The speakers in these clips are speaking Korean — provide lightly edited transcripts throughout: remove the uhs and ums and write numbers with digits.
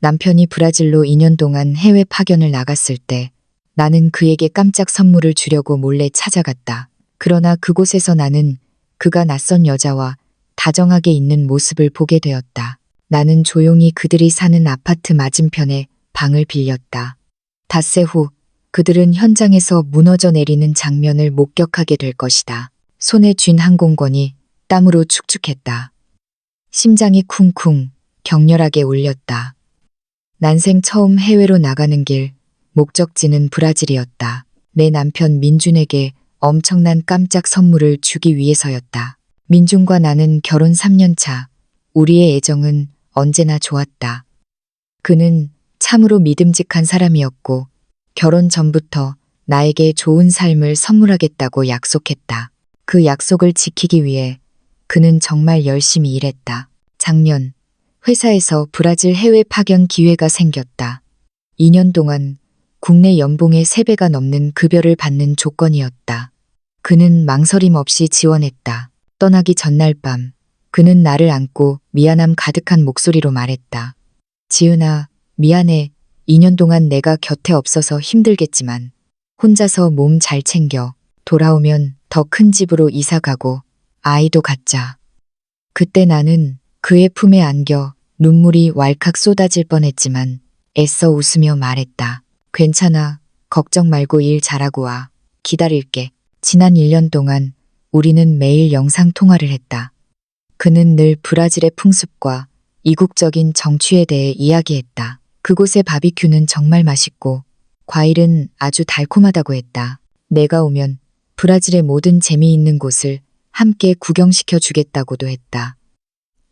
남편이 브라질로 2년 동안 해외 파견을 나갔을 때 나는 그에게 깜짝 선물을 주려고 몰래 찾아갔다. 그러나 그곳에서 나는 그가 낯선 여자와 다정하게 있는 모습을 보게 되었다. 나는 조용히 그들이 사는 아파트 맞은편에 방을 빌렸다. 닷새 후 그들은 현장에서 무너져 내리는 장면을 목격하게 될 것이다. 손에 쥔 항공권이 땀으로 축축했다. 심장이 쿵쿵 격렬하게 울렸다. 난생 처음 해외로 나가는 길, 목적지는 브라질이었다. 내 남편 민준에게 엄청난 깜짝 선물을 주기 위해서였다. 민준과 나는 결혼 3년 차, 우리의 애정은 언제나 좋았다. 그는 참으로 믿음직한 사람이었고 결혼 전부터 나에게 좋은 삶을 선물하겠다고 약속했다. 그 약속을 지키기 위해 그는 정말 열심히 일했다. 작년 회사에서 브라질 해외 파견 기회가 생겼다. 2년 동안 국내 연봉의 3배가 넘는 급여를 받는 조건이었다. 그는 망설임 없이 지원했다. 떠나기 전날 밤 그는 나를 안고 미안함 가득한 목소리로 말했다. 지은아, 미안해. 2년 동안 내가 곁에 없어서 힘들겠지만 혼자서 몸 잘 챙겨. 돌아오면 더 큰 집으로 이사 가고 아이도 갖자. 그때 나는 그의 품에 안겨 눈물이 왈칵 쏟아질 뻔했지만 애써 웃으며 말했다. 괜찮아. 걱정 말고 일 잘하고 와. 기다릴게. 지난 1년 동안 우리는 매일 영상 통화를 했다. 그는 늘 브라질의 풍습과 이국적인 정취에 대해 이야기했다. 그곳의 바비큐는 정말 맛있고 과일은 아주 달콤하다고 했다. 내가 오면 브라질의 모든 재미있는 곳을 함께 구경시켜 주겠다고도 했다.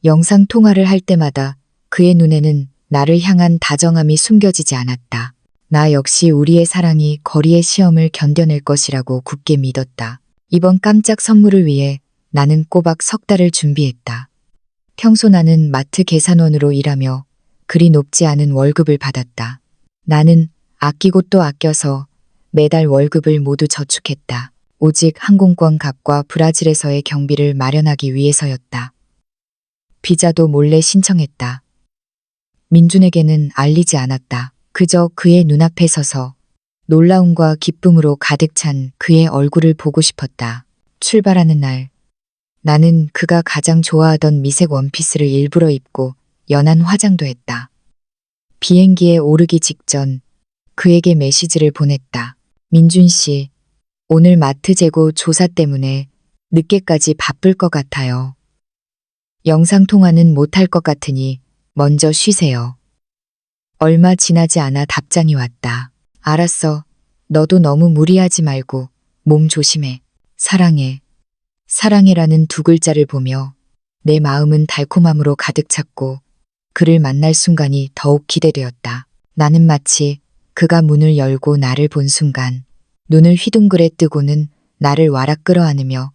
영상 통화를 할 때마다 그의 눈에는 나를 향한 다정함이 숨겨지지 않았다. 나 역시 우리의 사랑이 거리의 시험을 견뎌낼 것이라고 굳게 믿었다. 이번 깜짝 선물을 위해 나는 꼬박 3달을 준비했다. 평소 나는 마트 계산원으로 일하며 그리 높지 않은 월급을 받았다. 나는 아끼고 또 아껴서 매달 월급을 모두 저축했다. 오직 항공권 값과 브라질에서의 경비를 마련하기 위해서였다. 비자도 몰래 신청했다. 민준에게는 알리지 않았다. 그저 그의 눈앞에 서서 놀라움과 기쁨으로 가득 찬 그의 얼굴을 보고 싶었다. 출발하는 날, 나는 그가 가장 좋아하던 미색 원피스를 일부러 입고 연한 화장도 했다. 비행기에 오르기 직전 그에게 메시지를 보냈다. 민준 씨, 오늘 마트 재고 조사 때문에 늦게까지 바쁠 것 같아요. 영상통화는 못할 것 같으니 먼저 쉬세요. 얼마 지나지 않아 답장이 왔다. 알았어. 너도 너무 무리하지 말고 몸 조심해. 사랑해. 사랑해라는 2글자를 보며 내 마음은 달콤함으로 가득 찼고 그를 만날 순간이 더욱 기대되었다. 나는 마치 그가 문을 열고 나를 본 순간 눈을 휘둥그레 뜨고는 나를 와락 끌어안으며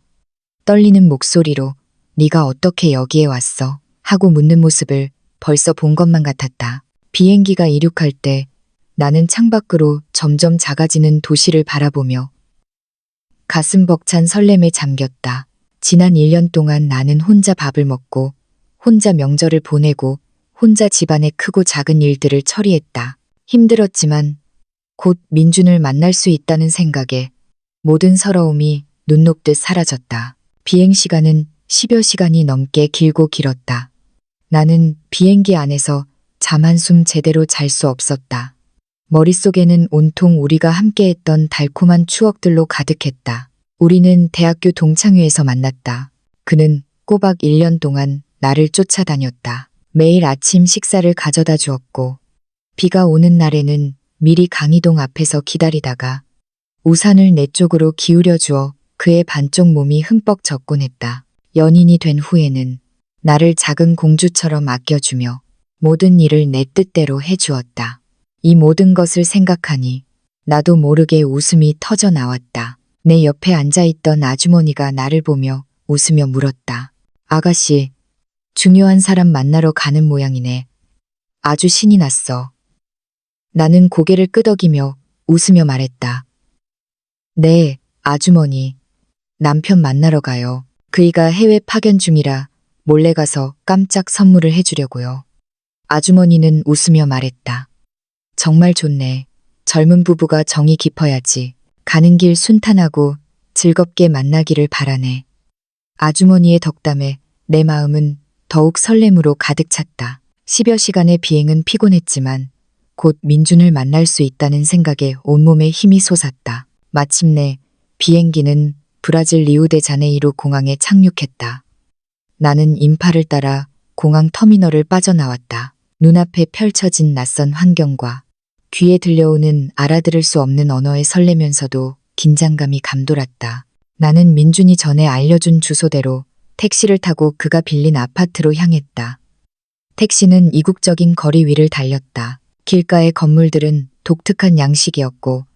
떨리는 목소리로 네가 어떻게 여기에 왔어? 하고 묻는 모습을 벌써 본 것만 같았다. 비행기가 이륙할 때 나는 창밖으로 점점 작아지는 도시를 바라보며 가슴 벅찬 설렘에 잠겼다. 지난 1년 동안 나는 혼자 밥을 먹고 혼자 명절을 보내고 혼자 집안의 크고 작은 일들을 처리했다. 힘들었지만 곧 민준을 만날 수 있다는 생각에 모든 서러움이 눈 녹듯 사라졌다. 비행 시간은 10여 시간이 넘게 길고 길었다. 나는 비행기 안에서 잠 한숨 제대로 잘 수 없었다. 머릿속에는 온통 우리가 함께했던 달콤한 추억들로 가득했다. 우리는 대학교 동창회에서 만났다. 그는 꼬박 1년 동안 나를 쫓아다녔다. 매일 아침 식사를 가져다 주었고 비가 오는 날에는 미리 강의동 앞에서 기다리다가 우산을 내 쪽으로 기울여 주어 그의 반쪽 몸이 흠뻑 젖곤 했다. 연인이 된 후에는 나를 작은 공주처럼 아껴주며 모든 일을 내 뜻대로 해주었다. 이 모든 것을 생각하니 나도 모르게 웃음이 터져 나왔다. 내 옆에 앉아있던 아주머니가 나를 보며 웃으며 물었다. 아가씨, 중요한 사람 만나러 가는 모양이네. 아주 신이 났어. 나는 고개를 끄덕이며 웃으며 말했다. 네, 아주머니. 남편 만나러 가요. 그이가 해외 파견 중이라 몰래 가서 깜짝 선물을 해주려고요. 아주머니는 웃으며 말했다. 정말 좋네. 젊은 부부가 정이 깊어야지. 가는 길 순탄하고 즐겁게 만나기를 바라네. 아주머니의 덕담에 내 마음은 더욱 설렘으로 가득 찼다. 10여 시간의 비행은 피곤했지만 곧 민준을 만날 수 있다는 생각에 온몸에 힘이 솟았다. 마침내 비행기는 브라질 리우데자네이루 공항에 착륙했다. 나는 인파를 따라 공항 터미널을 빠져나왔다. 눈앞에 펼쳐진 낯선 환경과 귀에 들려오는 알아들을 수 없는 언어에 설레면서도 긴장감이 감돌았다. 나는 민준이 전에 알려준 주소대로 택시를 타고 그가 빌린 아파트로 향했다. 택시는 이국적인 거리 위를 달렸다. 길가의 건물들은 독특한 양식이었고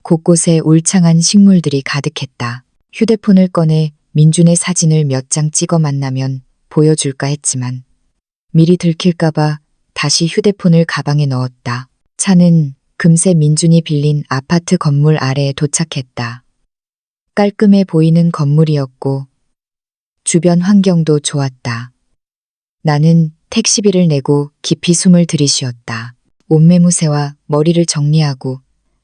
곳곳에 울창한 식물들이 가득했다. 휴대폰을 꺼내 민준의 사진을 몇 장 찍어 만나면 보여줄까 했지만 미리 들킬까봐 다시 휴대폰을 가방에 넣었다. 차는 금세 민준이 빌린 아파트 건물 아래에 도착했다. 깔끔해 보이는 건물이었고 주변 환경도 좋았다. 나는 택시비를 내고 깊이 숨을 들이쉬었다. 옷매무새와 머리를 정리하고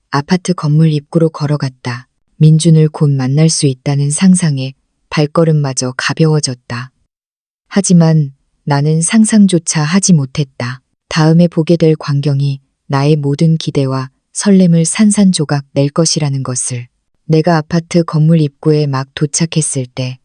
아파트 건물 입구로 걸어갔다. 민준을 곧 만날 수 있다는 상상에 발걸음마저 가벼워졌다. 하지만 나는 상상조차 하지 못했다. 다음에 보게 될 광경이 나의 모든 기대와 설렘을 산산조각 낼 것이라는 것을. 내가 아파트 건물 입구에 막 도착했을 때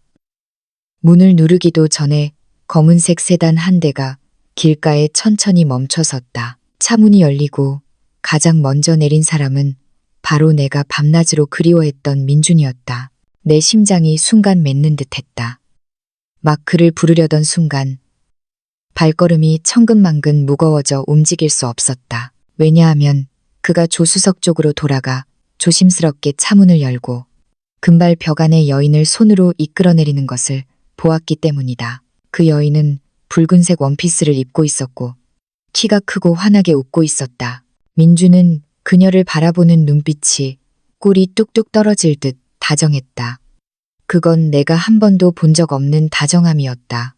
문을 누르기도 전에 검은색 세단 한 대가 길가에 천천히 멈춰섰다. 차 문이 열리고 가장 먼저 내린 사람은 바로 내가 밤낮으로 그리워했던 민준이었다. 내 심장이 순간 맺는 듯했다. 막 그를 부르려던 순간 발걸음이 천근만근 무거워져 움직일 수 없었다. 왜냐하면 그가 조수석 쪽으로 돌아가 조심스럽게 차문을 열고 금발 벽 안의 여인을 손으로 이끌어내리는 것을 보았기 때문이다. 그 여인은 붉은색 원피스를 입고 있었고 키가 크고 환하게 웃고 있었다. 민준은 그녀를 바라보는 눈빛이 꿀이 뚝뚝 떨어질 듯 다정했다. 그건 내가 한 번도 본 적 없는 다정함이었다.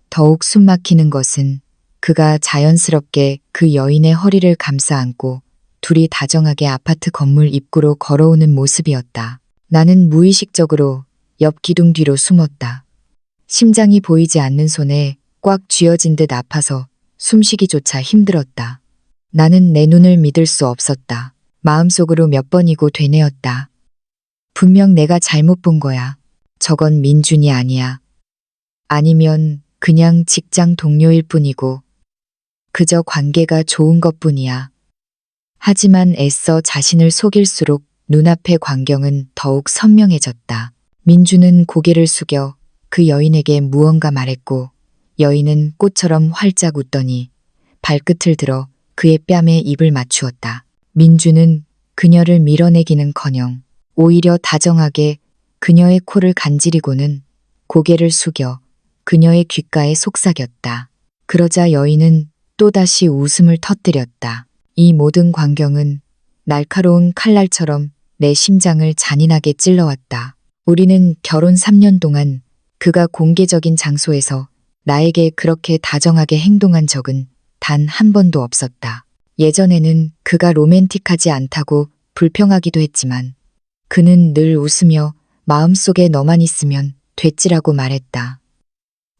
더욱 숨막히는 것은 그가 자연스럽게 그 여인의 허리를 감싸 안고 둘이 다정하게 아파트 건물 입구로 걸어오는 모습이었다. 나는 무의식적으로 옆 기둥 뒤로 숨었다. 심장이 보이지 않는 손에 꽉 쥐어진 듯 아파서 숨쉬기조차 힘들었다. 나는 내 눈을 믿을 수 없었다. 마음속으로 몇 번이고 되뇌었다. 분명 내가 잘못 본 거야. 저건 민준이 아니야. 아니면 그냥 직장 동료일 뿐이고 그저 관계가 좋은 것뿐이야. 하지만 애써 자신을 속일수록 눈앞의 광경은 더욱 선명해졌다. 민준은 고개를 숙여 그 여인에게 무언가 말했고 여인은 꽃처럼 활짝 웃더니 발끝을 들어 그의 뺨에 입을 맞추었다. 민준은 그녀를 밀어내기는커녕 오히려 다정하게 그녀의 코를 간지리고는 고개를 숙여 그녀의 귓가에 속삭였다. 그러자 여인은 또다시 웃음을 터뜨렸다. 이 모든 광경은 날카로운 칼날처럼 내 심장을 잔인하게 찔러왔다. 우리는 결혼 3년 동안 그가 공개적인 장소에서 나에게 그렇게 다정하게 행동한 적은 단 한 번도 없었다. 예전에는 그가 로맨틱하지 않다고 불평하기도 했지만 그는 늘 웃으며 마음속에 너만 있으면 됐지라고 말했다.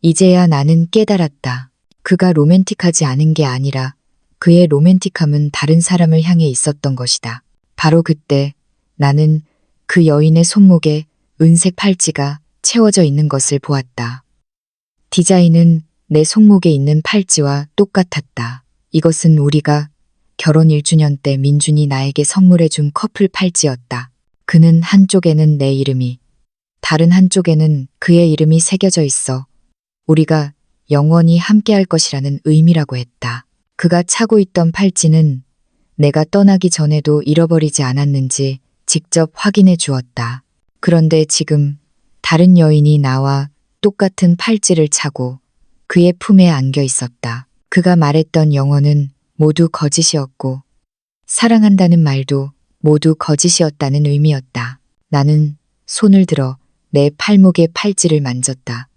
이제야 나는 깨달았다. 그가 로맨틱하지 않은 게 아니라 그의 로맨틱함은 다른 사람을 향해 있었던 것이다. 바로 그때 나는 그 여인의 손목에 은색 팔찌가 채워져 있는 것을 보았다. 디자인은 내 손목에 있는 팔찌와 똑같았다. 이것은 우리가 결혼 1주년 때 민준이 나에게 선물해준 커플 팔찌였다. 그는 한쪽에는 내 이름이, 다른 한쪽에는 그의 이름이 새겨져 있어 우리가 영원히 함께할 것이라는 의미라고 했다. 그가 차고 있던 팔찌는 내가 떠나기 전에도 잃어버리지 않았는지 직접 확인해 주었다. 그런데 지금 다른 여인이 나와 똑같은 팔찌를 차고 그의 품에 안겨 있었다. 그가 말했던 영어는 모두 거짓이었고 사랑한다는 말도 모두 거짓이었다는 의미였다. 나는 손을 들어 내 팔목의 팔찌를 만졌다.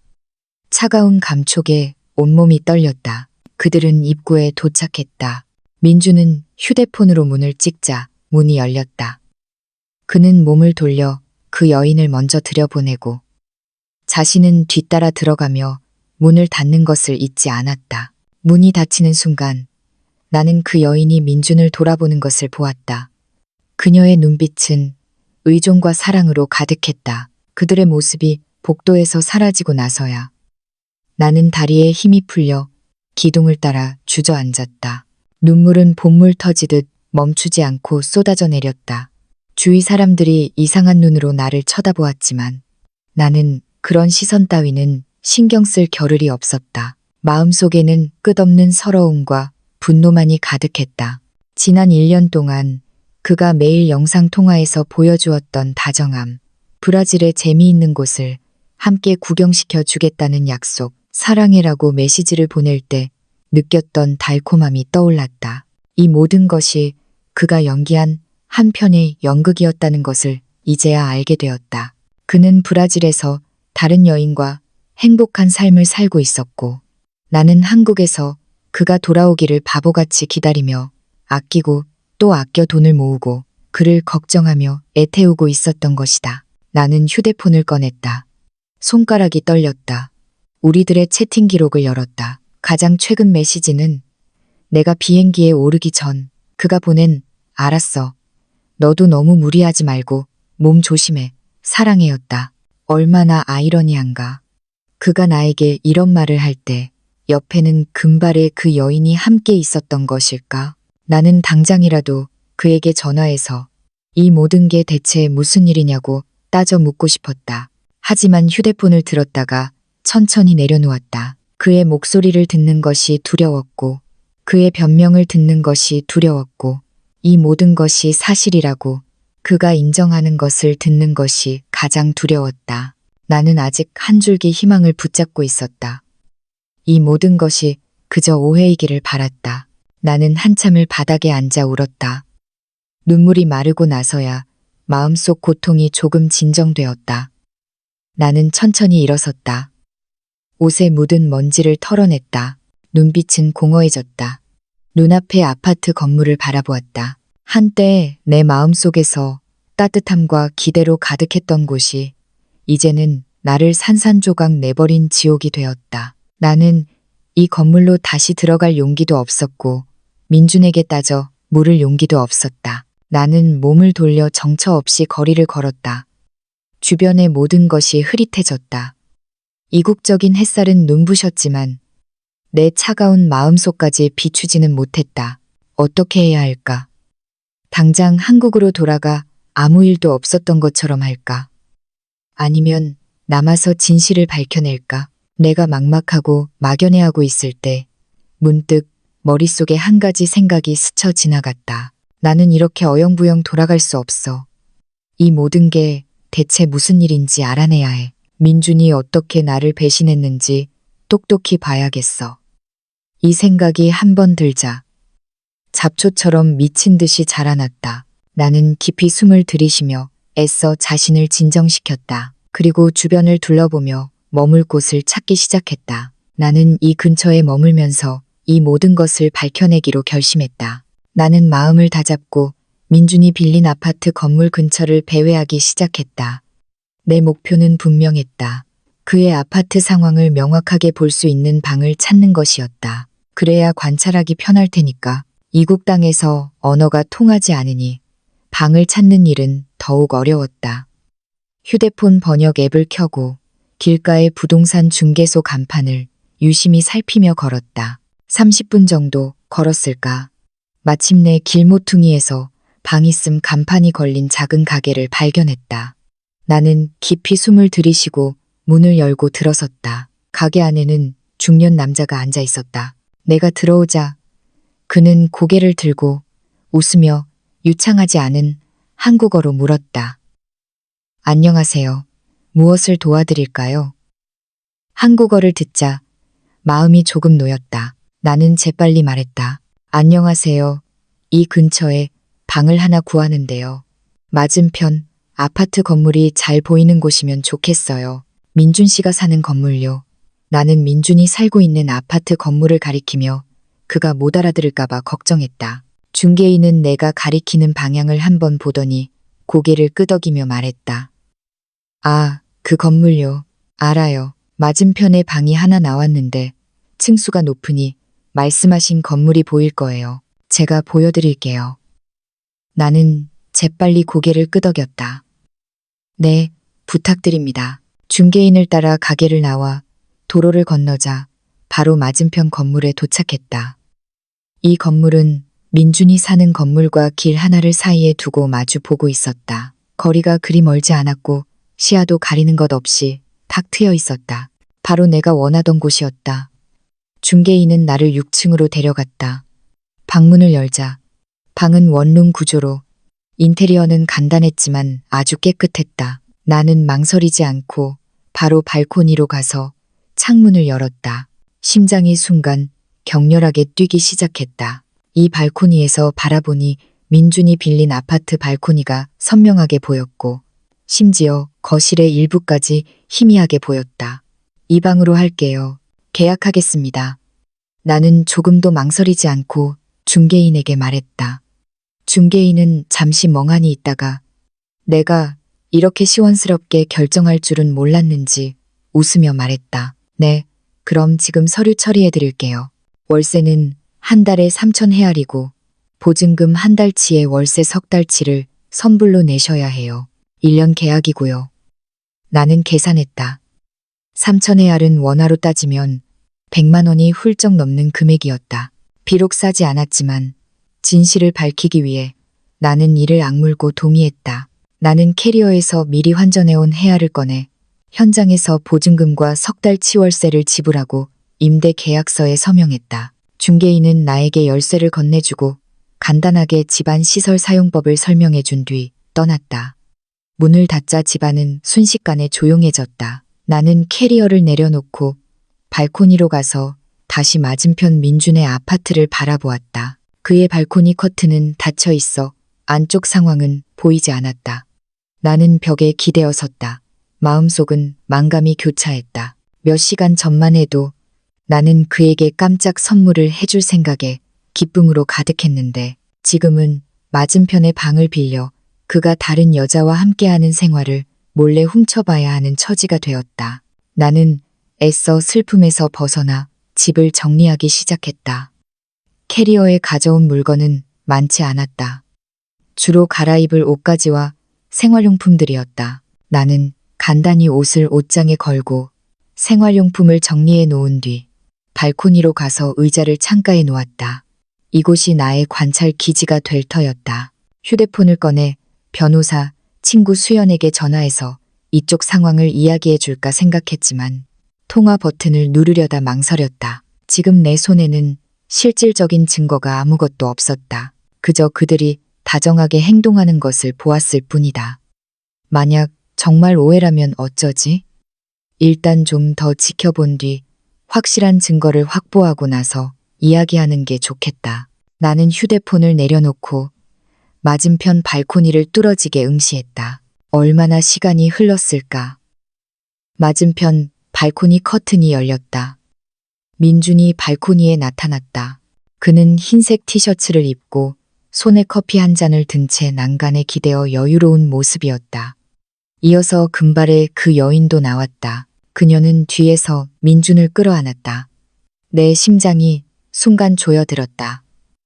차가운 감촉에 온몸이 떨렸다. 그들은 입구에 도착했다. 민주는 휴대폰으로 문을 찍자 문이 열렸다. 그는 몸을 돌려 그 여인을 먼저 들여보내고 자신은 뒤따라 들어가며 문을 닫는 것을 잊지 않았다. 문이 닫히는 순간 나는 그 여인이 민준을 돌아보는 것을 보았다. 그녀의 눈빛은 의존과 사랑으로 가득했다. 그들의 모습이 복도에서 사라지고 나서야 나는 다리에 힘이 풀려 기둥을 따라 주저앉았다. 눈물은 봇물 터지듯 멈추지 않고 쏟아져 내렸다. 주위 사람들이 이상한 눈으로 나를 쳐다보았지만 나는 그런 시선 따위는 신경 쓸 겨를이 없었다. 마음속에는 끝없는 서러움과 분노만이 가득했다. 지난 1년 동안 그가 매일 영상통화에서 보여주었던 다정함, 브라질의 재미있는 곳을 함께 구경시켜 주겠다는 약속, 사랑해라고 메시지를 보낼 때 느꼈던 달콤함이 떠올랐다. 이 모든 것이 그가 연기한 한 편의 연극이었다는 것을 이제야 알게 되었다. 그는 브라질에서 다른 여인과 행복한 삶을 살고 있었고 나는 한국에서 그가 돌아오기를 바보같이 기다리며 아끼고 또 아껴 돈을 모으고 그를 걱정하며 애태우고 있었던 것이다. 나는 휴대폰을 꺼냈다. 손가락이 떨렸다. 우리들의 채팅 기록을 열었다. 가장 최근 메시지는 내가 비행기에 오르기 전 그가 보낸 알았어. 너도 너무 무리하지 말고 몸 조심해. 사랑해였다. 얼마나 아이러니한가. 그가 나에게 이런 말을 할 때 옆에는 금발의 그 여인이 함께 있었던 것일까? 나는 당장이라도 그에게 전화해서 이 모든 게 대체 무슨 일이냐고 따져 묻고 싶었다. 하지만 휴대폰을 들었다가 천천히 내려놓았다. 그의 목소리를 듣는 것이 두려웠고 그의 변명을 듣는 것이 두려웠고 이 모든 것이 사실이라고 그가 인정하는 것을 듣는 것이 가장 두려웠다. 나는 아직 한 줄기 희망을 붙잡고 있었다. 이 모든 것이 그저 오해이기를 바랐다. 나는 한참을 바닥에 앉아 울었다. 눈물이 마르고 나서야 마음속 고통이 조금 진정되었다. 나는 천천히 일어섰다. 옷에 묻은 먼지를 털어냈다. 눈빛은 공허해졌다. 눈앞의 아파트 건물을 바라보았다. 한때 내 마음속에서 따뜻함과 기대로 가득했던 곳이 이제는 나를 산산조각 내버린 지옥이 되었다. 나는 이 건물로 다시 들어갈 용기도 없었고 민준에게 따져 물을 용기도 없었다. 나는 몸을 돌려 정처 없이 거리를 걸었다. 주변의 모든 것이 흐릿해졌다. 이국적인 햇살은 눈부셨지만 내 차가운 마음속까지 비추지는 못했다. 어떻게 해야 할까? 당장 한국으로 돌아가 아무 일도 없었던 것처럼 할까? 아니면 남아서 진실을 밝혀낼까? 내가 막막하고 막연해하고 있을 때 문득 머릿속에 한 가지 생각이 스쳐 지나갔다. 나는 이렇게 어영부영 돌아갈 수 없어. 이 모든 게 대체 무슨 일인지 알아내야 해. 민준이 어떻게 나를 배신했는지 똑똑히 봐야겠어. 이 생각이 한 번 들자 잡초처럼 미친 듯이 자라났다. 나는 깊이 숨을 들이쉬며 애써 자신을 진정시켰다. 그리고 주변을 둘러보며 머물 곳을 찾기 시작했다. 나는 이 근처에 머물면서 이 모든 것을 밝혀내기로 결심했다. 나는 마음을 다잡고 민준이 빌린 아파트 건물 근처를 배회하기 시작했다. 내 목표는 분명했다. 그의 아파트 상황을 명확하게 볼 수 있는 방을 찾는 것이었다. 그래야 관찰하기 편할 테니까. 이국 땅에서 언어가 통하지 않으니 방을 찾는 일은 더욱 어려웠다. 휴대폰 번역 앱을 켜고 길가의 부동산 중개소 간판을 유심히 살피며 걸었다. 30분 정도 걸었을까. 마침내 길모퉁이에서 방 있음 간판이 걸린 작은 가게를 발견했다. 나는 깊이 숨을 들이쉬고 문을 열고 들어섰다. 가게 안에는 중년 남자가 앉아 있었다. 내가 들어오자 그는 고개를 들고 웃으며 유창하지 않은 한국어로 물었다. 안녕하세요. 무엇을 도와드릴까요? 한국어를 듣자 마음이 조금 놓였다. 나는 재빨리 말했다. 안녕하세요. 이 근처에 방을 하나 구하는데요. 맞은편 아파트 건물이 잘 보이는 곳이면 좋겠어요. 민준 씨가 사는 건물요. 나는 민준이 살고 있는 아파트 건물을 가리키며 그가 못 알아들을까봐 걱정했다. 중개인은 내가 가리키는 방향을 한번 보더니 고개를 끄덕이며 말했다. 아, 그 건물요. 알아요. 맞은편에 방이 하나 나왔는데 층수가 높으니 말씀하신 건물이 보일 거예요. 제가 보여드릴게요. 나는 재빨리 고개를 끄덕였다. 네, 부탁드립니다. 중개인을 따라 가게를 나와 도로를 건너자 바로 맞은편 건물에 도착했다. 이 건물은 민준이 사는 건물과 길 하나를 사이에 두고 마주 보고 있었다. 거리가 그리 멀지 않았고 시야도 가리는 것 없이 탁 트여 있었다. 바로 내가 원하던 곳이었다. 중개인은 나를 6층으로 데려갔다. 방문을 열자 방은 원룸 구조로 인테리어는 간단했지만 아주 깨끗했다. 나는 망설이지 않고 바로 발코니로 가서 창문을 열었다. 심장이 순간 격렬하게 뛰기 시작했다. 이 발코니에서 바라보니 민준이 빌린 아파트 발코니가 선명하게 보였고 심지어 거실의 일부까지 희미하게 보였다. 이 방으로 할게요. 계약하겠습니다. 나는 조금도 망설이지 않고 중개인에게 말했다. 중개인은 잠시 멍하니 있다가 내가 이렇게 시원스럽게 결정할 줄은 몰랐는지 웃으며 말했다. 네, 그럼 지금 서류 처리해 드릴게요. 월세는 한 달에 3천 헤아리고 보증금 한 달치에 월세 석 달치를 선불로 내셔야 해요. 1년 계약이고요. 나는 계산했다. 3천 헤알은 원화로 따지면 100만 원이 훌쩍 넘는 금액이었다. 비록 싸지 않았지만 진실을 밝히기 위해 나는 이를 악물고 동의했다. 나는 캐리어에서 미리 환전해온 헤알을 꺼내 현장에서 보증금과 석 달 치월세를 지불하고 임대 계약서에 서명했다. 중개인은 나에게 열쇠를 건네주고 간단하게 집안 시설 사용법을 설명해 준 뒤 떠났다. 문을 닫자 집안은 순식간에 조용해졌다. 나는 캐리어를 내려놓고 발코니로 가서 다시 맞은편 민준의 아파트를 바라보았다. 그의 발코니 커튼은 닫혀 있어 안쪽 상황은 보이지 않았다. 나는 벽에 기대어 섰다. 마음속은 만감이 교차했다. 몇 시간 전만 해도 나는 그에게 깜짝 선물을 해줄 생각에 기쁨으로 가득했는데 지금은 맞은편의 방을 빌려 그가 다른 여자와 함께하는 생활을 몰래 훔쳐봐야 하는 처지가 되었다. 나는 애써 슬픔에서 벗어나 집을 정리하기 시작했다. 캐리어에 가져온 물건은 많지 않았다. 주로 갈아입을 옷가지와 생활용품들이었다. 나는 간단히 옷을 옷장에 걸고 생활용품을 정리해 놓은 뒤 발코니로 가서 의자를 창가에 놓았다. 이곳이 나의 관찰 기지가 될 터였다. 휴대폰을 꺼내 변호사, 친구 수연에게 전화해서 이쪽 상황을 이야기해 줄까 생각했지만 통화 버튼을 누르려다 망설였다. 지금 내 손에는 실질적인 증거가 아무것도 없었다. 그저 그들이 다정하게 행동하는 것을 보았을 뿐이다. 만약 정말 오해라면 어쩌지? 일단 좀 더 지켜본 뒤 확실한 증거를 확보하고 나서 이야기하는 게 좋겠다. 나는 휴대폰을 내려놓고 맞은편 발코니를 뚫어지게 응시했다. 얼마나 시간이 흘렀을까? 맞은편 발코니 커튼이 열렸다. 민준이 발코니에 나타났다. 그는 흰색 티셔츠를 입고 손에 커피 한 잔을 든 채 난간에 기대어 여유로운 모습이었다. 이어서 금발의 그 여인도 나왔다. 그녀는 뒤에서 민준을 끌어안았다. 내 심장이 순간 조여들었다.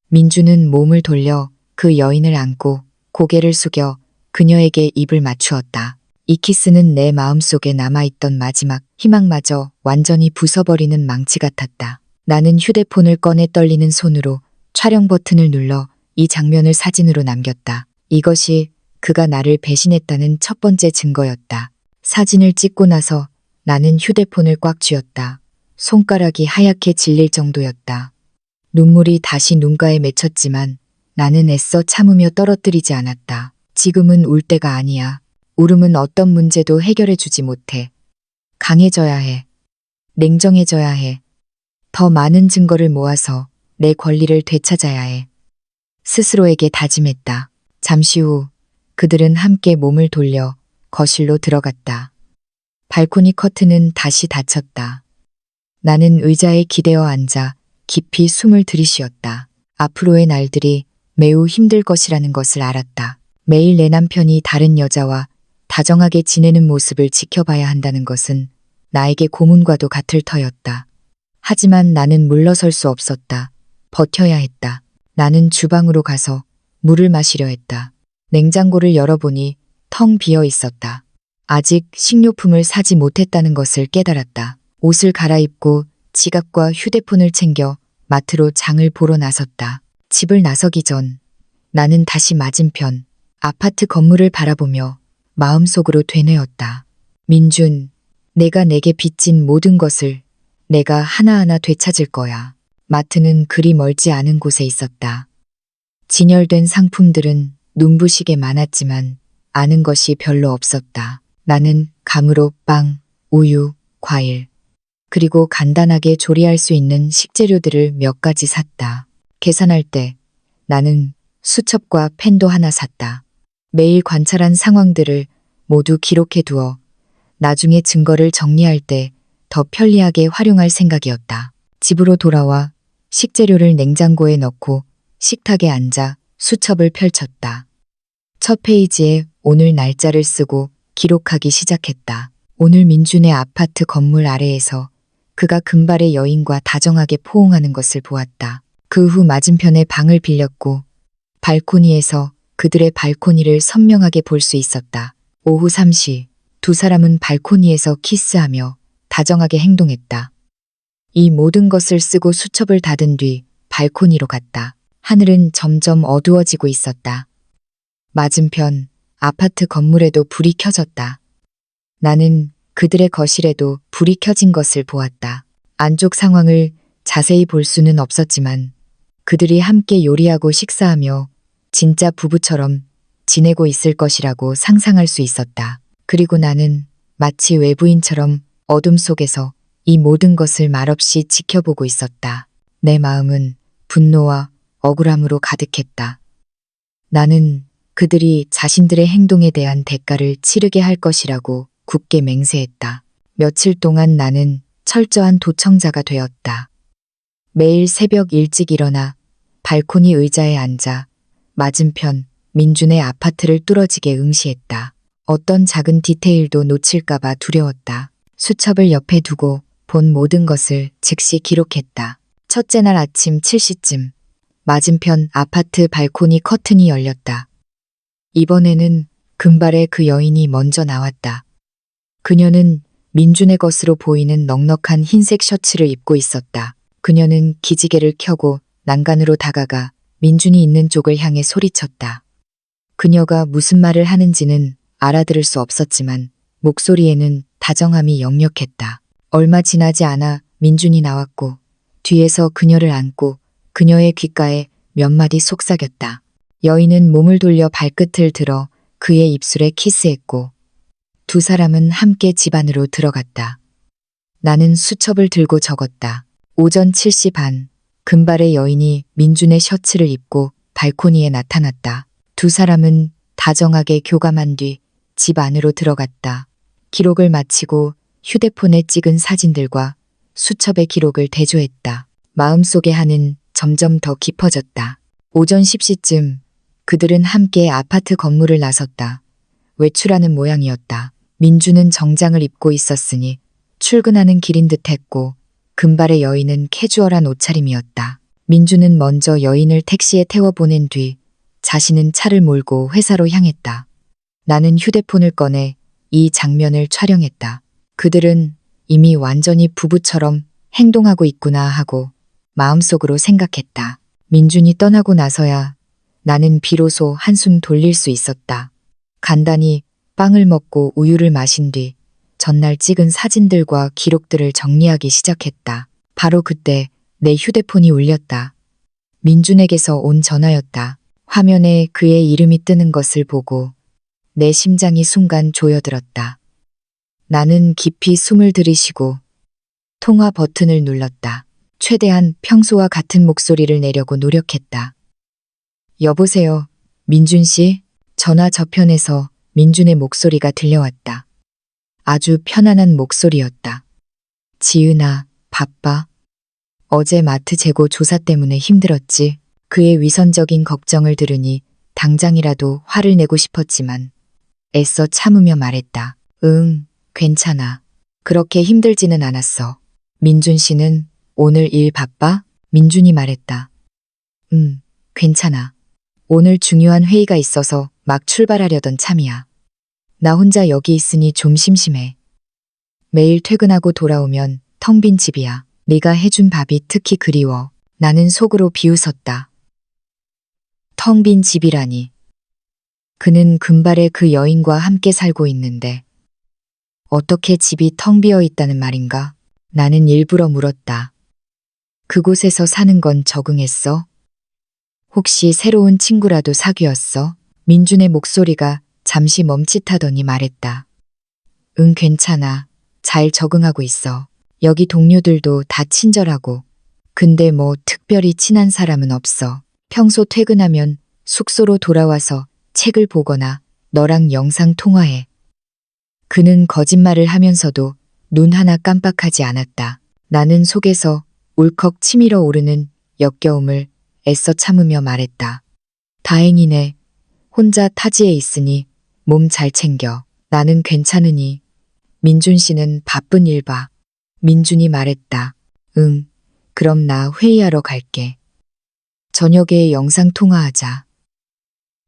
민준은 몸을 돌려 그 여인을 안고 고개를 숙여 그녀에게 입을 맞추었다. 이 키스는 내 마음속에 남아있던 마지막 희망마저 완전히 부숴버리는 망치 같았다. 나는 휴대폰을 꺼내 떨리는 손으로 촬영 버튼을 눌러 이 장면을 사진으로 남겼다. 이것이 그가 나를 배신했다는 첫 번째 증거였다. 사진을 찍고 나서 나는 휴대폰을 꽉 쥐었다. 손가락이 하얗게 질릴 정도였다. 눈물이 다시 눈가에 맺혔지만 나는 애써 참으며 떨어뜨리지 않았다. 지금은 울 때가 아니야. 울음은 어떤 문제도 해결해 주지 못해. 강해져야 해. 냉정해져야 해. 더 많은 증거를 모아서 내 권리를 되찾아야 해. 스스로에게 다짐했다. 잠시 후 그들은 함께 몸을 돌려 거실로 들어갔다. 발코니 커튼은 다시 닫혔다. 나는 의자에 기대어 앉아 깊이 숨을 들이쉬었다. 앞으로의 날들이 매우 힘들 것이라는 것을 알았다. 매일 내 남편이 다른 여자와 다정하게 지내는 모습을 지켜봐야 한다는 것은 나에게 고문과도 같을 터였다. 하지만 나는 물러설 수 없었다. 버텨야 했다. 나는 주방으로 가서 물을 마시려 했다. 냉장고를 열어보니 텅 비어 있었다. 아직 식료품을 사지 못했다는 것을 깨달았다. 옷을 갈아입고 지갑과 휴대폰을 챙겨 마트로 장을 보러 나섰다. 집을 나서기 전 나는 다시 맞은편 아파트 건물을 바라보며 마음속으로 되뇌었다. 민준, 내가 내게 빚진 모든 것을 내가 하나하나 되찾을 거야. 마트는 그리 멀지 않은 곳에 있었다. 진열된 상품들은 눈부시게 많았지만 아는 것이 별로 없었다. 나는 감으로 빵, 우유, 과일, 그리고 간단하게 조리할 수 있는 식재료들을 몇 가지 샀다. 계산할 때 나는 수첩과 펜도 하나 샀다. 매일 관찰한 상황들을 모두 기록해 두어 나중에 증거를 정리할 때 더 편리하게 활용할 생각이었다. 집으로 돌아와 식재료를 냉장고에 넣고 식탁에 앉아 수첩을 펼쳤다. 첫 페이지에 오늘 날짜를 쓰고 기록하기 시작했다. 오늘 민준의 아파트 건물 아래에서 그가 금발의 여인과 다정하게 포옹하는 것을 보았다. 그 후 맞은편의 방을 빌렸고 발코니에서 그들의 발코니를 선명하게 볼 수 있었다. 오후 3시 두 사람은 발코니에서 키스하며 다정하게 행동했다. 이 모든 것을 쓰고 수첩을 닫은 뒤 발코니로 갔다. 하늘은 점점 어두워지고 있었다. 맞은편 아파트 건물에도 불이 켜졌다. 나는 그들의 거실에도 불이 켜진 것을 보았다. 안쪽 상황을 자세히 볼 수는 없었지만 그들이 함께 요리하고 식사하며 진짜 부부처럼 지내고 있을 것이라고 상상할 수 있었다. 그리고 나는 마치 외부인처럼 어둠 속에서 이 모든 것을 말없이 지켜보고 있었다. 내 마음은 분노와 억울함으로 가득했다. 나는 그들이 자신들의 행동에 대한 대가를 치르게 할 것이라고 굳게 맹세했다. 며칠 동안 나는 철저한 도청자가 되었다. 매일 새벽 일찍 일어나 발코니 의자에 앉아 맞은편 민준의 아파트를 뚫어지게 응시했다. 어떤 작은 디테일도 놓칠까봐 두려웠다. 수첩을 옆에 두고 본 모든 것을 즉시 기록했다. 첫째 날 아침 7시쯤 맞은편 아파트 발코니 커튼이 열렸다. 이번에는 금발의 그 여인이 먼저 나왔다. 그녀는 민준의 것으로 보이는 넉넉한 흰색 셔츠를 입고 있었다. 그녀는 기지개를 켜고 난간으로 다가가 민준이 있는 쪽을 향해 소리쳤다. 그녀가 무슨 말을 하는지는 알아들을 수 없었지만 목소리에는 다정함이 역력했다. 얼마 지나지 않아 민준이 나왔고 뒤에서 그녀를 안고 그녀의 귓가에 몇 마디 속삭였다. 여인은 몸을 돌려 발끝을 들어 그의 입술에 키스했고 두 사람은 함께 집 안으로 들어갔다. 나는 수첩을 들고 적었다. 오전 7시 반, 금발의 여인이 민준의 셔츠를 입고 발코니에 나타났다. 두 사람은 다정하게 교감한 뒤 집 안으로 들어갔다. 기록을 마치고 휴대폰에 찍은 사진들과 수첩의 기록을 대조했다. 마음속의 한은 점점 더 깊어졌다. 오전 10시쯤 그들은 함께 아파트 건물을 나섰다. 외출하는 모양이었다. 민주는 정장을 입고 있었으니 출근하는 길인 듯했고 금발의 여인은 캐주얼한 옷차림이었다. 민주는 먼저 여인을 택시에 태워보낸 뒤 자신은 차를 몰고 회사로 향했다. 나는 휴대폰을 꺼내 이 장면을 촬영했다. 그들은 이미 완전히 부부처럼 행동하고 있구나 하고 마음속으로 생각했다. 민준이 떠나고 나서야 나는 비로소 한숨 돌릴 수 있었다. 간단히 빵을 먹고 우유를 마신 뒤 전날 찍은 사진들과 기록들을 정리하기 시작했다. 바로 그때 내 휴대폰이 울렸다. 민준에게서 온 전화였다. 화면에 그의 이름이 뜨는 것을 보고 내 심장이 순간 조여들었다. 나는 깊이 숨을 들이쉬고 통화 버튼을 눌렀다. 최대한 평소와 같은 목소리를 내려고 노력했다. 여보세요, 민준 씨? 전화 저편에서 민준의 목소리가 들려왔다. 아주 편안한 목소리였다. 지은아, 바빠? 어제 마트 재고 조사 때문에 힘들었지. 그의 위선적인 걱정을 들으니 당장이라도 화를 내고 싶었지만 애써 참으며 말했다. 응, 괜찮아. 그렇게 힘들지는 않았어. 민준 씨는 오늘 일 바빠? 민준이 말했다. 괜찮아. 오늘 중요한 회의가 있어서 막 출발하려던 참이야. 나 혼자 여기 있으니 좀 심심해. 매일 퇴근하고 돌아오면 텅 빈 집이야. 네가 해준 밥이 특히 그리워. 나는 속으로 비웃었다. 텅 빈 집이라니. 그는 금발의 그 여인과 함께 살고 있는데 어떻게 집이 텅 비어 있다는 말인가? 나는 일부러 물었다. 그곳에서 사는 건 적응했어? 혹시 새로운 친구라도 사귀었어? 민준의 목소리가 잠시 멈칫하더니 말했다. 응, 괜찮아. 잘 적응하고 있어. 여기 동료들도 다 친절하고. 근데 뭐 특별히 친한 사람은 없어. 평소 퇴근하면 숙소로 돌아와서 책을 보거나 너랑 영상 통화해. 그는 거짓말을 하면서도 눈 하나 깜빡하지 않았다. 나는 속에서 울컥 치밀어 오르는 역겨움을 애써 참으며 말했다. 다행이네. 혼자 타지에 있으니 몸 잘 챙겨. 나는 괜찮으니. 민준 씨는 바쁜 일 봐. 민준이 말했다. 응, 그럼 나 회의하러 갈게. 저녁에 영상 통화하자.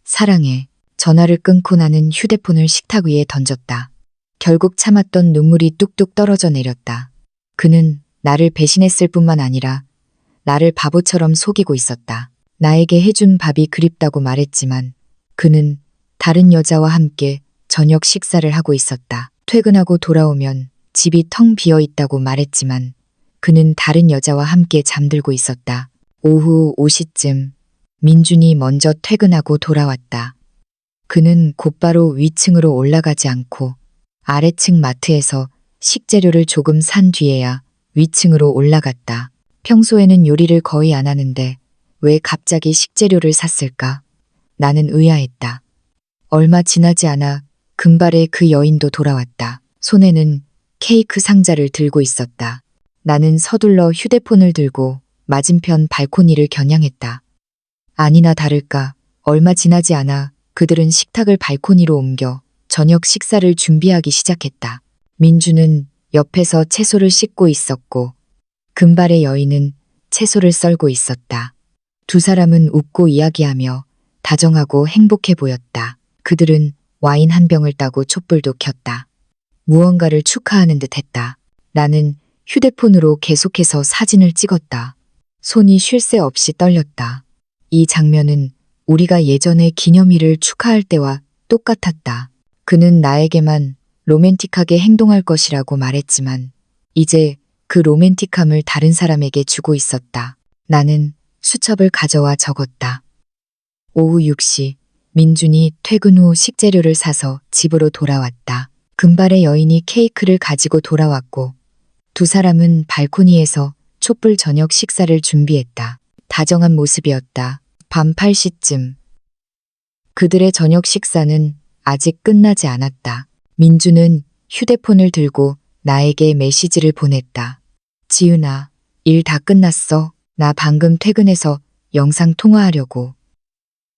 사랑해. 전화를 끊고 나는 휴대폰을 식탁 위에 던졌다. 결국 참았던 눈물이 뚝뚝 떨어져 내렸다. 그는 나를 배신했을 뿐만 아니라 나를 바보처럼 속이고 있었다. 나에게 해준 밥이 그립다고 말했지만 그는 다른 여자와 함께 저녁 식사를 하고 있었다. 퇴근하고 돌아오면 집이 텅 비어 있다고 말했지만 그는 다른 여자와 함께 잠들고 있었다. 오후 5시쯤 민준이 먼저 퇴근하고 돌아왔다. 그는 곧바로 위층으로 올라가지 않고 아래층 마트에서 식재료를 조금 산 뒤에야 위층으로 올라갔다. 평소에는 요리를 거의 안 하는데 왜 갑자기 식재료를 샀을까? 나는 의아했다. 얼마 지나지 않아 금발의 그 여인도 돌아왔다. 손에는 케이크 상자를 들고 있었다. 나는 서둘러 휴대폰을 들고 맞은편 발코니를 겨냥했다. 아니나 다를까 얼마 지나지 않아 그들은 식탁을 발코니로 옮겨 저녁 식사를 준비하기 시작했다. 민주는 옆에서 채소를 씻고 있었고 금발의 여인은 채소를 썰고 있었다. 두 사람은 웃고 이야기하며 다정하고 행복해 보였다. 그들은 와인 한 병을 따고 촛불도 켰다. 무언가를 축하하는 듯 했다. 나는 휴대폰으로 계속해서 사진을 찍었다. 손이 쉴 새 없이 떨렸다. 이 장면은 우리가 예전에 기념일을 축하할 때와 똑같았다. 그는 나에게만 로맨틱하게 행동할 것이라고 말했지만 이제 그 로맨틱함을 다른 사람에게 주고 있었다. 나는 수첩을 가져와 적었다. 오후 6시 민준이 퇴근 후 식재료를 사서 집으로 돌아왔다. 금발의 여인이 케이크를 가지고 돌아왔고 두 사람은 발코니에서 촛불 저녁 식사를 준비했다. 다정한 모습이었다. 밤 8시쯤. 그들의 저녁 식사는 아직 끝나지 않았다. 민주는 휴대폰을 들고 나에게 메시지를 보냈다. 지은아, 일 다 끝났어. 나 방금 퇴근해서 영상 통화하려고.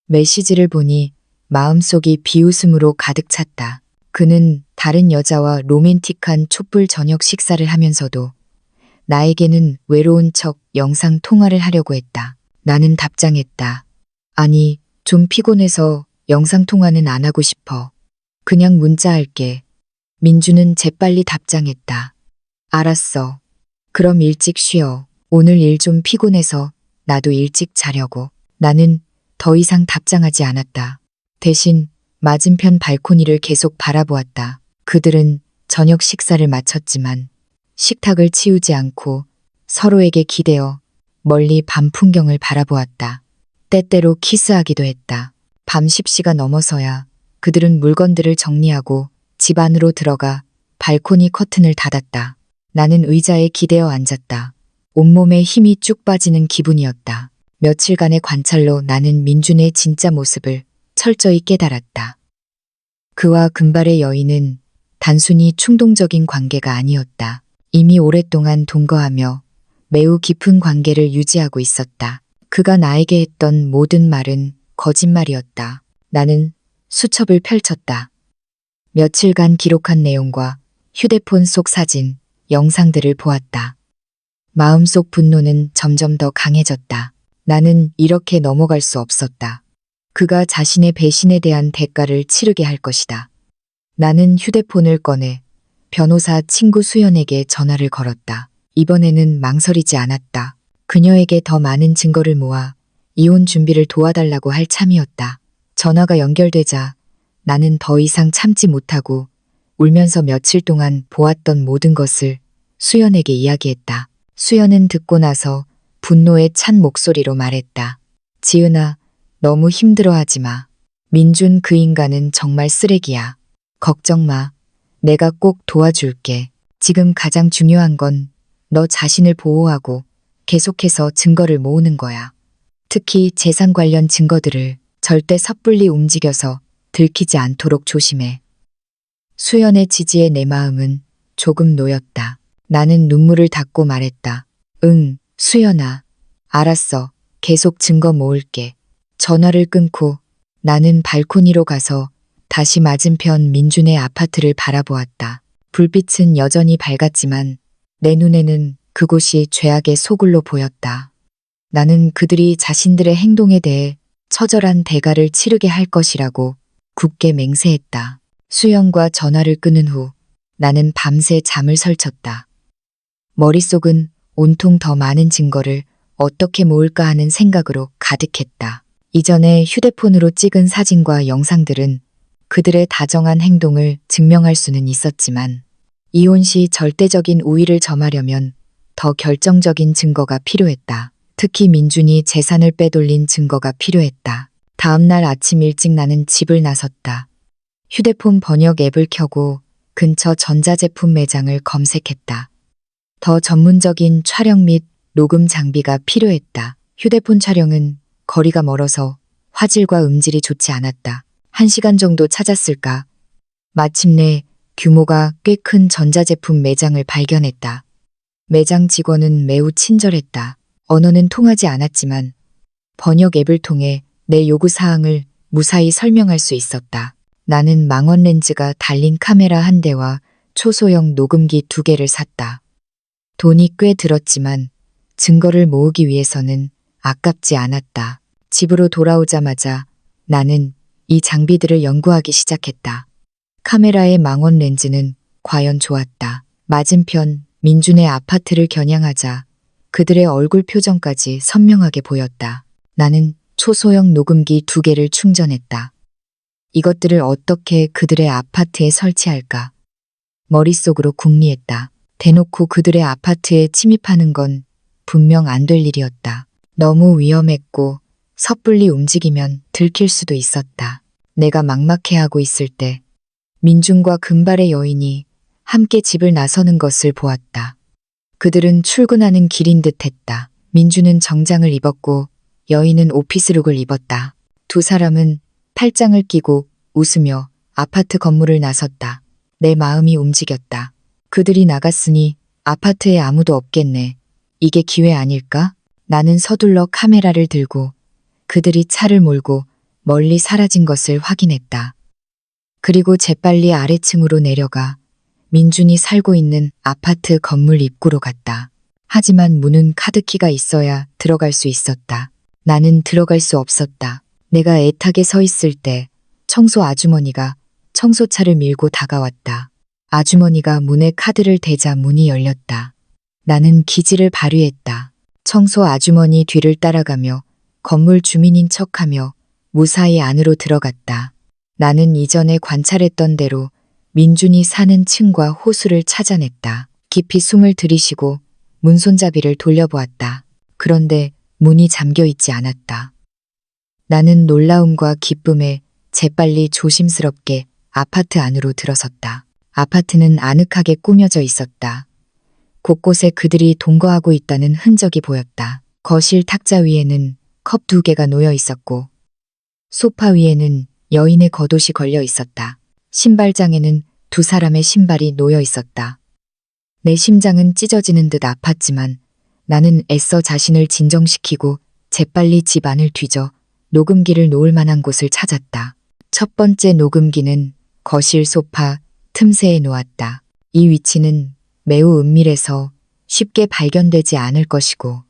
메시지를 보니 마음속이 비웃음으로 가득 찼다. 그는 다른 여자와 로맨틱한 촛불 저녁 식사를 하면서도 나에게는 외로운 척 영상 통화를 하려고 했다. 나는 답장했다. 아니, 좀 피곤해서 영상 통화는 안 하고 싶어. 그냥 문자할게. 민주는 재빨리 답장했다. 알았어. 그럼 일찍 쉬어. 오늘 일 좀 피곤해서 나도 일찍 자려고. 나는 더 이상 답장하지 않았다. 대신 맞은편 발코니를 계속 바라보았다. 그들은 저녁 식사를 마쳤지만 식탁을 치우지 않고 서로에게 기대어 멀리 밤 풍경을 바라보았다. 때때로 키스하기도 했다. 밤 10시가 넘어서야 그들은 물건들을 정리하고 집 안으로 들어가 발코니 커튼을 닫았다. 나는 의자에 기대어 앉았다. 온몸에 힘이 쭉 빠지는 기분이었다. 며칠간의 관찰로 나는 민준의 진짜 모습을 철저히 깨달았다. 그와 금발의 여인은 단순히 충동적인 관계가 아니었다. 이미 오랫동안 동거하며 매우 깊은 관계를 유지하고 있었다. 그가 나에게 했던 모든 말은 거짓말이었다. 나는 수첩을 펼쳤다. 며칠간 기록한 내용과 휴대폰 속 사진, 영상들을 보았다. 마음속 분노는 점점 더 강해졌다. 나는 이렇게 넘어갈 수 없었다. 그가 자신의 배신에 대한 대가를 치르게 할 것이다. 나는 휴대폰을 꺼내 변호사 친구 수연에게 전화를 걸었다. 이번에는 망설이지 않았다. 그녀에게 더 많은 증거를 모아 이혼 준비를 도와달라고 할 참이었다. 전화가 연결되자 나는 더 이상 참지 못하고 울면서 며칠 동안 보았던 모든 것을 수연에게 이야기했다. 수연은 듣고 나서 분노에 찬 목소리로 말했다. 지은아, 너무 힘들어하지 마. 민준 그 인간은 정말 쓰레기야. 걱정 마. 내가 꼭 도와줄게. 지금 가장 중요한 건 너 자신을 보호하고 계속해서 증거를 모으는 거야. 특히 재산 관련 증거들을 절대 섣불리 움직여서 들키지 않도록 조심해. 수연의 지지에 내 마음은 조금 놓였다. 나는 눈물을 닦고 말했다. 응, 수연아. 알았어. 계속 증거 모을게. 전화를 끊고 나는 발코니로 가서 다시 맞은편 민준의 아파트를 바라보았다. 불빛은 여전히 밝았지만 내 눈에는 그곳이 죄악의 소굴로 보였다. 나는 그들이 자신들의 행동에 대해 처절한 대가를 치르게 할 것이라고 굳게 맹세했다. 수연과 전화를 끊은 후 나는 밤새 잠을 설쳤다. 머릿속은 온통 더 많은 증거를 어떻게 모을까 하는 생각으로 가득했다. 이전에 휴대폰으로 찍은 사진과 영상들은 그들의 다정한 행동을 증명할 수는 있었지만 이혼 시 절대적인 우위를 점하려면 더 결정적인 증거가 필요했다. 특히 민준이 재산을 빼돌린 증거가 필요했다. 다음 날 아침 일찍 나는 집을 나섰다. 휴대폰 번역 앱을 켜고 근처 전자제품 매장을 검색했다. 더 전문적인 촬영 및 녹음 장비가 필요했다. 휴대폰 촬영은 거리가 멀어서 화질과 음질이 좋지 않았다. 1시간 정도 찾았을까? 마침내 규모가 꽤 큰 전자제품 매장을 발견했다. 매장 직원은 매우 친절했다. 언어는 통하지 않았지만 번역 앱을 통해 내 요구사항을 무사히 설명할 수 있었다. 나는 망원 렌즈가 달린 카메라 1대와 초소형 녹음기 2개를 샀다. 돈이 꽤 들었지만 증거를 모으기 위해서는 아깝지 않았다. 집으로 돌아오자마자 나는 이 장비들을 연구하기 시작했다. 카메라의 망원 렌즈는 과연 좋았다. 맞은편 민준의 아파트를 겨냥하자 그들의 얼굴 표정까지 선명하게 보였다. 나는 초소형 녹음기 2개를 충전했다. 이것들을 어떻게 그들의 아파트에 설치할까? 머릿속으로 궁리했다. 대놓고 그들의 아파트에 침입하는 건 분명 안 될 일이었다. 너무 위험했고 섣불리 움직이면 들킬 수도 있었다. 내가 막막해하고 있을 때 민준과 금발의 여인이 함께 집을 나서는 것을 보았다. 그들은 출근하는 길인 듯 했다. 민준은 정장을 입었고 여인은 오피스룩을 입었다. 두 사람은 팔짱을 끼고 웃으며 아파트 건물을 나섰다. 내 마음이 움직였다. 그들이 나갔으니 아파트에 아무도 없겠네. 이게 기회 아닐까? 나는 서둘러 카메라를 들고 그들이 차를 몰고 멀리 사라진 것을 확인했다. 그리고 재빨리 아래층으로 내려가 민준이 살고 있는 아파트 건물 입구로 갔다. 하지만 문은 카드키가 있어야 들어갈 수 있었다. 나는 들어갈 수 없었다. 내가 애타게 서 있을 때 청소 아주머니가 청소차를 밀고 다가왔다. 아주머니가 문에 카드를 대자 문이 열렸다. 나는 기지를 발휘했다. 청소 아주머니 뒤를 따라가며 건물 주민인 척하며 무사히 안으로 들어갔다. 나는 이전에 관찰했던 대로 민준이 사는 층과 호수를 찾아냈다. 깊이 숨을 들이쉬고 문 손잡이를 돌려보았다. 그런데 문이 잠겨 있지 않았다. 나는 놀라움과 기쁨에 재빨리 조심스럽게 아파트 안으로 들어섰다. 아파트는 아늑하게 꾸며져 있었다. 곳곳에 그들이 동거하고 있다는 흔적이 보였다. 거실 탁자 위에는 컵 2개가 놓여 있었고 소파 위에는 여인의 겉옷이 걸려 있었다. 신발장에는 두 사람의 신발이 놓여 있었다. 내 심장은 찢어지는 듯 아팠지만 나는 애써 자신을 진정시키고 재빨리 집 안을 뒤져 녹음기를 놓을 만한 곳을 찾았다. 첫 번째 녹음기는 거실 소파 틈새에 놓았다. 이 위치는 매우 은밀해서 쉽게 발견되지 않을 것이고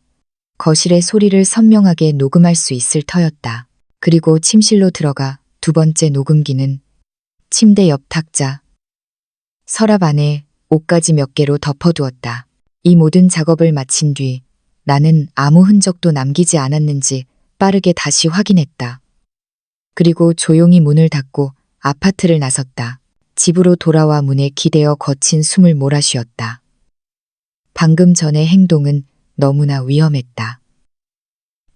거실의 소리를 선명하게 녹음할 수 있을 터였다. 그리고 침실로 들어가 두 번째 녹음기는 침대 옆 탁자, 서랍 안에 옷가지 몇 개로 덮어두었다. 이 모든 작업을 마친 뒤 나는 아무 흔적도 남기지 않았는지 빠르게 다시 확인했다. 그리고 조용히 문을 닫고 아파트를 나섰다. 집으로 돌아와 문에 기대어 거친 숨을 몰아쉬었다. 방금 전의 행동은 너무나 위험했다.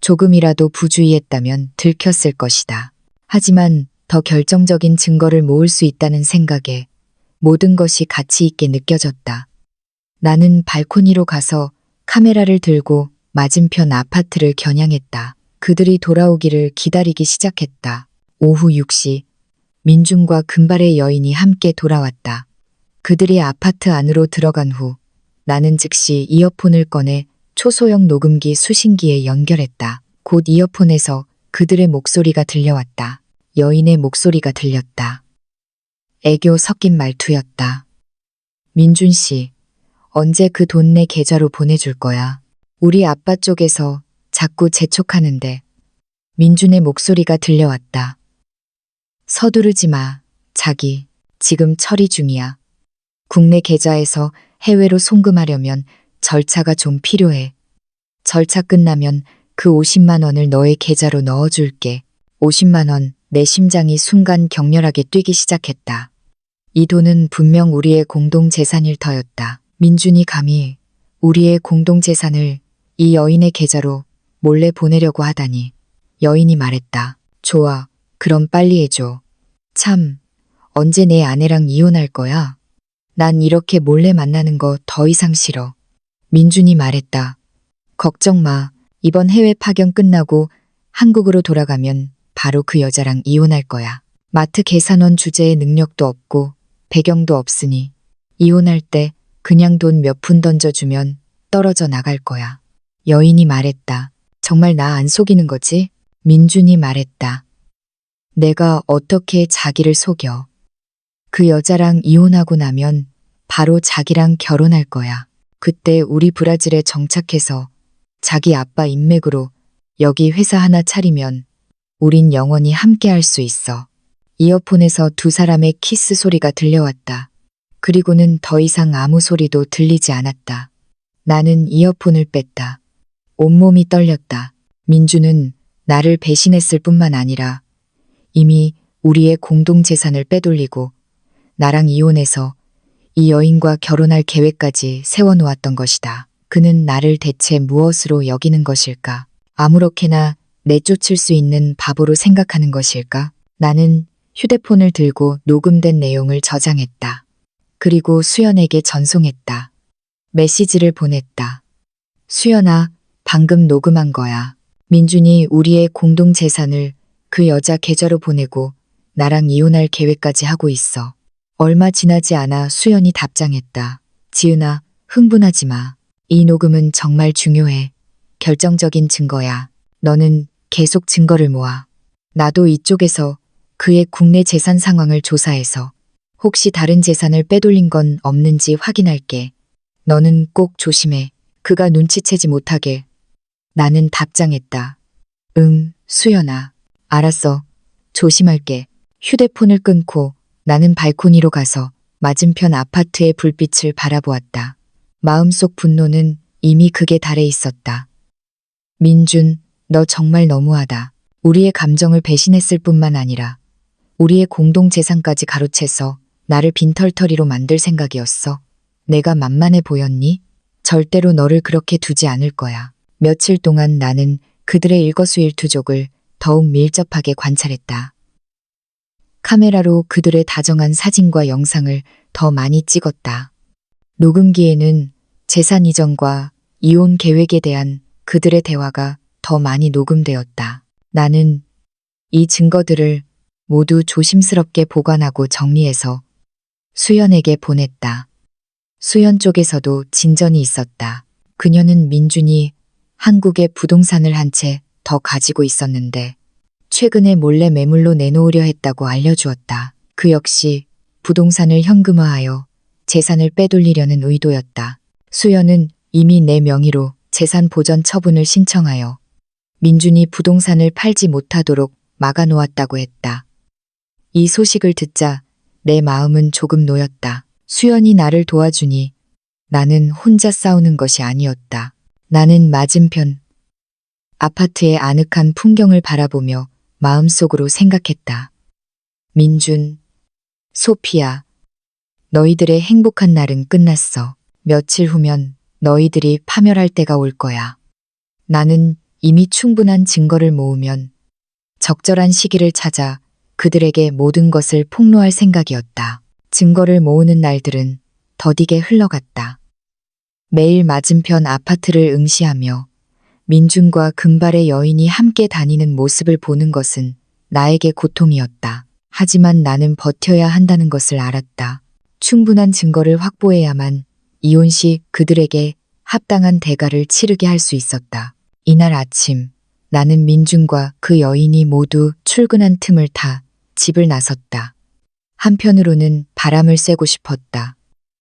조금이라도 부주의했다면 들켰을 것이다. 하지만 더 결정적인 증거를 모을 수 있다는 생각에 모든 것이 가치 있게 느껴졌다. 나는 발코니로 가서 카메라를 들고 맞은편 아파트를 겨냥했다. 그들이 돌아오기를 기다리기 시작했다. 오후 6시 민준과 금발의 여인이 함께 돌아왔다. 그들이 아파트 안으로 들어간 후 나는 즉시 이어폰을 꺼내 초소형 녹음기 수신기에 연결했다. 곧 이어폰에서 그들의 목소리가 들려왔다. 여인의 목소리가 들렸다. 애교 섞인 말투였다. 민준 씨, 언제 그 돈 내 계좌로 보내줄 거야? 우리 아빠 쪽에서 자꾸 재촉하는데. 민준의 목소리가 들려왔다. 서두르지 마, 자기. 지금 처리 중이야. 국내 계좌에서 해외로 송금하려면 절차가 좀 필요해. 절차 끝나면 그 50만 원을 너의 계좌로 넣어줄게. 50만 원, 내 심장이 순간 격렬하게 뛰기 시작했다. 이 돈은 분명 우리의 공동재산일 터였다. 민준이 감히 우리의 공동재산을 이 여인의 계좌로 몰래 보내려고 하다니. 여인이 말했다. 좋아, 그럼 빨리 해줘. 참, 언제 내 아내랑 이혼할 거야? 난 이렇게 몰래 만나는 거 더 이상 싫어. 민준이 말했다. 걱정 마. 이번 해외 파견 끝나고 한국으로 돌아가면 바로 그 여자랑 이혼할 거야. 마트 계산원 주제에 능력도 없고 배경도 없으니 이혼할 때 그냥 돈 몇 푼 던져주면 떨어져 나갈 거야. 여인이 말했다. 정말 나 안 속이는 거지? 민준이 말했다. 내가 어떻게 자기를 속여. 그 여자랑 이혼하고 나면 바로 자기랑 결혼할 거야. 그때 우리 브라질에 정착해서 자기 아빠 인맥으로 여기 회사 하나 차리면 우린 영원히 함께 할 수 있어. 이어폰에서 두 사람의 키스 소리가 들려왔다. 그리고는 더 이상 아무 소리도 들리지 않았다. 나는 이어폰을 뺐다. 온몸이 떨렸다. 민주는 나를 배신했을 뿐만 아니라 이미 우리의 공동재산을 빼돌리고 나랑 이혼해서 이 여인과 결혼할 계획까지 세워놓았던 것이다. 그는 나를 대체 무엇으로 여기는 것일까? 아무렇게나 내쫓을 수 있는 바보로 생각하는 것일까? 나는 휴대폰을 들고 녹음된 내용을 저장했다. 그리고 수연에게 전송했다. 메시지를 보냈다. 수연아, 방금 녹음한 거야. 민준이 우리의 공동재산을 그 여자 계좌로 보내고 나랑 이혼할 계획까지 하고 있어. 얼마 지나지 않아 수연이 답장했다. 지은아, 흥분하지 마. 이 녹음은 정말 중요해. 결정적인 증거야. 너는 계속 증거를 모아. 나도 이쪽에서 그의 국내 재산 상황을 조사해서 혹시 다른 재산을 빼돌린 건 없는지 확인할게. 너는 꼭 조심해. 그가 눈치채지 못하게. 나는 답장했다. 응, 수연아. 알았어. 조심할게. 휴대폰을 끊고 나는 발코니로 가서 맞은편 아파트의 불빛을 바라보았다. 마음속 분노는 이미 극에 달해 있었다. 민준, 너 정말 너무하다. 우리의 감정을 배신했을 뿐만 아니라 우리의 공동재산까지 가로채서 나를 빈털터리로 만들 생각이었어. 내가 만만해 보였니? 절대로 너를 그렇게 두지 않을 거야. 며칠 동안 나는 그들의 일거수일투족을 더욱 밀접하게 관찰했다. 카메라로 그들의 다정한 사진과 영상을 더 많이 찍었다. 녹음기에는 재산 이전과 이혼 계획에 대한 그들의 대화가 더 많이 녹음되었다. 나는 이 증거들을 모두 조심스럽게 보관하고 정리해서 수연에게 보냈다. 수연 쪽에서도 진전이 있었다. 그녀는 민준이 한국에 부동산을 한 채 더 가지고 있었는데 최근에 몰래 매물로 내놓으려 했다고 알려주었다. 그 역시 부동산을 현금화하여 재산을 빼돌리려는 의도였다. 수연은 이미 내 명의로 재산 보전 처분을 신청하여 민준이 부동산을 팔지 못하도록 막아놓았다고 했다. 이 소식을 듣자 내 마음은 조금 놓였다. 수연이 나를 도와주니 나는 혼자 싸우는 것이 아니었다. 나는 맞은편 아파트의 아늑한 풍경을 바라보며 마음속으로 생각했다. 민준, 소피야, 너희들의 행복한 날은 끝났어. 며칠 후면 너희들이 파멸할 때가 올 거야. 나는 이미 충분한 증거를 모으면 적절한 시기를 찾아 그들에게 모든 것을 폭로할 생각이었다. 증거를 모으는 날들은 더디게 흘러갔다. 매일 맞은편 아파트를 응시하며 민준과 금발의 여인이 함께 다니는 모습을 보는 것은 나에게 고통이었다. 하지만 나는 버텨야 한다는 것을 알았다. 충분한 증거를 확보해야만 이혼 시 그들에게 합당한 대가를 치르게 할 수 있었다. 이날 아침 나는 민준과 그 여인이 모두 출근한 틈을 타 집을 나섰다. 한편으로는 바람을 쐬고 싶었다.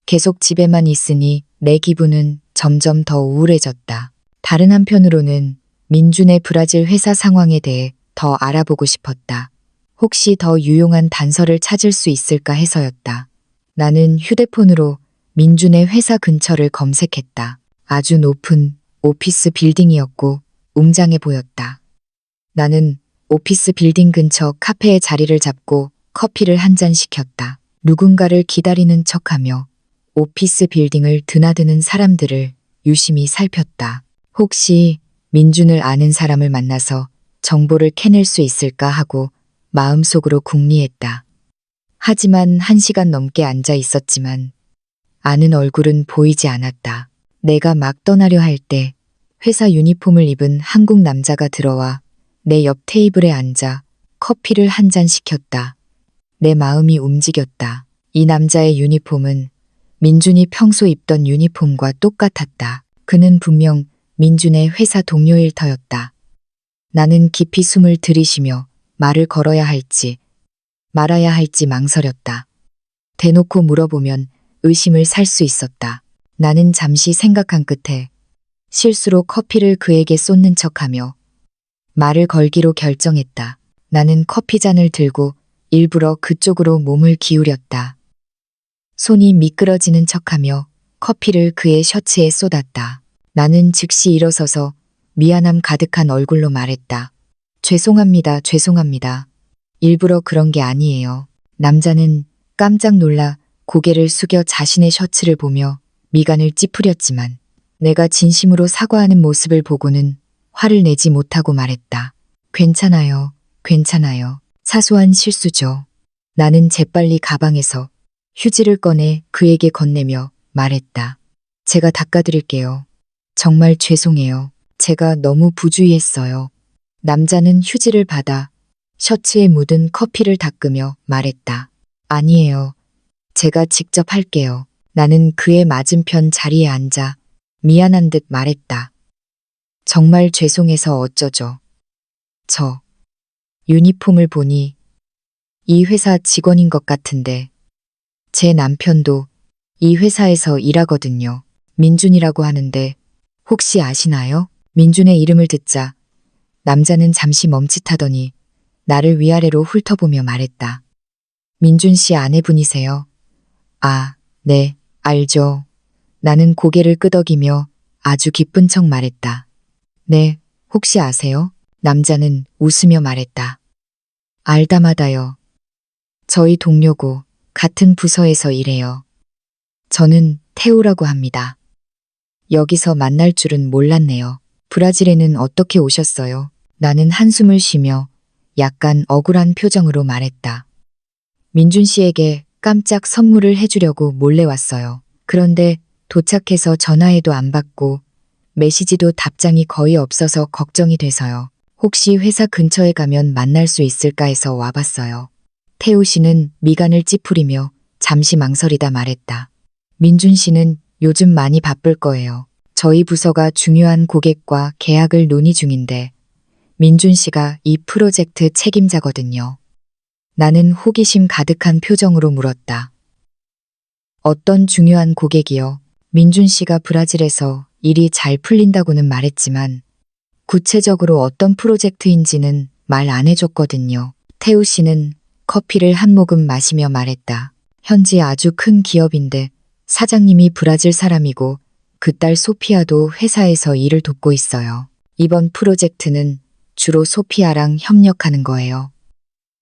계속 집에만 있으니 내 기분은 점점 더 우울해졌다. 다른 한편으로는 민준의 브라질 회사 상황에 대해 더 알아보고 싶었다. 혹시 더 유용한 단서를 찾을 수 있을까 해서였다. 나는 휴대폰으로 민준의 회사 근처를 검색했다. 아주 높은 오피스 빌딩이었고 웅장해 보였다. 나는 오피스 빌딩 근처 카페에 자리를 잡고 커피를 한 잔 시켰다. 누군가를 기다리는 척하며 오피스 빌딩을 드나드는 사람들을 유심히 살폈다. 혹시 민준을 아는 사람을 만나서 정보를 캐낼 수 있을까 하고 마음속으로 궁리했다. 하지만 1시간 넘게 앉아 있었지만 아는 얼굴은 보이지 않았다. 내가 막 떠나려 할 때 회사 유니폼을 입은 한국 남자가 들어와 내 옆 테이블에 앉아 커피를 한 잔 시켰다. 내 마음이 움직였다. 이 남자의 유니폼은 민준이 평소 입던 유니폼과 똑같았다. 그는 분명 민준의 회사 동료일 터였다. 나는 깊이 숨을 들이쉬며 말을 걸어야 할지 말아야 할지 망설였다. 대놓고 물어보면 의심을 살 수 있었다. 나는 잠시 생각한 끝에 실수로 커피를 그에게 쏟는 척하며 말을 걸기로 결정했다. 나는 커피잔을 들고 일부러 그쪽으로 몸을 기울였다. 손이 미끄러지는 척하며 커피를 그의 셔츠에 쏟았다. 나는 즉시 일어서서 미안함 가득한 얼굴로 말했다. 죄송합니다, 죄송합니다. 일부러 그런 게 아니에요. 남자는 깜짝 놀라 고개를 숙여 자신의 셔츠를 보며 미간을 찌푸렸지만 내가 진심으로 사과하는 모습을 보고는 화를 내지 못하고 말했다. 괜찮아요, 괜찮아요. 사소한 실수죠. 나는 재빨리 가방에서 휴지를 꺼내 그에게 건네며 말했다. 제가 닦아드릴게요. 정말 죄송해요. 제가 너무 부주의했어요. 남자는 휴지를 받아 셔츠에 묻은 커피를 닦으며 말했다. 아니에요. 제가 직접 할게요. 나는 그의 맞은편 자리에 앉아 미안한 듯 말했다. 정말 죄송해서 어쩌죠. 저 유니폼을 보니 이 회사 직원인 것 같은데 제 남편도 이 회사에서 일하거든요. 민준이라고 하는데 혹시 아시나요? 민준의 이름을 듣자 남자는 잠시 멈칫하더니 나를 위아래로 훑어보며 말했다. 민준 씨 아내분이세요? 아, 네, 알죠. 나는 고개를 끄덕이며 아주 기쁜 척 말했다. 네, 혹시 아세요? 남자는 웃으며 말했다. 알다마다요. 저희 동료고 같은 부서에서 일해요. 저는 태우라고 합니다. 여기서 만날 줄은 몰랐네요. 브라질에는 어떻게 오셨어요? 나는 한숨을 쉬며 약간 억울한 표정으로 말했다. 민준 씨에게 깜짝 선물을 해주려고 몰래 왔어요. 그런데 도착해서 전화해도 안 받고 메시지도 답장이 거의 없어서 걱정이 돼서요. 혹시 회사 근처에 가면 만날 수 있을까 해서 와봤어요. 태우 씨는 미간을 찌푸리며 잠시 망설이다 말했다. 민준 씨는 요즘 많이 바쁠 거예요. 저희 부서가 중요한 고객과 계약을 논의 중인데 민준 씨가 이 프로젝트 책임자거든요. 나는 호기심 가득한 표정으로 물었다. 어떤 중요한 고객이요? 민준 씨가 브라질에서 일이 잘 풀린다고는 말했지만 구체적으로 어떤 프로젝트인지는 말 안 해줬거든요. 태우 씨는 커피를 한 모금 마시며 말했다. 현지 아주 큰 기업인데 사장님이 브라질 사람이고 그 딸 소피아도 회사에서 일을 돕고 있어요. 이번 프로젝트는 주로 소피아랑 협력하는 거예요.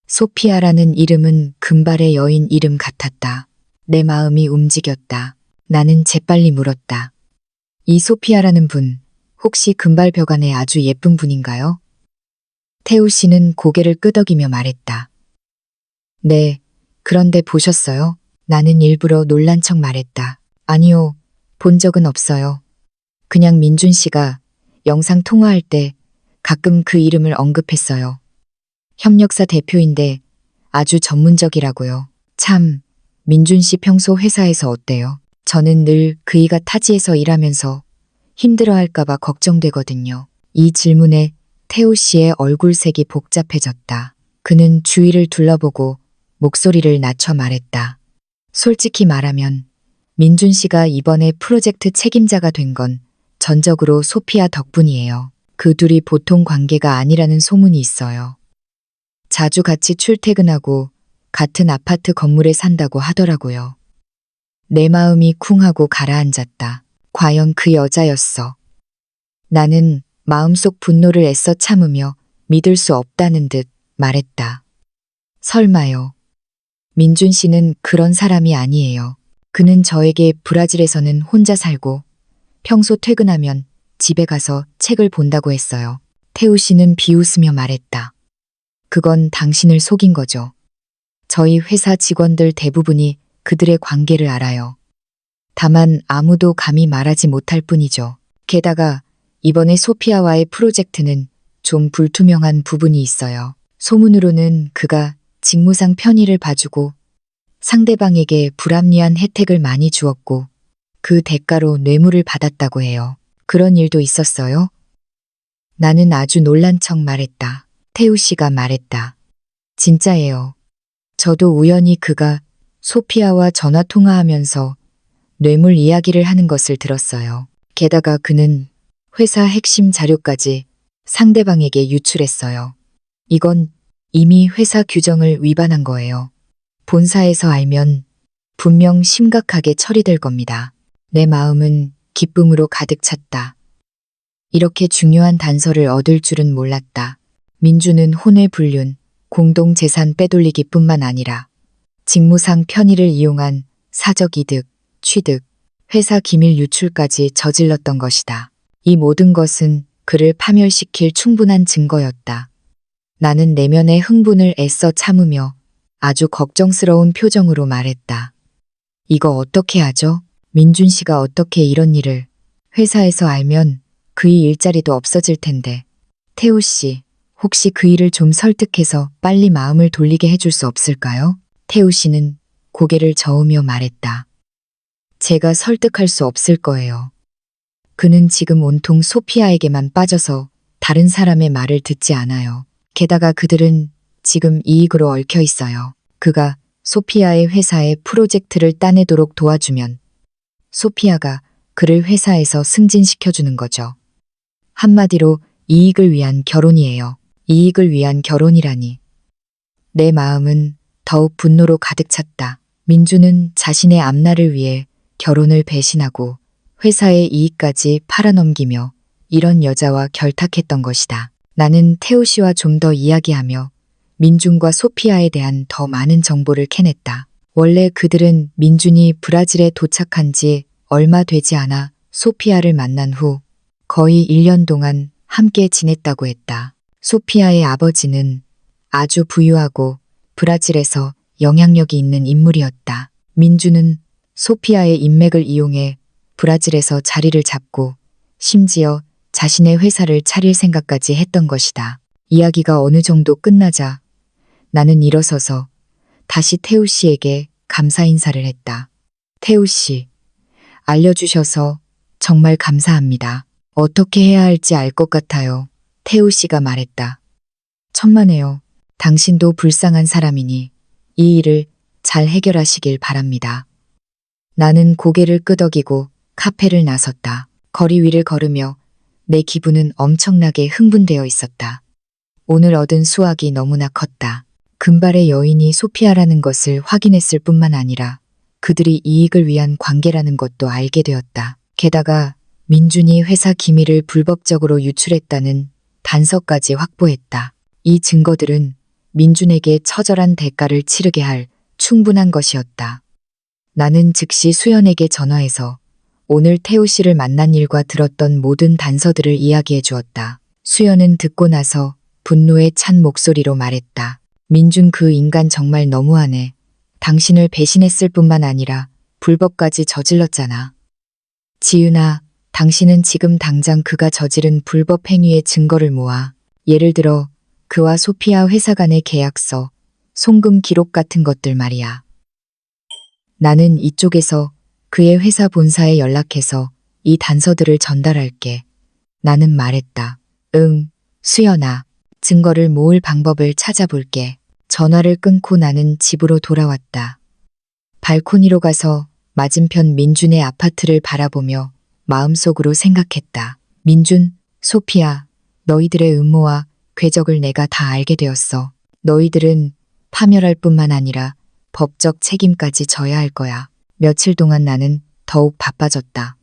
소피아라는 이름은 금발의 여인 이름 같았다. 내 마음이 움직였다. 나는 재빨리 물었다. 이 소피아라는 분, 혹시 금발벽안에 아주 예쁜 분인가요? 태우 씨는 고개를 끄덕이며 말했다. 네, 그런데 보셨어요? 나는 일부러 놀란 척 말했다. 아니요, 본 적은 없어요. 그냥 민준 씨가 영상 통화할 때 가끔 그 이름을 언급했어요. 협력사 대표인데 아주 전문적이라고요. 참, 민준 씨 평소 회사에서 어때요? 저는 늘 그이가 타지에서 일하면서 힘들어할까봐 걱정되거든요. 이 질문에 태우 씨의 얼굴색이 복잡해졌다. 그는 주위를 둘러보고 목소리를 낮춰 말했다. 솔직히 말하면 민준 씨가 이번에 프로젝트 책임자가 된 건 전적으로 소피아 덕분이에요. 그 둘이 보통 관계가 아니라는 소문이 있어요. 자주 같이 출퇴근하고 같은 아파트 건물에 산다고 하더라고요. 내 마음이 쿵하고 가라앉았다. 과연 그 여자였어. 나는 마음속 분노를 애써 참으며 믿을 수 없다는 듯 말했다. 설마요. 민준 씨는 그런 사람이 아니에요. 그는 저에게 브라질에서는 혼자 살고 평소 퇴근하면 집에 가서 책을 본다고 했어요. 태우 씨는 비웃으며 말했다. 그건 당신을 속인 거죠. 저희 회사 직원들 대부분이 그들의 관계를 알아요. 다만 아무도 감히 말하지 못할 뿐이죠. 게다가 이번에 소피아와의 프로젝트는 좀 불투명한 부분이 있어요. 소문으로는 그가 직무상 편의를 봐주고 상대방에게 불합리한 혜택을 많이 주었고 그 대가로 뇌물을 받았다고 해요. 그런 일도 있었어요? 나는 아주 놀란 척 말했다. 태우 씨가 말했다. 진짜예요. 저도 우연히 그가 소피아와 전화 통화하면서 뇌물 이야기를 하는 것을 들었어요. 게다가 그는 회사 핵심 자료까지 상대방에게 유출했어요. 이건 이미 회사 규정을 위반한 거예요. 본사에서 알면 분명 심각하게 처리될 겁니다. 내 마음은 기쁨으로 가득 찼다. 이렇게 중요한 단서를 얻을 줄은 몰랐다. 민주는 혼외 불륜, 공동재산 빼돌리기뿐만 아니라 직무상 편의를 이용한 사적 이득, 취득, 회사 기밀 유출까지 저질렀던 것이다. 이 모든 것은 그를 파멸시킬 충분한 증거였다. 나는 내면의 흥분을 애써 참으며 아주 걱정스러운 표정으로 말했다. 이거 어떻게 하죠? 민준 씨가 어떻게 이런 일을 회사에서 알면 그의 일자리도 없어질 텐데. 태우 씨, 혹시 그 일을 좀 설득해서 빨리 마음을 돌리게 해줄 수 없을까요? 태우 씨는 고개를 저으며 말했다. 제가 설득할 수 없을 거예요. 그는 지금 온통 소피아에게만 빠져서 다른 사람의 말을 듣지 않아요. 게다가 그들은 지금 이익으로 얽혀 있어요. 그가 소피아의 회사에 프로젝트를 따내도록 도와주면 소피아가 그를 회사에서 승진시켜주는 거죠. 한마디로 이익을 위한 결혼이에요. 이익을 위한 결혼이라니. 내 마음은 더욱 분노로 가득 찼다. 민주는 자신의 앞날을 위해 결혼을 배신하고 회사의 이익까지 팔아넘기며 이런 여자와 결탁했던 것이다. 나는 태우 씨와 좀 더 이야기하며 민준과 소피아에 대한 더 많은 정보를 캐냈다. 원래 그들은 민준이 브라질에 도착한 지 얼마 되지 않아 소피아를 만난 후 거의 1년 동안 함께 지냈다고 했다. 소피아의 아버지는 아주 부유하고 브라질에서 영향력이 있는 인물이었다. 민준은 소피아의 인맥을 이용해 브라질에서 자리를 잡고 심지어 자신의 회사를 차릴 생각까지 했던 것이다. 이야기가 어느 정도 끝나자 나는 일어서서 다시 태우 씨에게 감사 인사를 했다. 태우 씨, 알려주셔서 정말 감사합니다. 어떻게 해야 할지 알 것 같아요. 태우 씨가 말했다. 천만에요. 당신도 불쌍한 사람이니 이 일을 잘 해결하시길 바랍니다. 나는 고개를 끄덕이고 카페를 나섰다. 거리 위를 걸으며 내 기분은 엄청나게 흥분되어 있었다. 오늘 얻은 수확이 너무나 컸다. 금발의 여인이 소피아라는 것을 확인했을 뿐만 아니라 그들이 이익을 위한 관계라는 것도 알게 되었다. 게다가 민준이 회사 기밀을 불법적으로 유출했다는 단서까지 확보했다. 이 증거들은 민준에게 처절한 대가를 치르게 할 충분한 것이었다. 나는 즉시 수연에게 전화해서 오늘 태우 씨를 만난 일과 들었던 모든 단서들을 이야기해 주었다. 수연은 듣고 나서 분노에 찬 목소리로 말했다. 민준 그 인간 정말 너무하네. 당신을 배신했을 뿐만 아니라 불법까지 저질렀잖아. 지은아, 당신은 지금 당장 그가 저지른 불법 행위의 증거를 모아 예를 들어 그와 소피아 회사 간의 계약서, 송금 기록 같은 것들 말이야. 나는 이쪽에서 그의 회사 본사에 연락해서 이 단서들을 전달할게. 나는 말했다. 응, 수연아. 증거를 모을 방법을 찾아볼게. 전화를 끊고 나는 집으로 돌아왔다. 발코니로 가서 맞은편 민준의 아파트를 바라보며 마음속으로 생각했다. 민준, 소피아, 너희들의 음모와 궤적을 내가 다 알게 되었어. 너희들은 파멸할 뿐만 아니라 법적 책임까지 져야 할 거야. 며칠 동안 나는 더욱 바빠졌다.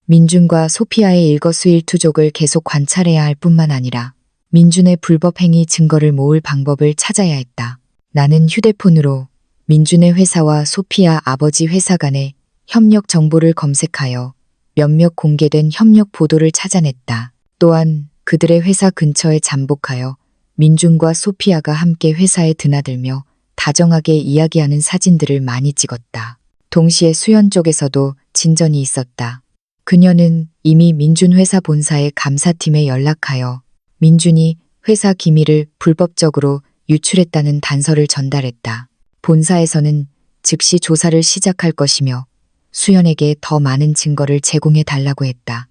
민준과 소피아의 일거수일투족을 계속 관찰해야 할 뿐만 아니라 민준의 불법 행위 증거를 모을 방법을 찾아야 했다. 나는 휴대폰으로 민준의 회사와 소피아 아버지 회사 간의 협력 정보를 검색하여 몇몇 공개된 협력 보도를 찾아냈다. 또한 그들의 회사 근처에 잠복하여 민준과 소피아가 함께 회사에 드나들며 다정하게 이야기하는 사진들을 많이 찍었다. 동시에 수연 쪽에서도 진전이 있었다. 그녀는 이미 민준 회사 본사의 감사팀에 연락하여 민준이 회사 기밀을 불법적으로 유출했다는 단서를 전달했다. 본사에서는 즉시 조사를 시작할 것이며 수연에게 더 많은 증거를 제공해 달라고 했다.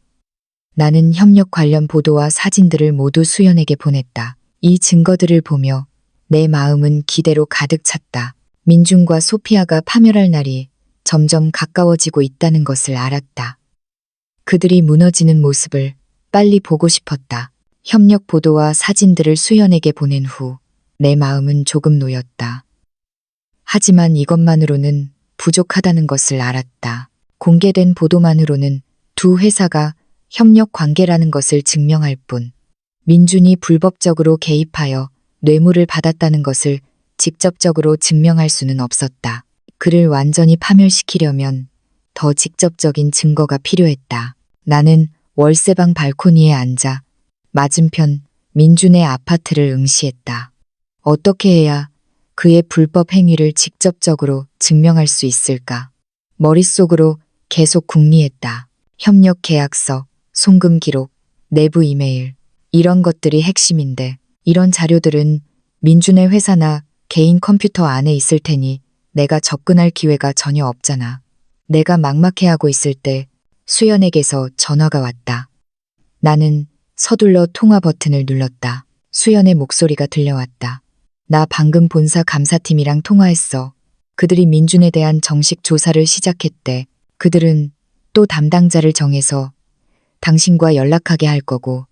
나는 협력 관련 보도와 사진들을 모두 수연에게 보냈다. 이 증거들을 보며 내 마음은 기대로 가득 찼다. 민준과 소피아가 파멸할 날이 점점 가까워지고 있다는 것을 알았다. 그들이 무너지는 모습을 빨리 보고 싶었다. 협력 보도와 사진들을 수연에게 보낸 후 내 마음은 조금 놓였다. 하지만 이것만으로는 부족하다는 것을 알았다. 공개된 보도만으로는 두 회사가 협력 관계라는 것을 증명할 뿐 민준이 불법적으로 개입하여 뇌물을 받았다는 것을 직접적으로 증명할 수는 없었다. 그를 완전히 파멸시키려면 더 직접적인 증거가 필요했다. 나는 월세방 발코니에 앉아 맞은편 민준의 아파트를 응시했다. 어떻게 해야 그의 불법 행위를 직접적으로 증명할 수 있을까? 머릿속으로 계속 궁리했다. 협력 계약서, 송금 기록, 내부 이메일, 이런 것들이 핵심인데 이런 자료들은 민준의 회사나 개인 컴퓨터 안에 있을 테니 내가 접근할 기회가 전혀 없잖아. 내가 막막해하고 있을 때 수연에게서 전화가 왔다. 나는 서둘러 통화 버튼을 눌렀다. 수연의 목소리가 들려왔다. 나 방금 본사 감사팀이랑 통화했어. 그들이 민준에 대한 정식 조사를 시작했대. 그들은 또 담당자를 정해서 당신과 연락하게 할 거고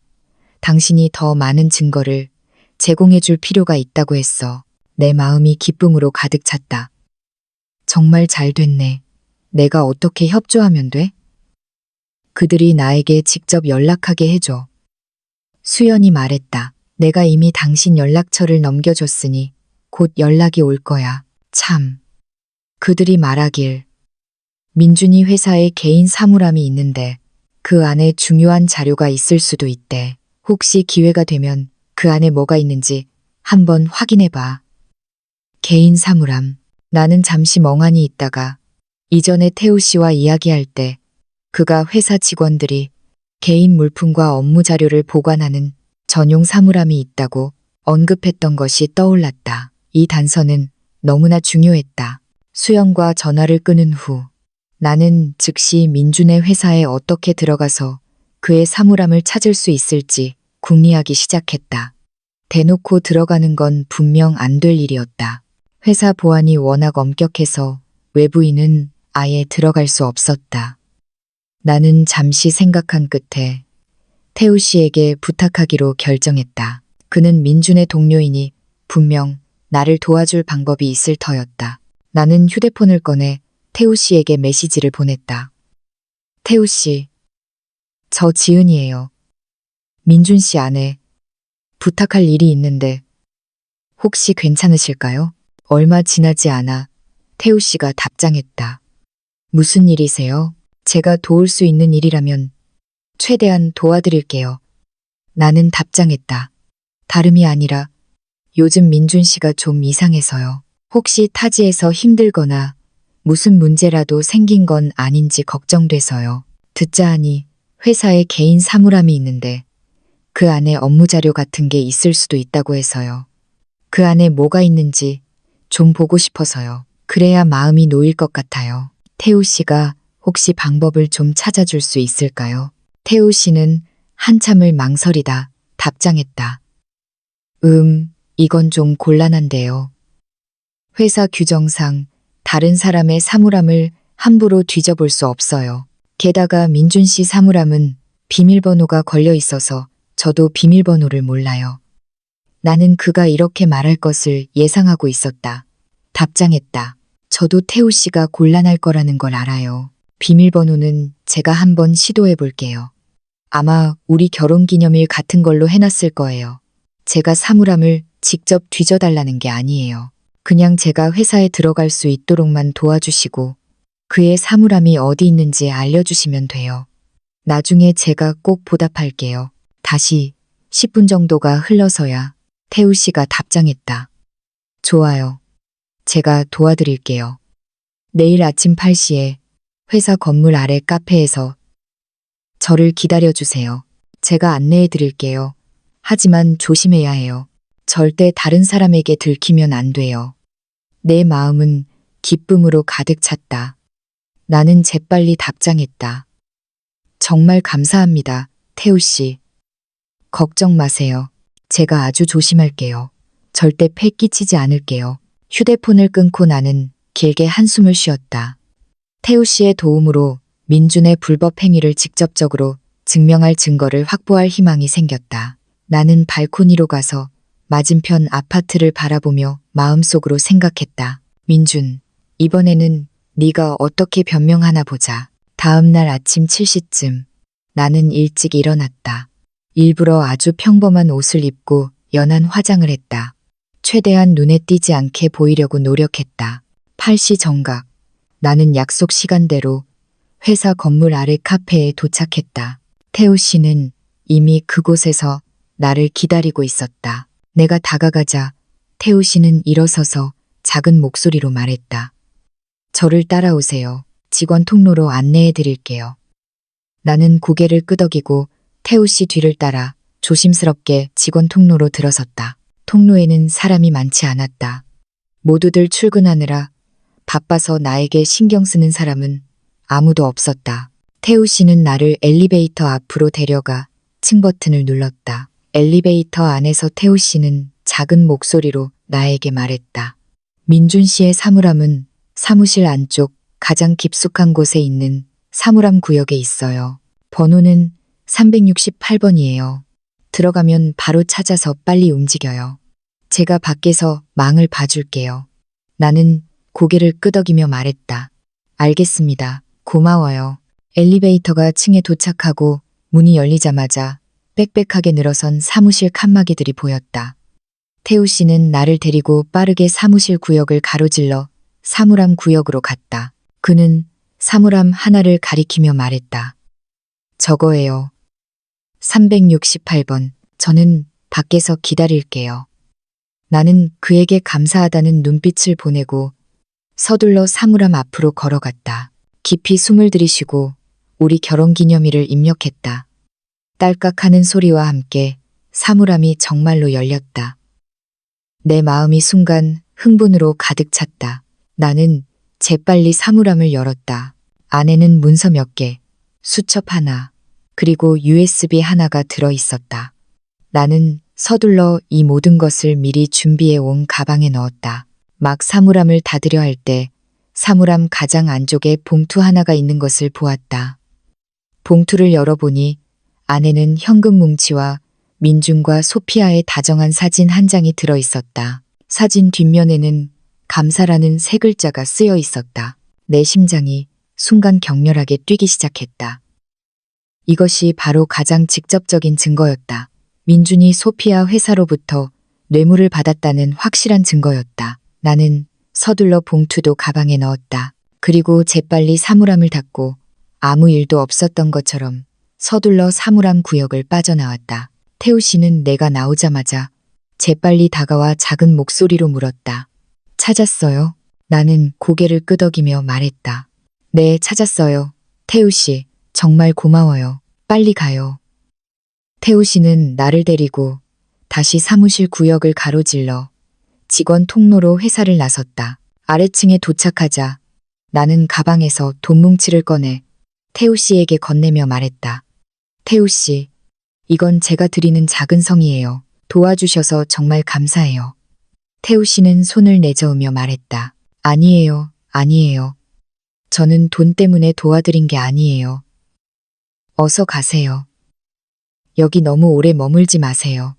당신이 더 많은 증거를 제공해 줄 필요가 있다고 했어. 내 마음이 기쁨으로 가득 찼다. 정말 잘 됐네. 내가 어떻게 협조하면 돼? 그들이 나에게 직접 연락하게 해줘. 수연이 말했다. 내가 이미 당신 연락처를 넘겨줬으니 곧 연락이 올 거야. 참. 그들이 말하길. 민준이 회사에 개인 사물함이 있는데 그 안에 중요한 자료가 있을 수도 있대. 혹시 기회가 되면 그 안에 뭐가 있는지 한번 확인해봐. 개인 사물함. 나는 잠시 멍하니 있다가 이전에 태우 씨와 이야기할 때 그가 회사 직원들이 개인 물품과 업무 자료를 보관하는 전용 사물함이 있다고 언급했던 것이 떠올랐다. 이 단서는 너무나 중요했다. 수연과 전화를 끊은 후 나는 즉시 민준의 회사에 어떻게 들어가서 그의 사물함을 찾을 수 있을지 궁리하기 시작했다. 대놓고 들어가는 건 분명 안 될 일이었다. 회사 보안이 워낙 엄격해서 외부인은 아예 들어갈 수 없었다. 나는 잠시 생각한 끝에 태우 씨에게 부탁하기로 결정했다. 그는 민준의 동료이니 분명 나를 도와줄 방법이 있을 터였다. 나는 휴대폰을 꺼내 태우 씨에게 메시지를 보냈다. 태우 씨, 저 지은이에요. 민준 씨 아내. 부탁할 일이 있는데 혹시 괜찮으실까요? 얼마 지나지 않아 태우 씨가 답장했다. 무슨 일이세요? 제가 도울 수 있는 일이라면 최대한 도와드릴게요. 나는 답장했다. 다름이 아니라 요즘 민준 씨가 좀 이상해서요. 혹시 타지에서 힘들거나 무슨 문제라도 생긴 건 아닌지 걱정돼서요. 듣자 하니 회사에 개인 사물함이 있는데 그 안에 업무 자료 같은 게 있을 수도 있다고 해서요. 그 안에 뭐가 있는지 좀 보고 싶어서요. 그래야 마음이 놓일 것 같아요. 태우 씨가 혹시 방법을 좀 찾아줄 수 있을까요? 태우 씨는 한참을 망설이다 답장했다. 이건 좀 곤란한데요. 회사 규정상 다른 사람의 사물함을 함부로 뒤져볼 수 없어요. 게다가 민준 씨 사물함은 비밀번호가 걸려 있어서 저도 비밀번호를 몰라요. 나는 그가 이렇게 말할 것을 예상하고 있었다. 답장했다. 저도 태우 씨가 곤란할 거라는 걸 알아요. 비밀번호는 제가 한번 시도해 볼게요. 아마 우리 결혼기념일 같은 걸로 해놨을 거예요. 제가 사물함을 직접 뒤져달라는 게 아니에요. 그냥 제가 회사에 들어갈 수 있도록만 도와주시고 그의 사물함이 어디 있는지 알려주시면 돼요. 나중에 제가 꼭 보답할게요. 다시 10분 정도가 흘러서야 태우 씨가 답장했다. 좋아요. 제가 도와드릴게요. 내일 아침 8시에 회사 건물 아래 카페에서 저를 기다려주세요. 제가 안내해 드릴게요. 하지만 조심해야 해요. 절대 다른 사람에게 들키면 안 돼요. 내 마음은 기쁨으로 가득 찼다. 나는 재빨리 답장했다. 정말 감사합니다, 태우 씨. 걱정 마세요. 제가 아주 조심할게요. 절대 패 끼치지 않을게요. 휴대폰을 끊고 나는 길게 한숨을 쉬었다. 태우 씨의 도움으로 민준의 불법 행위를 직접적으로 증명할 증거를 확보할 희망이 생겼다. 나는 발코니로 가서 맞은편 아파트를 바라보며 마음속으로 생각했다. 민준, 이번에는 네가 어떻게 변명하나 보자. 다음 날 아침 7시쯤 나는 일찍 일어났다. 일부러 아주 평범한 옷을 입고 연한 화장을 했다. 최대한 눈에 띄지 않게 보이려고 노력했다. 8시 정각, 나는 약속 시간대로 회사 건물 아래 카페에 도착했다. 태우 씨는 이미 그곳에서 나를 기다리고 있었다. 내가 다가가자 태우 씨는 일어서서 작은 목소리로 말했다. 저를 따라오세요. 직원 통로로 안내해 드릴게요. 나는 고개를 끄덕이고 태우 씨 뒤를 따라 조심스럽게 직원 통로로 들어섰다. 통로에는 사람이 많지 않았다. 모두들 출근하느라 바빠서 나에게 신경 쓰는 사람은 아무도 없었다. 태우 씨는 나를 엘리베이터 앞으로 데려가 층 버튼을 눌렀다. 엘리베이터 안에서 태우 씨는 작은 목소리로 나에게 말했다. 민준 씨의 사물함은 사무실 안쪽 가장 깊숙한 곳에 있는 사물함 구역에 있어요. 번호는 368번이에요. 들어가면 바로 찾아서 빨리 움직여요. 제가 밖에서 망을 봐줄게요. 나는 고개를 끄덕이며 말했다. 알겠습니다. 고마워요. 엘리베이터가 층에 도착하고 문이 열리자마자 빽빽하게 늘어선 사무실 칸막이들이 보였다. 태우 씨는 나를 데리고 빠르게 사무실 구역을 가로질러 사물함 구역으로 갔다. 그는 사물함 하나를 가리키며 말했다. 저거예요. 368번. 저는 밖에서 기다릴게요. 나는 그에게 감사하다는 눈빛을 보내고 서둘러 사물함 앞으로 걸어갔다. 깊이 숨을 들이쉬고 우리 결혼기념일을 입력했다. 딸깍하는 소리와 함께 사물함이 정말로 열렸다. 내 마음이 순간 흥분으로 가득 찼다. 나는 재빨리 사물함을 열었다. 안에는 문서 몇 개, 수첩 하나, 그리고 USB 하나가 들어 있었다. 나는 서둘러 이 모든 것을 미리 준비해 온 가방에 넣었다. 막 사물함을 닫으려 할 때 사물함 가장 안쪽에 봉투 하나가 있는 것을 보았다. 봉투를 열어보니 안에는 현금 뭉치와 민준과 소피아의 다정한 사진 한 장이 들어 있었다. 사진 뒷면에는 감사라는 세 글자가 쓰여 있었다. 내 심장이 순간 격렬하게 뛰기 시작했다. 이것이 바로 가장 직접적인 증거였다. 민준이 소피아 회사로부터 뇌물을 받았다는 확실한 증거였다. 나는 서둘러 봉투도 가방에 넣었다. 그리고 재빨리 사물함을 닫고 아무 일도 없었던 것처럼 서둘러 사물함 구역을 빠져나왔다. 태우 씨는 내가 나오자마자 재빨리 다가와 작은 목소리로 물었다. 찾았어요? 나는 고개를 끄덕이며 말했다. 네, 찾았어요. 태우 씨, 정말 고마워요. 빨리 가요. 태우 씨는 나를 데리고 다시 사무실 구역을 가로질러 직원 통로로 회사를 나섰다. 아래층에 도착하자 나는 가방에서 돈 뭉치를 꺼내 태우 씨에게 건네며 말했다. 태우 씨, 이건 제가 드리는 작은 성의예요. 도와주셔서 정말 감사해요. 태우 씨는 손을 내저으며 말했다. 아니에요, 아니에요. 저는 돈 때문에 도와드린 게 아니에요. 어서 가세요. 여기 너무 오래 머물지 마세요.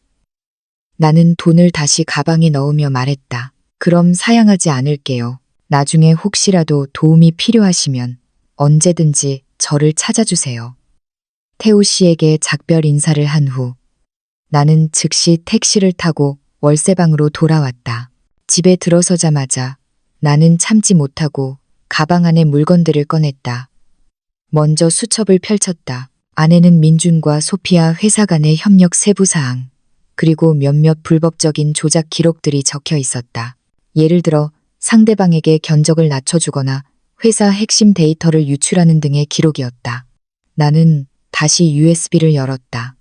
나는 돈을 다시 가방에 넣으며 말했다. 그럼 사양하지 않을게요. 나중에 혹시라도 도움이 필요하시면 언제든지 저를 찾아주세요. 태우 씨에게 작별 인사를 한 후 나는 즉시 택시를 타고 월세방으로 돌아왔다. 집에 들어서자마자 나는 참지 못하고 가방 안에 물건들을 꺼냈다. 먼저 수첩을 펼쳤다. 안에는 민준과 소피아 회사 간의 협력 세부사항, 그리고 몇몇 불법적인 조작 기록들이 적혀 있었다. 예를 들어 상대방에게 견적을 낮춰주거나 회사 핵심 데이터를 유출하는 등의 기록이었다. 나는 다시 USB를 열었다.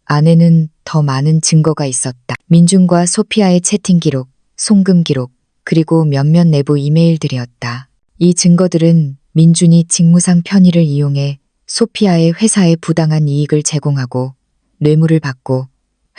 안에는 더 많은 증거가 있었다. 민준과 소피아의 채팅 기록, 송금 기록, 그리고 몇몇 내부 이메일들이었다. 이 증거들은 민준이 직무상 편의를 이용해 소피아의 회사에 부당한 이익을 제공하고 뇌물을 받고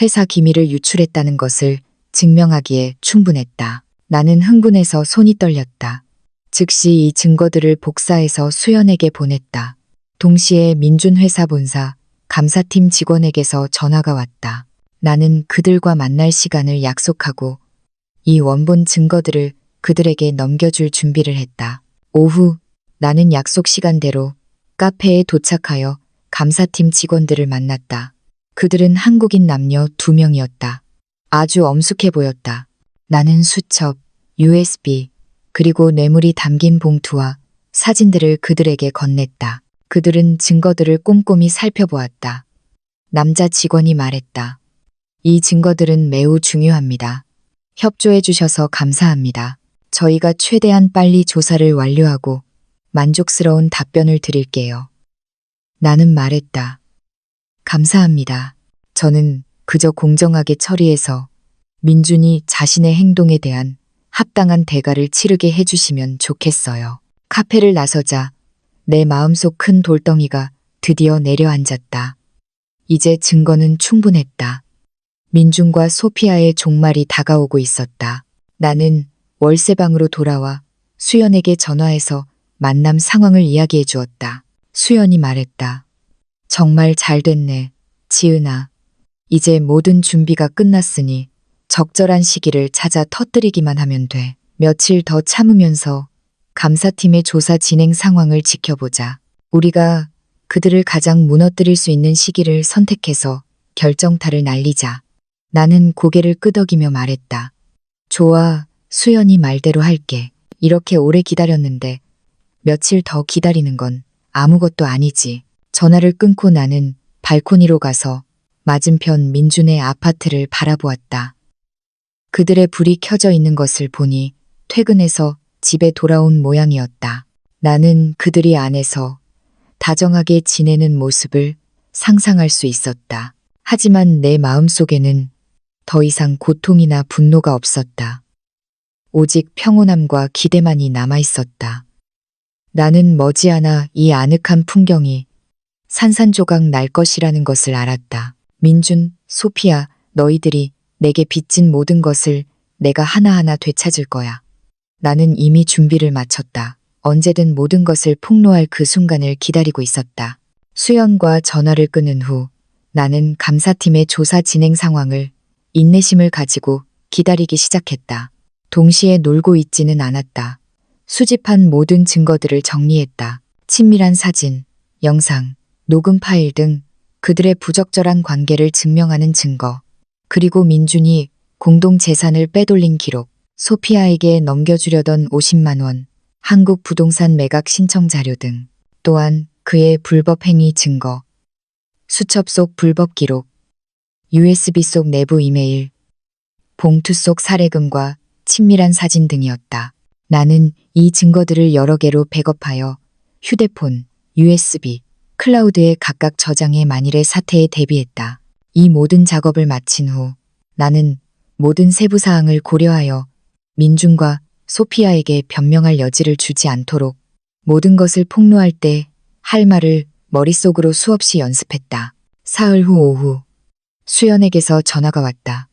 회사 기밀을 유출했다는 것을 증명하기에 충분했다. 나는 흥분해서 손이 떨렸다. 즉시 이 증거들을 복사해서 수연에게 보냈다. 동시에 민준 회사 본사, 감사팀 직원에게서 전화가 왔다. 나는 그들과 만날 시간을 약속하고 이 원본 증거들을 그들에게 넘겨줄 준비를 했다. 오후 나는 약속 시간대로 카페에 도착하여 감사팀 직원들을 만났다. 그들은 한국인 남녀 2명이었다. 아주 엄숙해 보였다. 나는 수첩, USB, 그리고 뇌물이 담긴 봉투와 사진들을 그들에게 건넸다. 그들은 증거들을 꼼꼼히 살펴보았다. 남자 직원이 말했다. 이 증거들은 매우 중요합니다. 협조해 주셔서 감사합니다. 저희가 최대한 빨리 조사를 완료하고 만족스러운 답변을 드릴게요. 나는 말했다. 감사합니다. 저는 그저 공정하게 처리해서 민준이 자신의 행동에 대한 합당한 대가를 치르게 해주시면 좋겠어요. 카페를 나서자 내 마음속 큰 돌덩이가 드디어 내려앉았다. 이제 증거는 충분했다. 민준과 소피아의 종말이 다가오고 있었다. 나는 월세방으로 돌아와 수연에게 전화해서 만남 상황을 이야기해 주었다. 수연이 말했다. 정말 잘 됐네, 지은아. 이제 모든 준비가 끝났으니 적절한 시기를 찾아 터뜨리기만 하면 돼. 며칠 더 참으면서 감사팀의 조사 진행 상황을 지켜보자. 우리가 그들을 가장 무너뜨릴 수 있는 시기를 선택해서 결정타를 날리자. 나는 고개를 끄덕이며 말했다. 좋아, 수연이 말대로 할게. 이렇게 오래 기다렸는데 며칠 더 기다리는 건 아무것도 아니지. 전화를 끊고 나는 발코니로 가서 맞은편 민준의 아파트를 바라보았다. 그들의 불이 켜져 있는 것을 보니 퇴근해서 집에 돌아온 모양이었다. 나는 그들이 안에서 다정하게 지내는 모습을 상상할 수 있었다. 하지만 내 마음속에는 더 이상 고통이나 분노가 없었다. 오직 평온함과 기대만이 남아 있었다. 나는 머지않아 이 아늑한 풍경이 산산조각 날 것이라는 것을 알았다. 민준, 소피아, 너희들이 내게 빚진 모든 것을 내가 하나하나 되찾을 거야. 나는 이미 준비를 마쳤다. 언제든 모든 것을 폭로할 그 순간을 기다리고 있었다. 수연과 전화를 끊은 후 나는 감사팀의 조사 진행 상황을 인내심을 가지고 기다리기 시작했다. 동시에 놀고 있지는 않았다. 수집한 모든 증거들을 정리했다. 친밀한 사진, 영상, 녹음 파일 등 그들의 부적절한 관계를 증명하는 증거, 그리고 민준이 공동 재산을 빼돌린 기록, 소피아에게 넘겨주려던 50만 원, 한국 부동산 매각 신청 자료 등, 또한 그의 불법 행위 증거, 수첩 속 불법 기록, USB 속 내부 이메일, 봉투 속 사례금과 친밀한 사진 등이었다. 나는 이 증거들을 여러 개로 백업하여 휴대폰, USB, 클라우드에 각각 저장해 만일의 사태에 대비했다. 이 모든 작업을 마친 후 나는 모든 세부 사항을 고려하여 민준과 소피아에게 변명할 여지를 주지 않도록 모든 것을 폭로할 때 할 말을 머릿속으로 수없이 연습했다. 사흘 후 오후 수연에게서 전화가 왔다.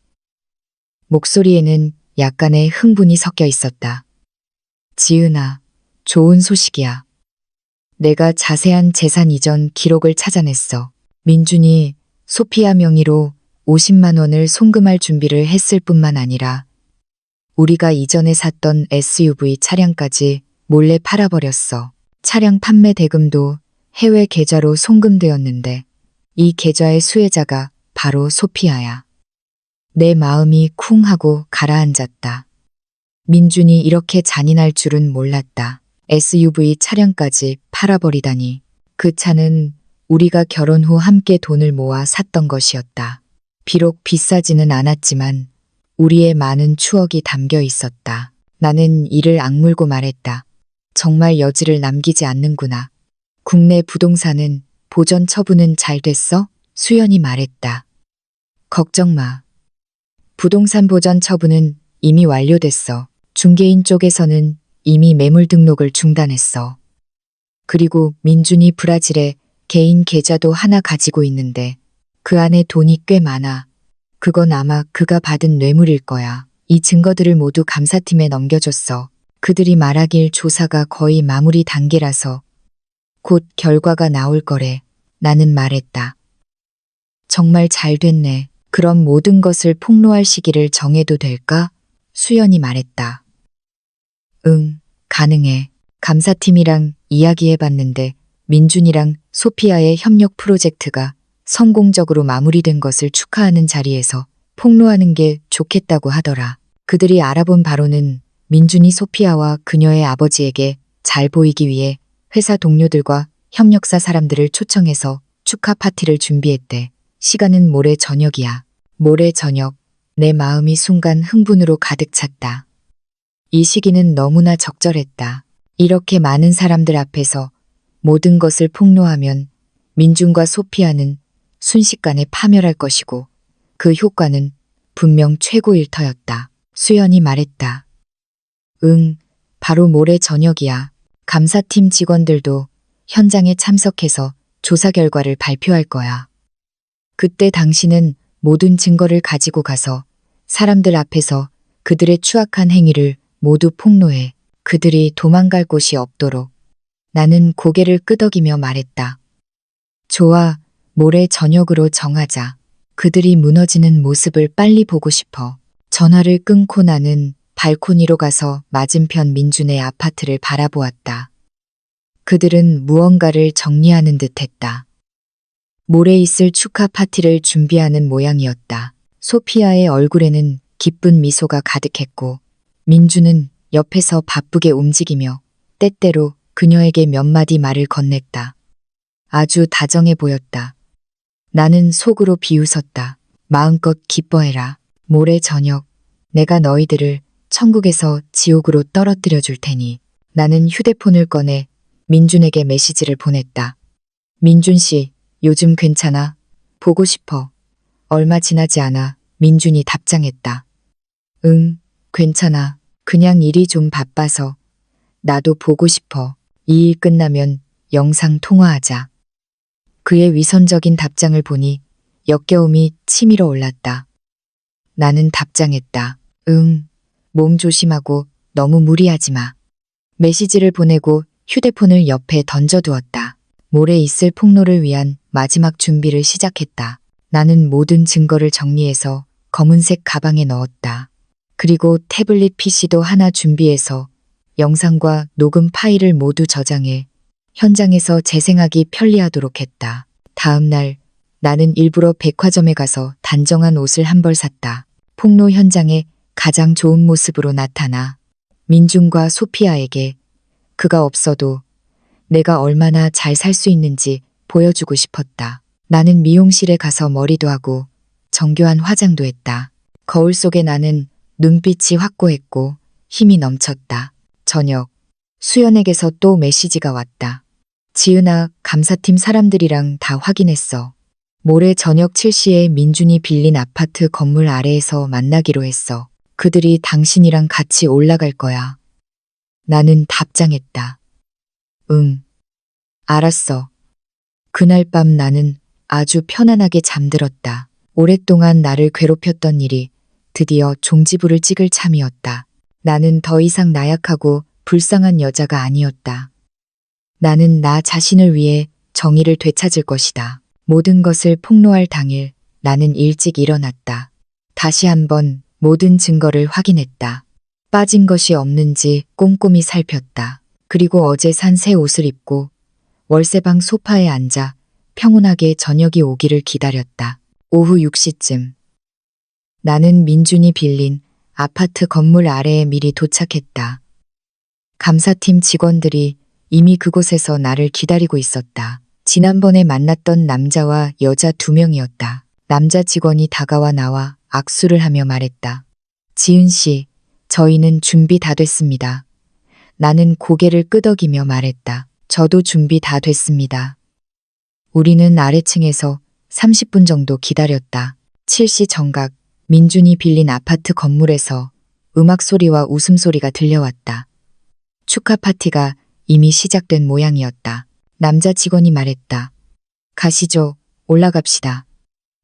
목소리에는 약간의 흥분이 섞여 있었다. 지은아, 좋은 소식이야. 내가 자세한 재산 이전 기록을 찾아냈어. 민준이 소피아 명의로 50만 원을 송금할 준비를 했을 뿐만 아니라 우리가 이전에 샀던 SUV 차량까지 몰래 팔아버렸어. 차량 판매 대금도 해외 계좌로 송금되었는데 이 계좌의 수혜자가 바로 소피아야. 내 마음이 쿵 하고 가라앉았다. 민준이 이렇게 잔인할 줄은 몰랐다. SUV 차량까지 팔아버리다니. 그 차는 우리가 결혼 후 함께 돈을 모아 샀던 것이었다. 비록 비싸지는 않았지만 우리의 많은 추억이 담겨 있었다. 나는 이를 악물고 말했다. 정말 여지를 남기지 않는구나. 국내 부동산은 보전 처분은 잘 됐어? 수연이 말했다. 걱정 마. 부동산 보전 처분은 이미 완료됐어. 중개인 쪽에서는 이미 매물 등록을 중단했어. 그리고 민준이 브라질에 개인 계좌도 하나 가지고 있는데 그 안에 돈이 꽤 많아. 그건 아마 그가 받은 뇌물일 거야. 이 증거들을 모두 감사팀에 넘겨줬어. 그들이 말하길 조사가 거의 마무리 단계라서 곧 결과가 나올 거래. 나는 말했다. 정말 잘 됐네. 그럼 모든 것을 폭로할 시기를 정해도 될까? 수연이 말했다. 응, 가능해. 감사팀이랑 이야기해봤는데 민준이랑 소피아의 협력 프로젝트가 성공적으로 마무리된 것을 축하하는 자리에서 폭로하는 게 좋겠다고 하더라. 그들이 알아본 바로는 민준이 소피아와 그녀의 아버지에게 잘 보이기 위해 회사 동료들과 협력사 사람들을 초청해서 축하 파티를 준비했대. 시간은 모레 저녁이야. 모레 저녁, 내 마음이 순간 흥분으로 가득 찼다. 이 시기는 너무나 적절했다. 이렇게 많은 사람들 앞에서 모든 것을 폭로하면 민준과 소피아는 순식간에 파멸할 것이고 그 효과는 분명 최고일 터였다. 수연이 말했다. 응, 바로 모레 저녁이야. 감사팀 직원들도 현장에 참석해서 조사 결과를 발표할 거야. 그때 당신은 모든 증거를 가지고 가서 사람들 앞에서 그들의 추악한 행위를 모두 폭로해. 그들이 도망갈 곳이 없도록. 나는 고개를 끄덕이며 말했다. 좋아, 모레 저녁으로 정하자. 그들이 무너지는 모습을 빨리 보고 싶어. 전화를 끊고 나는 발코니로 가서 맞은편 민준의 아파트를 바라보았다. 그들은 무언가를 정리하는 듯 했다. 모레 있을 축하 파티를 준비하는 모양이었다. 소피아의 얼굴에는 기쁜 미소가 가득했고 민준은 옆에서 바쁘게 움직이며 때때로 그녀에게 몇 마디 말을 건넸다. 아주 다정해 보였다. 나는 속으로 비웃었다. 마음껏 기뻐해라. 모레 저녁 내가 너희들을 천국에서 지옥으로 떨어뜨려 줄 테니. 나는 휴대폰을 꺼내 민준에게 메시지를 보냈다. 민준 씨, 요즘 괜찮아? 보고 싶어. 얼마 지나지 않아 민준이 답장했다. 응, 괜찮아. 그냥 일이 좀 바빠서. 나도 보고 싶어. 이 일 끝나면 영상 통화하자. 그의 위선적인 답장을 보니 역겨움이 치밀어 올랐다. 나는 답장했다. 응. 몸 조심하고 너무 무리하지 마. 메시지를 보내고 휴대폰을 옆에 던져두었다. 모레 있을 폭로를 위한 마지막 준비를 시작했다. 나는 모든 증거를 정리해서 검은색 가방에 넣었다. 그리고 태블릿 PC도 하나 준비해서 영상과 녹음 파일을 모두 저장해 현장에서 재생하기 편리하도록 했다. 다음 날 나는 일부러 백화점에 가서 단정한 옷을 한 벌 샀다. 폭로 현장에 가장 좋은 모습으로 나타나 민준과 소피아에게 그가 없어도 내가 얼마나 잘 살 수 있는지 보여주고 싶었다. 나는 미용실에 가서 머리도 하고 정교한 화장도 했다. 거울 속에 나는 눈빛이 확고했고 힘이 넘쳤다. 저녁, 수연에게서 또 메시지가 왔다. 지은아, 감사팀 사람들이랑 다 확인했어. 모레 저녁 7시에 민준이 빌린 아파트 건물 아래에서 만나기로 했어. 그들이 당신이랑 같이 올라갈 거야. 나는 답장했다. 응. 알았어. 그날 밤 나는 아주 편안하게 잠들었다. 오랫동안 나를 괴롭혔던 일이 드디어 종지부를 찍을 참이었다. 나는 더 이상 나약하고 불쌍한 여자가 아니었다. 나는 나 자신을 위해 정의를 되찾을 것이다. 모든 것을 폭로할 당일 나는 일찍 일어났다. 다시 한번 모든 증거를 확인했다. 빠진 것이 없는지 꼼꼼히 살폈다. 그리고 어제 산 새 옷을 입고 월세방 소파에 앉아 평온하게 저녁이 오기를 기다렸다. 오후 6시쯤 나는 민준이 빌린 아파트 건물 아래에 미리 도착했다. 감사팀 직원들이 이미 그곳에서 나를 기다리고 있었다. 지난번에 만났던 남자와 여자 2명이었다. 남자 직원이 다가와 나와 악수를 하며 말했다. 지은 씨, 저희는 준비 다 됐습니다. 나는 고개를 끄덕이며 말했다. 저도 준비 다 됐습니다. 우리는 아래층에서 30분 정도 기다렸다. 7시 정각 민준이 빌린 아파트 건물에서 음악 소리와 웃음소리가 들려왔다. 축하 파티가 이미 시작된 모양이었다. 남자 직원이 말했다. 가시죠. 올라갑시다.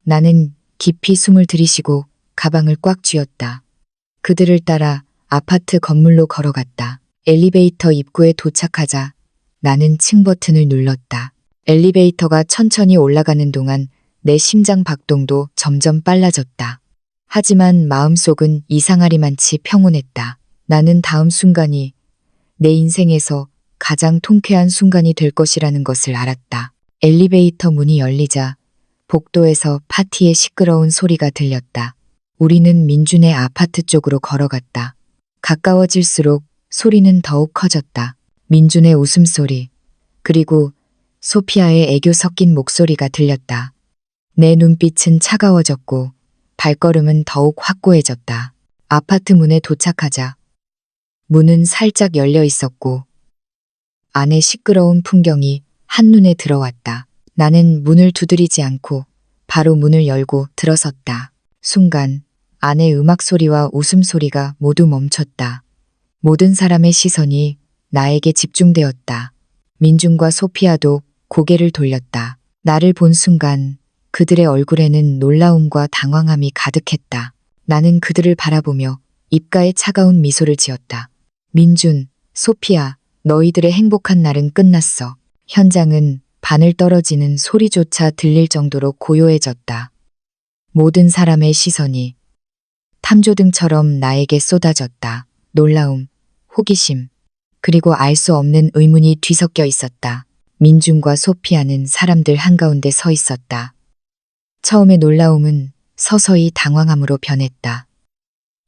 나는 깊이 숨을 들이쉬고 가방을 꽉 쥐었다. 그들을 따라 아파트 건물로 걸어갔다. 엘리베이터 입구에 도착하자 나는 층 버튼을 눌렀다. 엘리베이터가 천천히 올라가는 동안 내 심장 박동도 점점 빨라졌다. 하지만 마음속은 이상하리만치 평온했다. 나는 다음 순간이 내 인생에서 가장 통쾌한 순간이 될 것이라는 것을 알았다. 엘리베이터 문이 열리자 복도에서 파티의 시끄러운 소리가 들렸다. 우리는 민준의 아파트 쪽으로 걸어갔다. 가까워질수록 소리는 더욱 커졌다. 민준의 웃음소리, 그리고 소피아의 애교 섞인 목소리가 들렸다. 내 눈빛은 차가워졌고 발걸음은 더욱 확고해졌다. 아파트 문에 도착하자 문은 살짝 열려 있었고 안에 시끄러운 풍경이 한눈에 들어왔다. 나는 문을 두드리지 않고 바로 문을 열고 들어섰다. 순간 안의 음악 소리와 웃음소리가 모두 멈췄다. 모든 사람의 시선이 나에게 집중되었다. 민준과 소피아도 고개를 돌렸다. 나를 본 순간 그들의 얼굴에는 놀라움과 당황함이 가득했다. 나는 그들을 바라보며 입가에 차가운 미소를 지었다. 민준, 소피아, 너희들의 행복한 날은 끝났어. 현장은 바늘 떨어지는 소리조차 들릴 정도로 고요해졌다. 모든 사람의 시선이 탐조등처럼 나에게 쏟아졌다. 놀라움, 호기심, 그리고 알 수 없는 의문이 뒤섞여 있었다. 민준과 소피아는 사람들 한가운데 서 있었다. 처음에 놀라움은 서서히 당황함으로 변했다.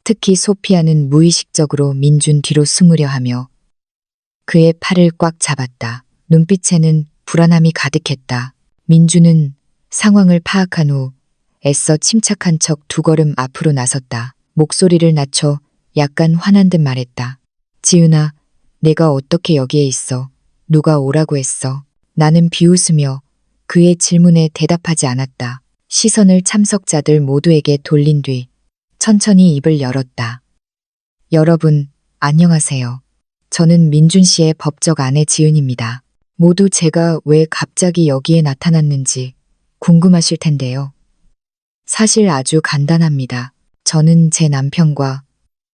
특히 소피아는 무의식적으로 민준 뒤로 숨으려 하며 그의 팔을 꽉 잡았다. 눈빛에는 불안함이 가득했다. 민준은 상황을 파악한 후 애써 침착한 척 2걸음 앞으로 나섰다. 목소리를 낮춰 약간 화난 듯 말했다. 지은아, 내가 어떻게 여기에 있어? 누가 오라고 했어? 나는 비웃으며 그의 질문에 대답하지 않았다. 시선을 참석자들 모두에게 돌린 뒤 천천히 입을 열었다. 여러분, 안녕하세요. 저는 민준 씨의 법적 아내 지은입니다. 모두 제가 왜 갑자기 여기에 나타났는지 궁금하실 텐데요. 사실 아주 간단합니다. 저는 제 남편과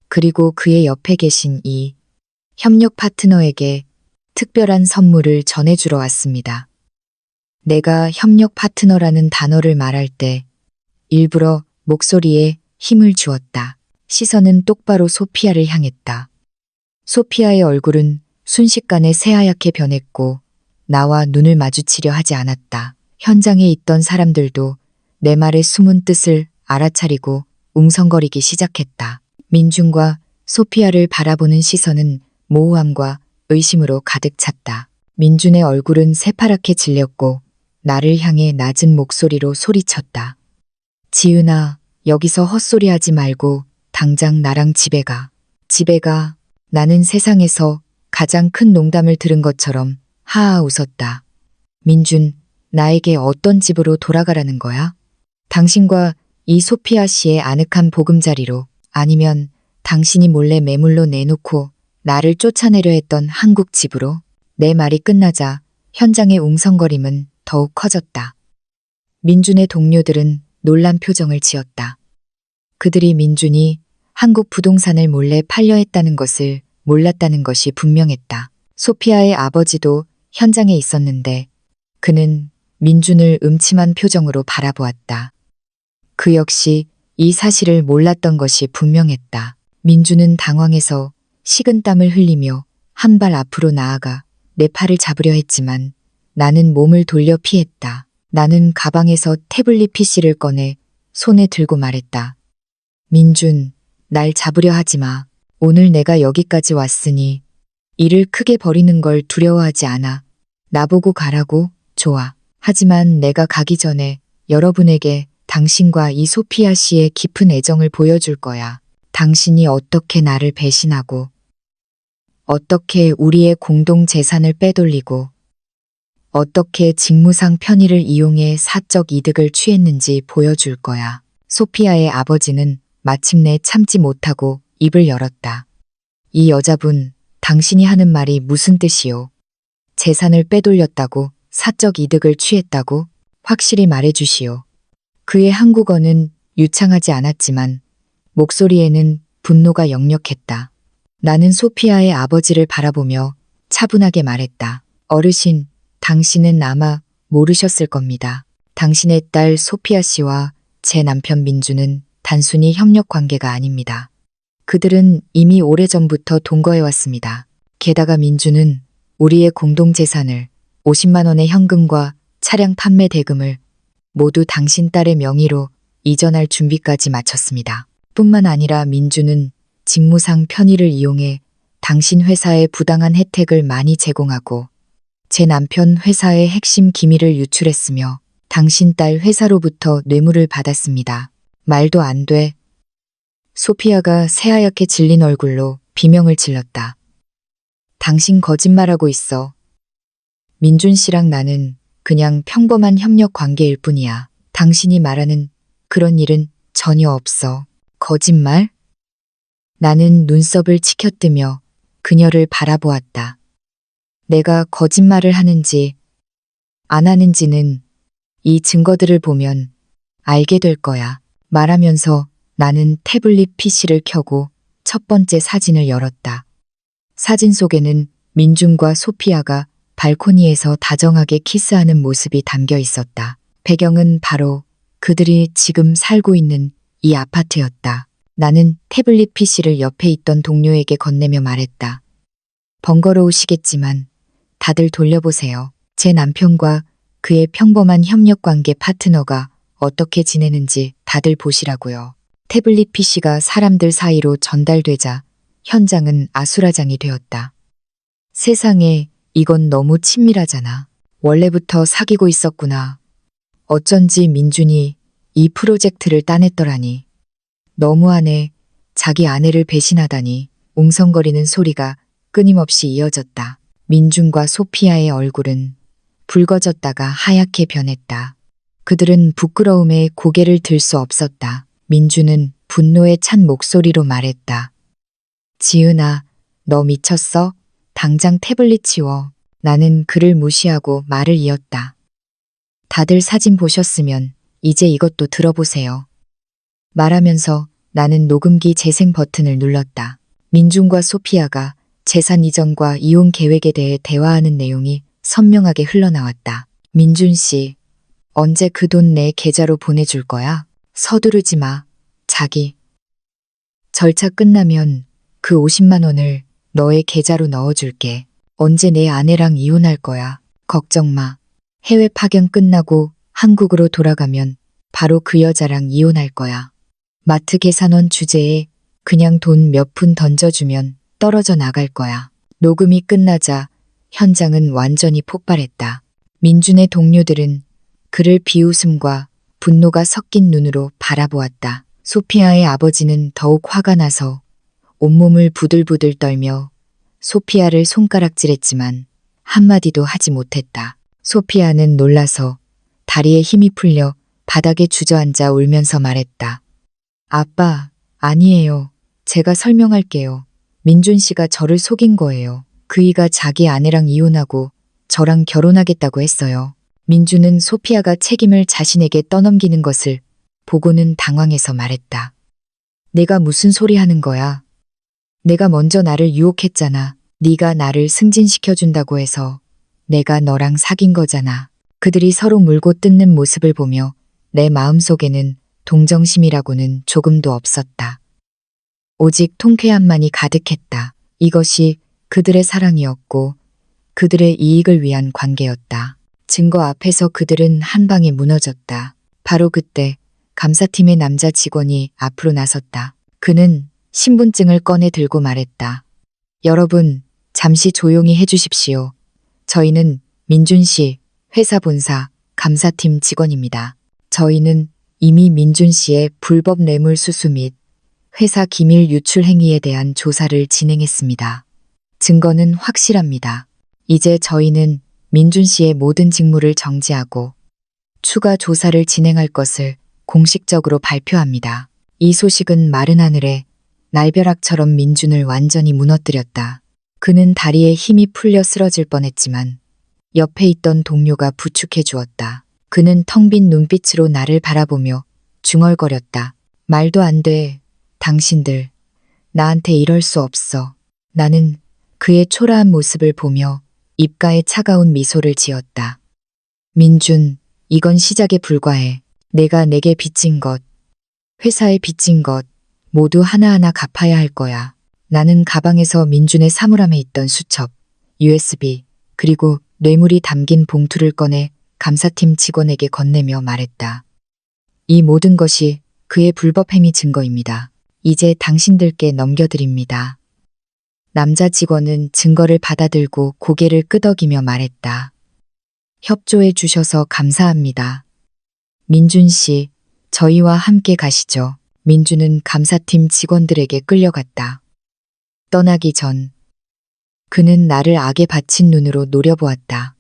그리고 그의 옆에 계신 이 협력 파트너에게 특별한 선물을 전해주러 왔습니다. 내가 협력 파트너라는 단어를 말할 때 일부러 목소리에 힘을 주었다. 시선은 똑바로 소피아를 향했다. 소피아의 얼굴은 순식간에 새하얗게 변했고 나와 눈을 마주치려 하지 않았다. 현장에 있던 사람들도 내 말의 숨은 뜻을 알아차리고 웅성거리기 시작했다. 민준과 소피아를 바라보는 시선은 모호함과 의심으로 가득 찼다. 민준의 얼굴은 새파랗게 질렸고 나를 향해 낮은 목소리로 소리쳤다. 지은아, 여기서 헛소리하지 말고 당장 나랑 집에 가. 집에 가. 나는 세상에서 가장 큰 농담을 들은 것처럼 하하 웃었다. 민준, 나에게 어떤 집으로 돌아가라는 거야? 당신과 이 소피아 씨의 아늑한 보금자리로, 아니면 당신이 몰래 매물로 내놓고 나를 쫓아내려 했던 한국 집으로? 내 말이 끝나자 현장의 웅성거림은 더욱 커졌다. 민준의 동료들은 놀란 표정을 지었다. 그들이 민준이 한국 부동산을 몰래 팔려 했다는 것을 몰랐다는 것이 분명했다. 소피아의 아버지도 현장에 있었는데 그는 민준을 음침한 표정으로 바라보았다. 그 역시 이 사실을 몰랐던 것이 분명했다. 민준은 당황해서 식은땀을 흘리며 한 발 앞으로 나아가 내 팔을 잡으려 했지만 나는 몸을 돌려 피했다. 나는 가방에서 태블릿 PC를 꺼내 손에 들고 말했다. 민준, 날 잡으려 하지 마. 오늘 내가 여기까지 왔으니 일을 크게 벌이는 걸 두려워하지 않아. 나보고 가라고? 좋아. 하지만 내가 가기 전에 여러분에게 당신과 이 소피아 씨의 깊은 애정을 보여줄 거야. 당신이 어떻게 나를 배신하고 어떻게 우리의 공동 재산을 빼돌리고 어떻게 직무상 편의를 이용해 사적 이득을 취했는지 보여줄 거야. 소피아의 아버지는 마침내 참지 못하고 입을 열었다. 이 여자분, 당신이 하는 말이 무슨 뜻이요? 재산을 빼돌렸다고? 사적 이득을 취했다고? 확실히 말해주시오. 그의 한국어는 유창하지 않았지만 목소리에는 분노가 역력했다. 나는 소피아의 아버지를 바라보며 차분하게 말했다. 어르신, 당신은 아마 모르셨을 겁니다. 당신의 딸 소피아 씨와 제 남편 민주는 단순히 협력 관계가 아닙니다. 그들은 이미 오래전부터 동거해왔습니다. 게다가 민주는 우리의 공동재산을 50만 원의 현금과 차량 판매 대금을 모두 당신 딸의 명의로 이전할 준비까지 마쳤습니다. 뿐만 아니라 민주는 직무상 편의를 이용해 당신 회사에 부당한 혜택을 많이 제공하고 제 남편 회사의 핵심 기밀을 유출했으며 당신 딸 회사로부터 뇌물을 받았습니다. 말도 안 돼. 소피아가 새하얗게 질린 얼굴로 비명을 질렀다. 당신 거짓말하고 있어. 민준 씨랑 나는 그냥 평범한 협력 관계일 뿐이야. 당신이 말하는 그런 일은 전혀 없어. 거짓말? 나는 눈썹을 치켜뜨며 그녀를 바라보았다. 내가 거짓말을 하는지 안 하는지는 이 증거들을 보면 알게 될 거야. 말하면서 나는 태블릿 PC를 켜고 첫 번째 사진을 열었다. 사진 속에는 민준과 소피아가 발코니에서 다정하게 키스하는 모습이 담겨 있었다. 배경은 바로 그들이 지금 살고 있는 이 아파트였다. 나는 태블릿 PC를 옆에 있던 동료에게 건네며 말했다. 번거로우시겠지만 다들 돌려보세요. 제 남편과 그의 평범한 협력관계 파트너가 어떻게 지내는지 다들 보시라고요. 태블릿 PC가 사람들 사이로 전달되자 현장은 아수라장이 되었다. 세상에, 이건 너무 친밀하잖아. 원래부터 사귀고 있었구나. 어쩐지 민준이 이 프로젝트를 따냈더라니. 너무하네. 자기 아내를 배신하다니. 웅성거리는 소리가 끊임없이 이어졌다. 민준과 소피아의 얼굴은 붉어졌다가 하얗게 변했다. 그들은 부끄러움에 고개를 들 수 없었다. 민준은 분노에 찬 목소리로 말했다. 지은아, 너 미쳤어? 당장 태블릿 치워. 나는 그를 무시하고 말을 이었다. 다들 사진 보셨으면 이제 이것도 들어보세요. 말하면서 나는 녹음기 재생 버튼을 눌렀다. 민준과 소피아가 재산 이전과 이혼 계획에 대해 대화하는 내용이 선명하게 흘러나왔다. 민준 씨, 언제 그 돈 내 계좌로 보내줄 거야? 서두르지 마. 자기. 절차 끝나면 그 50만 원을 너의 계좌로 넣어줄게. 언제 내 아내랑 이혼할 거야? 걱정 마. 해외 파견 끝나고 한국으로 돌아가면 바로 그 여자랑 이혼할 거야. 마트 계산원 주제에 그냥 돈 몇 푼 던져주면 떨어져 나갈 거야. 녹음이 끝나자 현장은 완전히 폭발했다. 민준의 동료들은 그를 비웃음과 분노가 섞인 눈으로 바라보았다. 소피아의 아버지는 더욱 화가 나서 온몸을 부들부들 떨며 소피아를 손가락질했지만 한마디도 하지 못했다. 소피아는 놀라서 다리에 힘이 풀려 바닥에 주저앉아 울면서 말했다. 아빠, 아니에요. 제가 설명할게요. 민준 씨가 저를 속인 거예요. 그이가 자기 아내랑 이혼하고 저랑 결혼하겠다고 했어요. 민준은 소피아가 책임을 자신에게 떠넘기는 것을 보고는 당황해서 말했다. 내가 무슨 소리 하는 거야? 내가 먼저 나를 유혹했잖아. 네가 나를 승진시켜준다고 해서 내가 너랑 사귄 거잖아. 그들이 서로 물고 뜯는 모습을 보며 내 마음속에는 동정심이라고는 조금도 없었다. 오직 통쾌함만이 가득했다. 이것이 그들의 사랑이었고 그들의 이익을 위한 관계였다. 증거 앞에서 그들은 한 방에 무너졌다. 바로 그때 감사팀의 남자 직원이 앞으로 나섰다. 그는 신분증을 꺼내 들고 말했다. 여러분, 잠시 조용히 해주십시오. 저희는 민준 씨 회사 본사 감사팀 직원입니다. 저희는 이미 민준 씨의 불법 뇌물 수수 및 회사 기밀 유출 행위에 대한 조사를 진행했습니다. 증거는 확실합니다. 이제 저희는 민준 씨의 모든 직무를 정지하고 추가 조사를 진행할 것을 공식적으로 발표합니다. 이 소식은 마른 하늘에 날벼락처럼 민준을 완전히 무너뜨렸다. 그는 다리에 힘이 풀려 쓰러질 뻔했지만 옆에 있던 동료가 부축해 주었다. 그는 텅 빈 눈빛으로 나를 바라보며 중얼거렸다. 말도 안 돼. 당신들. 나한테 이럴 수 없어. 나는 그의 초라한 모습을 보며 입가에 차가운 미소를 지었다. 민준, 이건 시작에 불과해. 내가 내게 빚진 것, 회사에 빚진 것, 모두 하나하나 갚아야 할 거야. 나는 가방에서 민준의 사물함에 있던 수첩, USB, 그리고 뇌물이 담긴 봉투를 꺼내 감사팀 직원에게 건네며 말했다. 이 모든 것이 그의 불법 행위 증거입니다. 이제 당신들께 넘겨드립니다. 남자 직원은 증거를 받아들고 고개를 끄덕이며 말했다. 협조해 주셔서 감사합니다. 민준 씨, 저희와 함께 가시죠. 민준은 감사팀 직원들에게 끌려갔다. 떠나기 전 그는 나를 악에 받친 눈으로 노려보았다.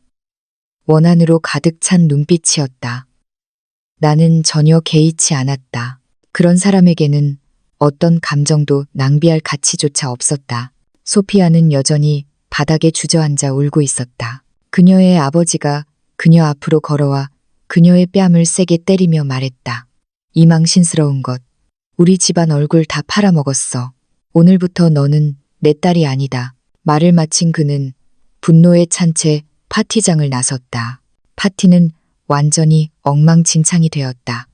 원한으로 가득 찬 눈빛이었다. 나는 전혀 개의치 않았다. 그런 사람에게는 어떤 감정도 낭비할 가치조차 없었다. 소피아는 여전히 바닥에 주저앉아 울고 있었다. 그녀의 아버지가 그녀 앞으로 걸어와 그녀의 뺨을 세게 때리며 말했다. 이 망신스러운 것. 우리 집안 얼굴 다 팔아먹었어. 오늘부터 너는 내 딸이 아니다. 말을 마친 그는 분노에 찬 채 파티장을 나섰다. 파티는 완전히 엉망진창이 되었다.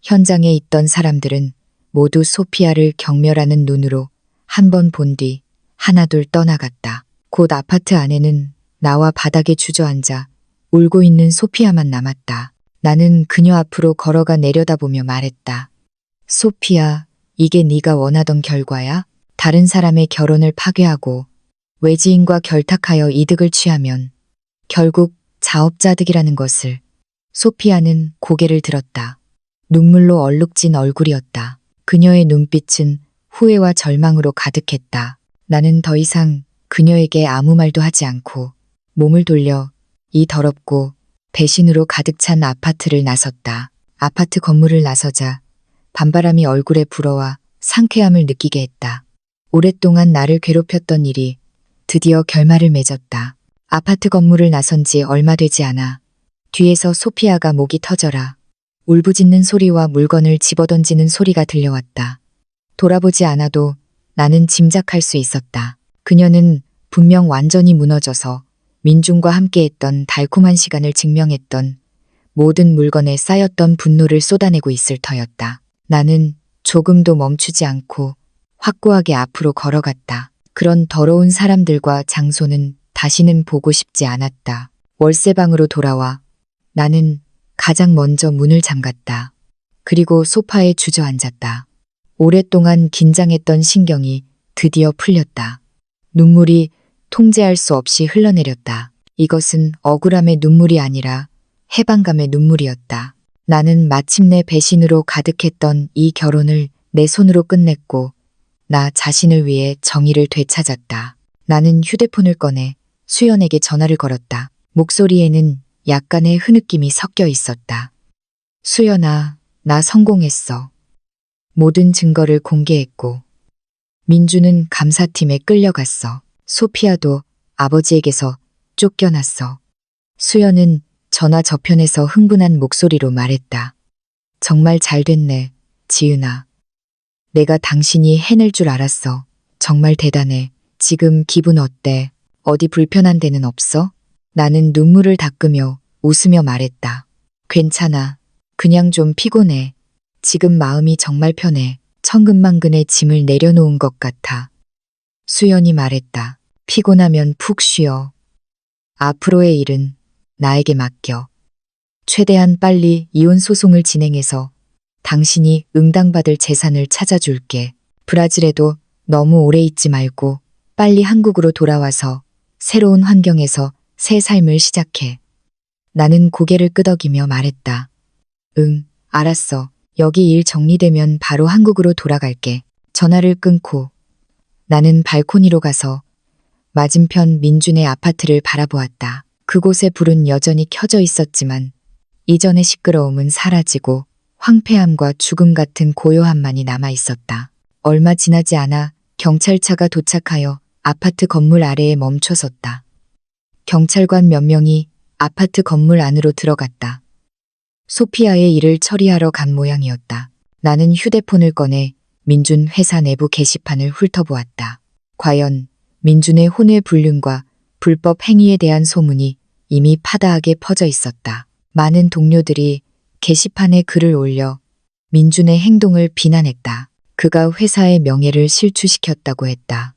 현장에 있던 사람들은 모두 소피아를 경멸하는 눈으로 한 번 본 뒤 하나둘 떠나갔다. 곧 아파트 안에는 나와 바닥에 주저앉아 울고 있는 소피아만 남았다. 나는 그녀 앞으로 걸어가 내려다보며 말했다. 소피아, 이게 네가 원하던 결과야? 다른 사람의 결혼을 파괴하고 외지인과 결탁하여 이득을 취하면 결국 자업자득이라는 것을. 소피아는 고개를 들었다. 눈물로 얼룩진 얼굴이었다. 그녀의 눈빛은 후회와 절망으로 가득했다. 나는 더 이상 그녀에게 아무 말도 하지 않고 몸을 돌려 이 더럽고 배신으로 가득 찬 아파트를 나섰다. 아파트 건물을 나서자 밤바람이 얼굴에 불어와 상쾌함을 느끼게 했다. 오랫동안 나를 괴롭혔던 일이 드디어 결말을 맺었다. 아파트 건물을 나선 지 얼마 되지 않아 뒤에서 소피아가 목이 터져라 울부짖는 소리와 물건을 집어던지는 소리가 들려왔다. 돌아보지 않아도 나는 짐작할 수 있었다. 그녀는 분명 완전히 무너져서 민준과 함께했던 달콤한 시간을 증명했던 모든 물건에 쌓였던 분노를 쏟아내고 있을 터였다. 나는 조금도 멈추지 않고 확고하게 앞으로 걸어갔다. 그런 더러운 사람들과 장소는 다시는 보고 싶지 않았다. 월세방으로 돌아와 나는 가장 먼저 문을 잠갔다. 그리고 소파에 주저앉았다. 오랫동안 긴장했던 신경이 드디어 풀렸다. 눈물이 통제할 수 없이 흘러내렸다. 이것은 억울함의 눈물이 아니라 해방감의 눈물이었다. 나는 마침내 배신으로 가득했던 이 결혼을 내 손으로 끝냈고 나 자신을 위해 정의를 되찾았다. 나는 휴대폰을 꺼내 수연에게 전화를 걸었다. 목소리에는 약간의 흐느낌이 섞여 있었다. 수연아, 나 성공했어. 모든 증거를 공개했고 민주는 감사팀에 끌려갔어. 소피아도 아버지에게서 쫓겨났어. 수연은 전화 저편에서 흥분한 목소리로 말했다. 정말 잘 됐네, 지은아. 내가 당신이 해낼 줄 알았어. 정말 대단해. 지금 기분 어때? 어디 불편한 데는 없어? 나는 눈물을 닦으며 웃으며 말했다. 괜찮아. 그냥 좀 피곤해. 지금 마음이 정말 편해. 천근만근의 짐을 내려놓은 것 같아. 수연이 말했다. 피곤하면 푹 쉬어. 앞으로의 일은 나에게 맡겨. 최대한 빨리 이혼 소송을 진행해서 당신이 응당받을 재산을 찾아줄게. 브라질에도 너무 오래 있지 말고 빨리 한국으로 돌아와서 새로운 환경에서 새 삶을 시작해. 나는 고개를 끄덕이며 말했다. 응, 알았어. 여기 일 정리되면 바로 한국으로 돌아갈게. 전화를 끊고 나는 발코니로 가서 맞은편 민준의 아파트를 바라보았다. 그곳의 불은 여전히 켜져 있었지만 이전의 시끄러움은 사라지고 황폐함과 죽음 같은 고요함만이 남아 있었다. 얼마 지나지 않아 경찰차가 도착하여 아파트 건물 아래에 멈춰섰다. 경찰관 몇 명이 아파트 건물 안으로 들어갔다. 소피아의 일을 처리하러 간 모양이었다. 나는 휴대폰을 꺼내 민준 회사 내부 게시판을 훑어보았다. 과연 민준의 혼외 불륜과 불법 행위에 대한 소문이 이미 파다하게 퍼져 있었다. 많은 동료들이 게시판에 글을 올려 민준의 행동을 비난했다. 그가 회사의 명예를 실추시켰다고 했다.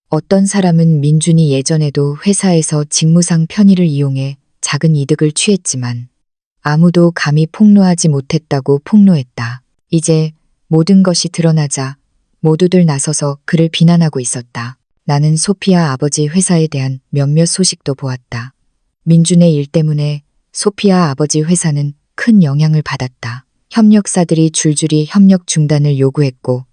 어떤 사람은 민준이 예전에도 회사에서 직무상 편의를 이용해 작은 이득을 취했지만 아무도 감히 폭로하지 못했다고 폭로했다. 이제 모든 것이 드러나자 모두들 나서서 그를 비난하고 있었다. 나는 소피아 아버지 회사에 대한 몇몇 소식도 보았다. 민준의 일 때문에 소피아 아버지 회사는 큰 영향을 받았다. 협력사들이 줄줄이 협력 중단을 요구했고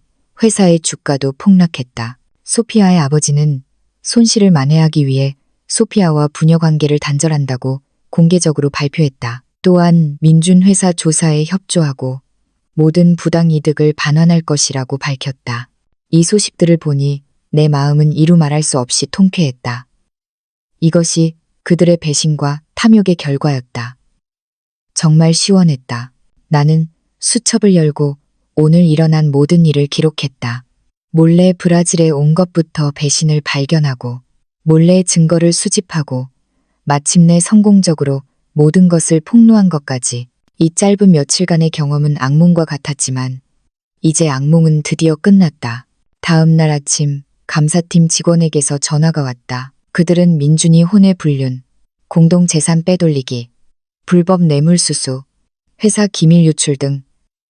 회사의 주가도 폭락했다. 소피아의 아버지는 손실을 만회하기 위해 소피아와 부녀 관계를 단절한다고 공개적으로 발표했다. 또한 민준 회사 조사에 협조하고 모든 부당 이득을 반환할 것이라고 밝혔다. 이 소식들을 보니 내 마음은 이루 말할 수 없이 통쾌했다. 이것이 그들의 배신과 탐욕의 결과였다. 정말 시원했다. 나는 수첩을 열고 오늘 일어난 모든 일을 기록했다. 몰래 브라질에 온 것부터 배신을 발견하고 몰래 증거를 수집하고 마침내 성공적으로 모든 것을 폭로한 것까지. 이 짧은 며칠간의 경험은 악몽과 같았지만 이제 악몽은 드디어 끝났다. 다음 날 아침 감사팀 직원에게서 전화가 왔다. 그들은 민준이 혼외 불륜, 공동재산 빼돌리기, 불법 뇌물수수, 회사 기밀 유출 등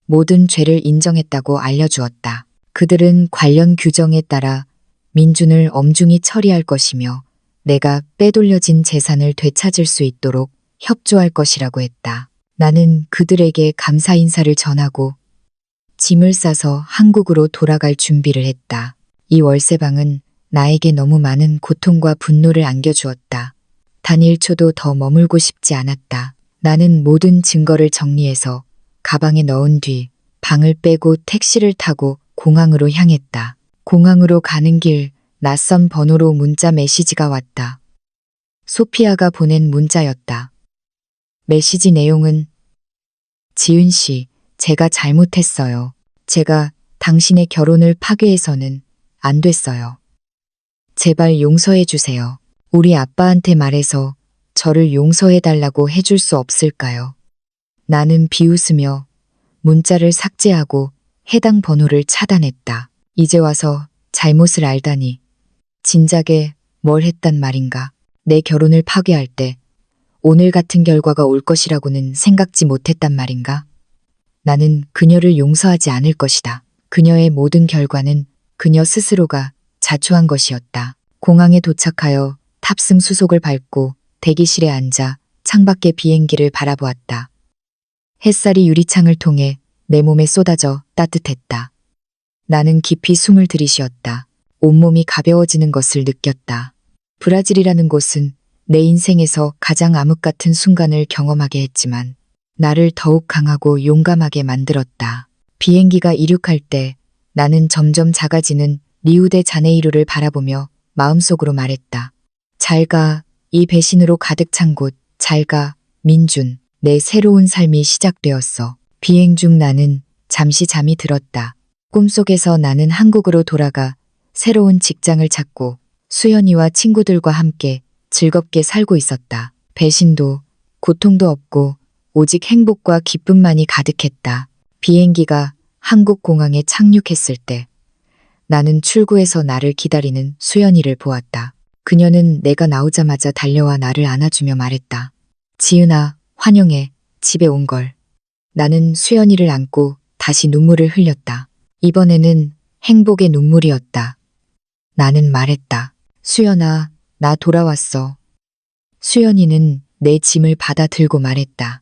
모든 죄를 인정했다고 알려주었다. 그들은 관련 규정에 따라 민준을 엄중히 처리할 것이며 내가 빼돌려진 재산을 되찾을 수 있도록 협조할 것이라고 했다. 나는 그들에게 감사 인사를 전하고 짐을 싸서 한국으로 돌아갈 준비를 했다. 이 월세방은 나에게 너무 많은 고통과 분노를 안겨주었다. 단 1초도 더 머물고 싶지 않았다. 나는 모든 증거를 정리해서 가방에 넣은 뒤 방을 빼고 택시를 타고 공항으로 향했다. 공항으로 가는 길 낯선 번호로 문자 메시지가 왔다. 소피아가 보낸 문자였다. 메시지 내용은 지은 씨, 제가 잘못했어요. 제가 당신의 결혼을 파괴해서는 안 됐어요. 제발 용서해 주세요. 우리 아빠한테 말해서 저를 용서해 달라고 해줄 수 없을까요? 나는 비웃으며 문자를 삭제하고 해당 번호를 차단했다. 이제 와서 잘못을 알다니. 진작에 뭘 했단 말인가. 내 결혼을 파괴할 때 오늘 같은 결과가 올 것이라고는 생각지 못했단 말인가. 나는 그녀를 용서하지 않을 것이다. 그녀의 모든 결과는 그녀 스스로가 자초한 것이었다. 공항에 도착하여 탑승 수속을 밟고 대기실에 앉아 창밖의 비행기를 바라보았다. 햇살이 유리창을 통해 내 몸에 쏟아져 따뜻했다. 나는 깊이 숨을 들이쉬었다. 온몸이 가벼워지는 것을 느꼈다. 브라질이라는 곳은 내 인생에서 가장 암흑 같은 순간을 경험하게 했지만 나를 더욱 강하고 용감하게 만들었다. 비행기가 이륙할 때 나는 점점 작아지는 리우데 자네이루를 바라보며 마음속으로 말했다. 잘 가, 이 배신으로 가득 찬 곳, 잘 가, 민준. 내 새로운 삶이 시작되었어. 비행 중 나는 잠시 잠이 들었다. 꿈속에서 나는 한국으로 돌아가 새로운 직장을 찾고 수연이와 친구들과 함께 즐겁게 살고 있었다. 배신도 고통도 없고 오직 행복과 기쁨만이 가득했다. 비행기가 한국 공항에 착륙했을 때 나는 출구에서 나를 기다리는 수연이를 보았다. 그녀는 내가 나오자마자 달려와 나를 안아주며 말했다. 지은아, 환영해. 집에 온 걸. 나는 수연이를 안고 다시 눈물을 흘렸다. 이번에는 행복의 눈물이었다. 나는 말했다. 수연아, 나 돌아왔어. 수연이는 내 짐을 받아 들고 말했다.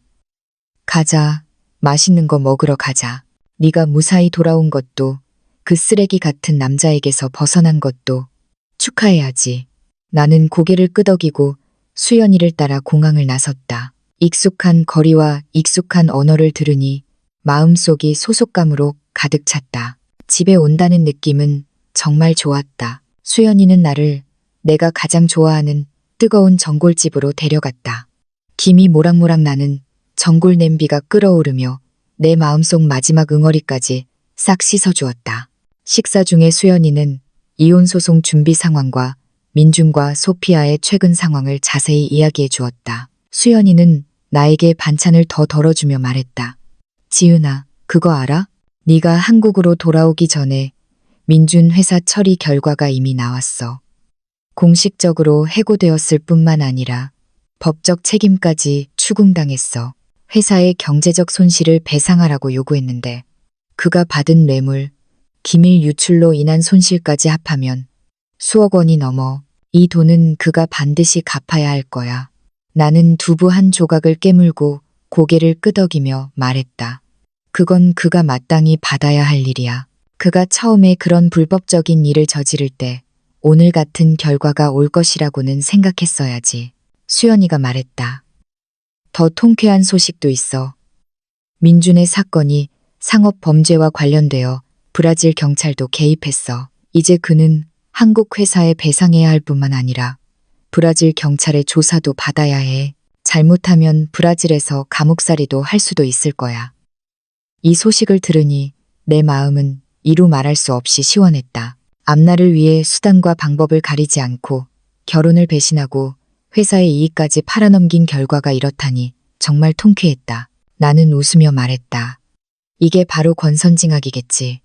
가자. 맛있는 거 먹으러 가자. 네가 무사히 돌아온 것도 그 쓰레기 같은 남자에게서 벗어난 것도 축하해야지. 나는 고개를 끄덕이고 수연이를 따라 공항을 나섰다. 익숙한 거리와 익숙한 언어를 들으니 마음속이 소속감으로 가득 찼다. 집에 온다는 느낌은 정말 좋았다. 수연이는 나를 내가 가장 좋아하는 뜨거운 전골집으로 데려갔다. 김이 모락모락 나는 전골 냄비가 끓어오르며 내 마음속 마지막 응어리까지 싹 씻어주었다. 식사 중에 수연이는 이혼 소송 준비 상황과 민준과 소피아의 최근 상황을 자세히 이야기해 주었다. 수연이는 나에게 반찬을 더 덜어주며 말했다. 지은아, 그거 알아? 네가 한국으로 돌아오기 전에 민준 회사 처리 결과가 이미 나왔어. 공식적으로 해고되었을 뿐만 아니라 법적 책임까지 추궁당했어. 회사의 경제적 손실을 배상하라고 요구했는데 그가 받은 뇌물, 기밀 유출로 인한 손실까지 합하면 수억 원이 넘어. 이 돈은 그가 반드시 갚아야 할 거야. 나는 두부 한 조각을 깨물고 고개를 끄덕이며 말했다. 그건 그가 마땅히 받아야 할 일이야. 그가 처음에 그런 불법적인 일을 저지를 때 오늘 같은 결과가 올 것이라고는 생각했어야지. 수연이가 말했다. 더 통쾌한 소식도 있어. 민준의 사건이 상업 범죄와 관련되어 브라질 경찰도 개입했어. 이제 그는 한국 회사에 배상해야 할 뿐만 아니라 브라질 경찰의 조사도 받아야 해. 잘못하면 브라질에서 감옥살이도 할 수도 있을 거야. 이 소식을 들으니 내 마음은 이루 말할 수 없이 시원했다. 앞날을 위해 수단과 방법을 가리지 않고 결혼을 배신하고 회사의 이익까지 팔아넘긴 결과가 이렇다니 정말 통쾌했다. 나는 웃으며 말했다. 이게 바로 권선징악이겠지.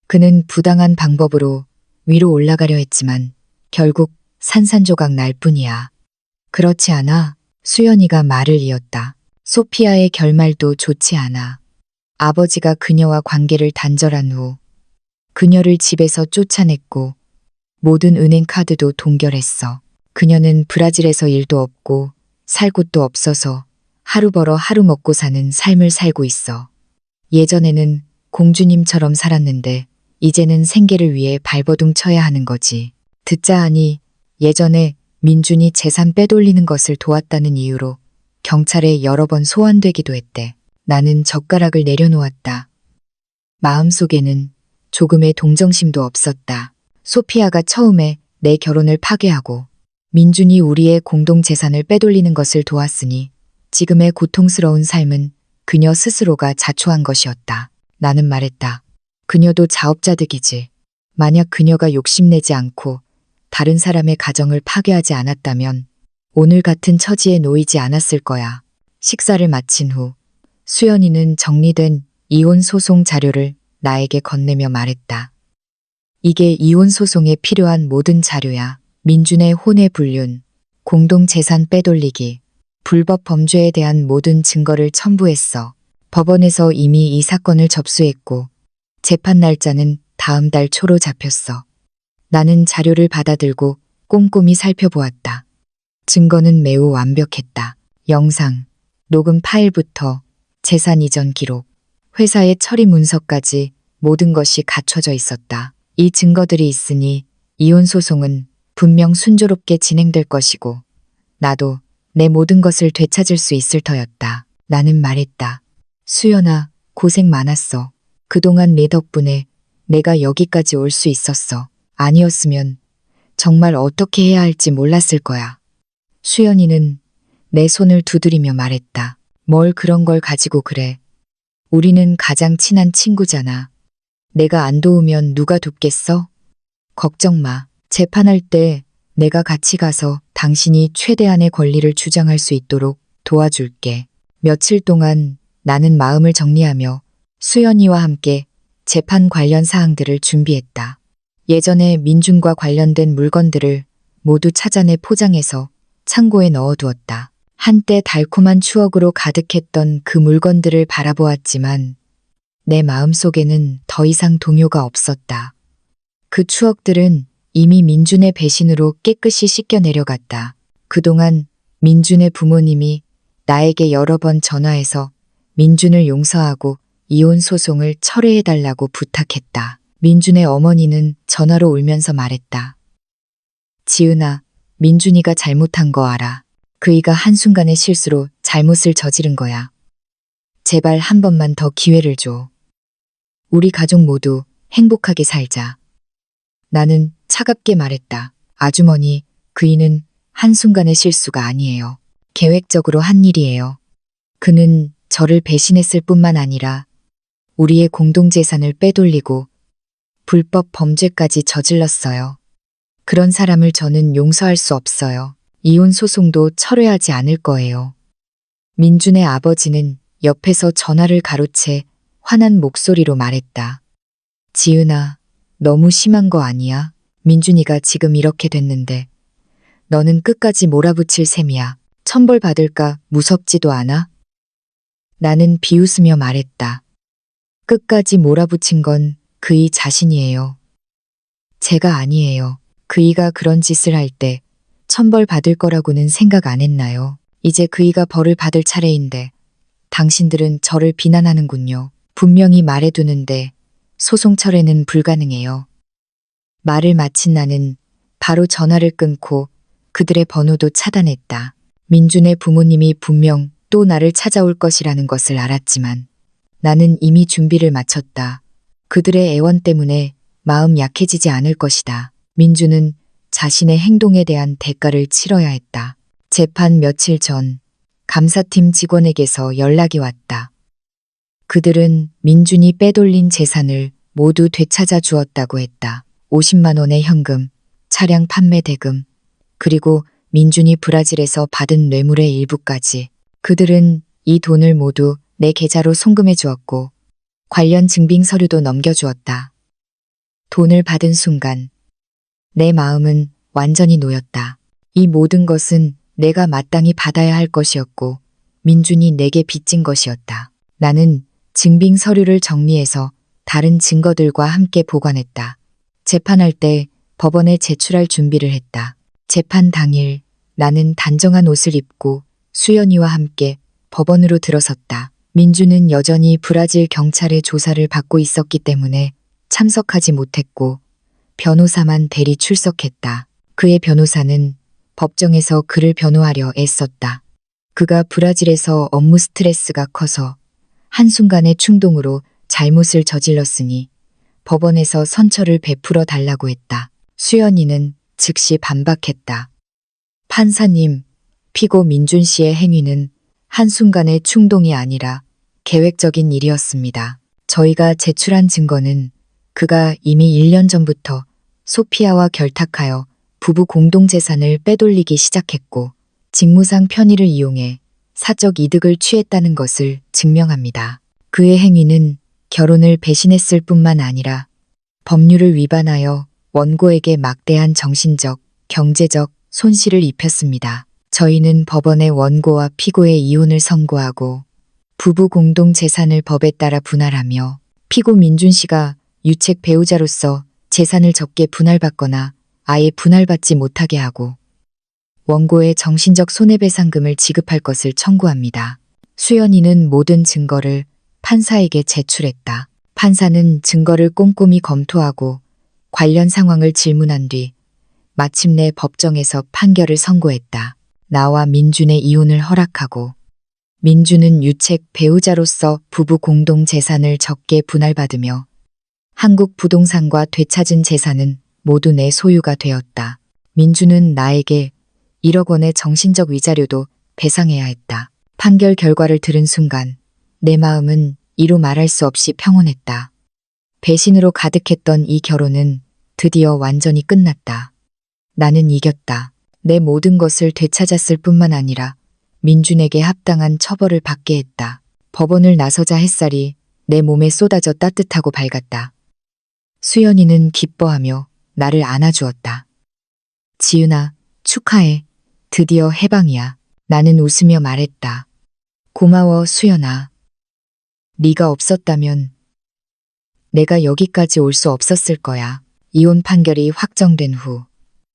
그는 부당한 방법으로 위로 올라가려 했지만 결국 산산조각 날 뿐이야. 그렇지 않아? 수연이가 말을 이었다. 소피아의 결말도 좋지 않아. 아버지가 그녀와 관계를 단절한 후 그녀를 집에서 쫓아냈고 모든 은행 카드도 동결했어. 그녀는 브라질에서 일도 없고 살 곳도 없어서 하루 벌어 하루 먹고 사는 삶을 살고 있어. 예전에는 공주님처럼 살았는데 이제는 생계를 위해 발버둥 쳐야 하는 거지. 듣자 하니 예전에 민준이 재산 빼돌리는 것을 도왔다는 이유로 경찰에 여러 번 소환되기도 했대. 나는 젓가락을 내려놓았다. 마음속에는 조금의 동정심도 없었다. 소피아가 처음에 내 결혼을 파괴하고 민준이 우리의 공동재산을 빼돌리는 것을 도왔으니 지금의 고통스러운 삶은 그녀 스스로가 자초한 것이었다. 나는 말했다. 그녀도 자업자득이지. 만약 그녀가 욕심내지 않고 다른 사람의 가정을 파괴하지 않았다면 오늘 같은 처지에 놓이지 않았을 거야. 식사를 마친 후 수연이는 정리된 이혼 소송 자료를 나에게 건네며 말했다. 이게 이혼 소송에 필요한 모든 자료야. 민준의 혼외 불륜, 공동재산 빼돌리기, 불법 범죄에 대한 모든 증거를 첨부했어. 법원에서 이미 이 사건을 접수했고 재판 날짜는 다음 달 초로 잡혔어. 나는 자료를 받아들고 꼼꼼히 살펴보았다. 증거는 매우 완벽했다. 영상, 녹음 파일부터 재산 이전 기록, 회사의 처리 문서까지 모든 것이 갖춰져 있었다. 이 증거들이 있으니 이혼 소송은 분명 순조롭게 진행될 것이고 나도 내 모든 것을 되찾을 수 있을 터였다. 나는 말했다. 수연아, 고생 많았어. 그동안 네 덕분에 내가 여기까지 올 수 있었어. 아니었으면 정말 어떻게 해야 할지 몰랐을 거야. 수연이는 내 손을 두드리며 말했다. 뭘 그런 걸 가지고 그래. 우리는 가장 친한 친구잖아. 내가 안 도우면 누가 돕겠어? 걱정 마. 재판할 때 내가 같이 가서 당신이 최대한의 권리를 주장할 수 있도록 도와줄게. 며칠 동안 나는 마음을 정리하며 수연이와 함께 재판 관련 사항들을 준비했다. 예전에 민준과 관련된 물건들을 모두 찾아내 포장해서 창고에 넣어두었다. 한때 달콤한 추억으로 가득했던 그 물건들을 바라보았지만 내 마음속에는 더 이상 동요가 없었다. 그 추억들은 이미 민준의 배신으로 깨끗이 씻겨 내려갔다. 그동안 민준의 부모님이 나에게 여러 번 전화해서 민준을 용서하고 이혼 소송을 철회해달라고 부탁했다. 민준의 어머니는 전화로 울면서 말했다. 지은아, 민준이가 잘못한 거 알아. 그이가 한순간의 실수로 잘못을 저지른 거야. 제발 한 번만 더 기회를 줘. 우리 가족 모두 행복하게 살자. 나는 차갑게 말했다. 아주머니, 그이는 한순간의 실수가 아니에요. 계획적으로 한 일이에요. 그는 저를 배신했을 뿐만 아니라 우리의 공동재산을 빼돌리고 불법 범죄까지 저질렀어요. 그런 사람을 저는 용서할 수 없어요. 이혼 소송도 철회하지 않을 거예요. 민준의 아버지는 옆에서 전화를 가로채 화난 목소리로 말했다. 지은아, 너무 심한 거 아니야? 민준이가 지금 이렇게 됐는데 너는 끝까지 몰아붙일 셈이야. 천벌받을까 무섭지도 않아? 나는 비웃으며 말했다. 끝까지 몰아붙인 건 그이 자신이에요. 제가 아니에요. 그이가 그런 짓을 할 때 천벌받을 거라고는 생각 안 했나요? 이제 그이가 벌을 받을 차례인데 당신들은 저를 비난하는군요. 분명히 말해두는데 소송 철회는 불가능해요. 말을 마친 나는 바로 전화를 끊고 그들의 번호도 차단했다. 민준의 부모님이 분명 또 나를 찾아올 것이라는 것을 알았지만 나는 이미 준비를 마쳤다. 그들의 애원 때문에 마음 약해지지 않을 것이다. 민준은 자신의 행동에 대한 대가를 치러야 했다. 재판 며칠 전 감사팀 직원에게서 연락이 왔다. 그들은 민준이 빼돌린 재산을 모두 되찾아 주었다고 했다. 50만 원의 현금, 차량 판매 대금, 그리고 민준이 브라질에서 받은 뇌물의 일부까지. 그들은 이 돈을 모두 내 계좌로 송금해 주었고 관련 증빙 서류도 넘겨주었다. 돈을 받은 순간 내 마음은 완전히 놓였다. 이 모든 것은 내가 마땅히 받아야 할 것이었고 민준이 내게 빚진 것이었다. 나는 증빙 서류를 정리해서 다른 증거들과 함께 보관했다. 재판할 때 법원에 제출할 준비를 했다. 재판 당일 나는 단정한 옷을 입고 수연이와 함께 법원으로 들어섰다. 민준은 여전히 브라질 경찰의 조사를 받고 있었기 때문에 참석하지 못했고 변호사만 대리 출석했다. 그의 변호사는 법정에서 그를 변호하려 애썼다. 그가 브라질에서 업무 스트레스가 커서 한순간의 충동으로 잘못을 저질렀으니 법원에서 선처를 베풀어 달라고 했다. 수연이는 즉시 반박했다. 판사님, 피고 민준 씨의 행위는 한순간의 충동이 아니라 계획적인 일이었습니다. 저희가 제출한 증거는 그가 이미 1년 전부터 소피아와 결탁하여 부부 공동재산을 빼돌리기 시작했고 직무상 편의를 이용해 사적 이득을 취했다는 것을 증명합니다. 그의 행위는 결혼을 배신했을 뿐만 아니라 법률을 위반하여 원고에게 막대한 정신적, 경제적 손실을 입혔습니다. 저희는 법원에 원고와 피고의 이혼을 선고하고 부부 공동 재산을 법에 따라 분할하며 피고 민준 씨가 유책 배우자로서 재산을 적게 분할받거나 아예 분할받지 못하게 하고 원고의 정신적 손해배상금을 지급할 것을 청구합니다. 수연이는 모든 증거를 판사에게 제출했다. 판사는 증거를 꼼꼼히 검토하고 관련 상황을 질문한 뒤 마침내 법정에서 판결을 선고했다. 나와 민준의 이혼을 허락하고 민준은 유책 배우자로서 부부 공동 재산을 적게 분할받으며 한국 부동산과 되찾은 재산은 모두 내 소유가 되었다. 민준은 나에게 1억 원의 정신적 위자료도 배상해야 했다. 판결 결과를 들은 순간 내 마음은 이루 말할 수 없이 평온했다. 배신으로 가득했던 이 결혼은 드디어 완전히 끝났다. 나는 이겼다. 내 모든 것을 되찾았을 뿐만 아니라 민준에게 합당한 처벌을 받게 했다. 법원을 나서자 햇살이 내 몸에 쏟아져 따뜻하고 밝았다. 수연이는 기뻐하며 나를 안아주었다. 지은아, 축하해. 드디어 해방이야. 나는 웃으며 말했다. 고마워, 수연아. 네가 없었다면 내가 여기까지 올 수 없었을 거야. 이혼 판결이 확정된 후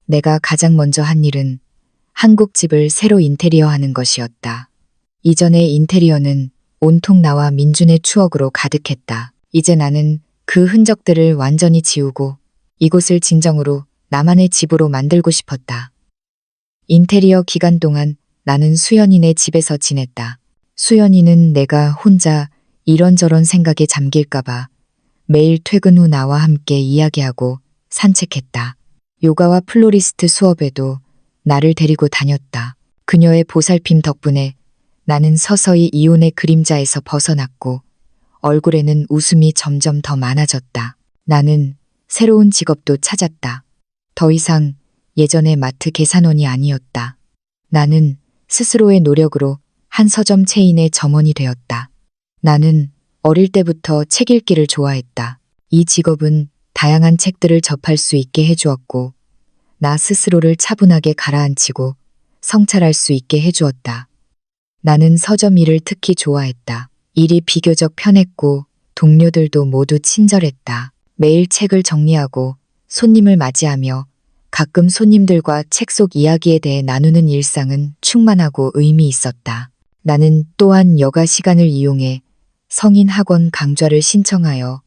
내가 가장 먼저 한 일은 한국 집을 새로 인테리어하는 것이었다. 이전의 인테리어는 온통 나와 민준의 추억으로 가득했다. 이제 나는 그 흔적들을 완전히 지우고 이곳을 진정으로 나만의 집으로 만들고 싶었다. 인테리어 기간 동안 나는 수연이네 집에서 지냈다. 수연이는 내가 혼자 이런저런 생각에 잠길까봐 매일 퇴근 후 나와 함께 이야기하고 산책했다. 요가와 플로리스트 수업에도 나를 데리고 다녔다. 그녀의 보살핌 덕분에 나는 서서히 이혼의 그림자에서 벗어났고 얼굴에는 웃음이 점점 더 많아졌다. 나는 새로운 직업도 찾았다. 더 이상 예전의 마트 계산원이 아니었다. 나는 스스로의 노력으로 한 서점 체인의 점원이 되었다. 나는 어릴 때부터 책 읽기를 좋아했다. 이 직업은 다양한 책들을 접할 수 있게 해주었고 나 스스로를 차분하게 가라앉히고 성찰할 수 있게 해주었다. 나는 서점 일을 특히 좋아했다. 일이 비교적 편했고 동료들도 모두 친절했다. 매일 책을 정리하고 손님을 맞이하며 가끔 손님들과 책 속 이야기에 대해 나누는 일상은 충만하고 의미 있었다. 나는 또한 여가 시간을 이용해 성인 학원 강좌를 신청하여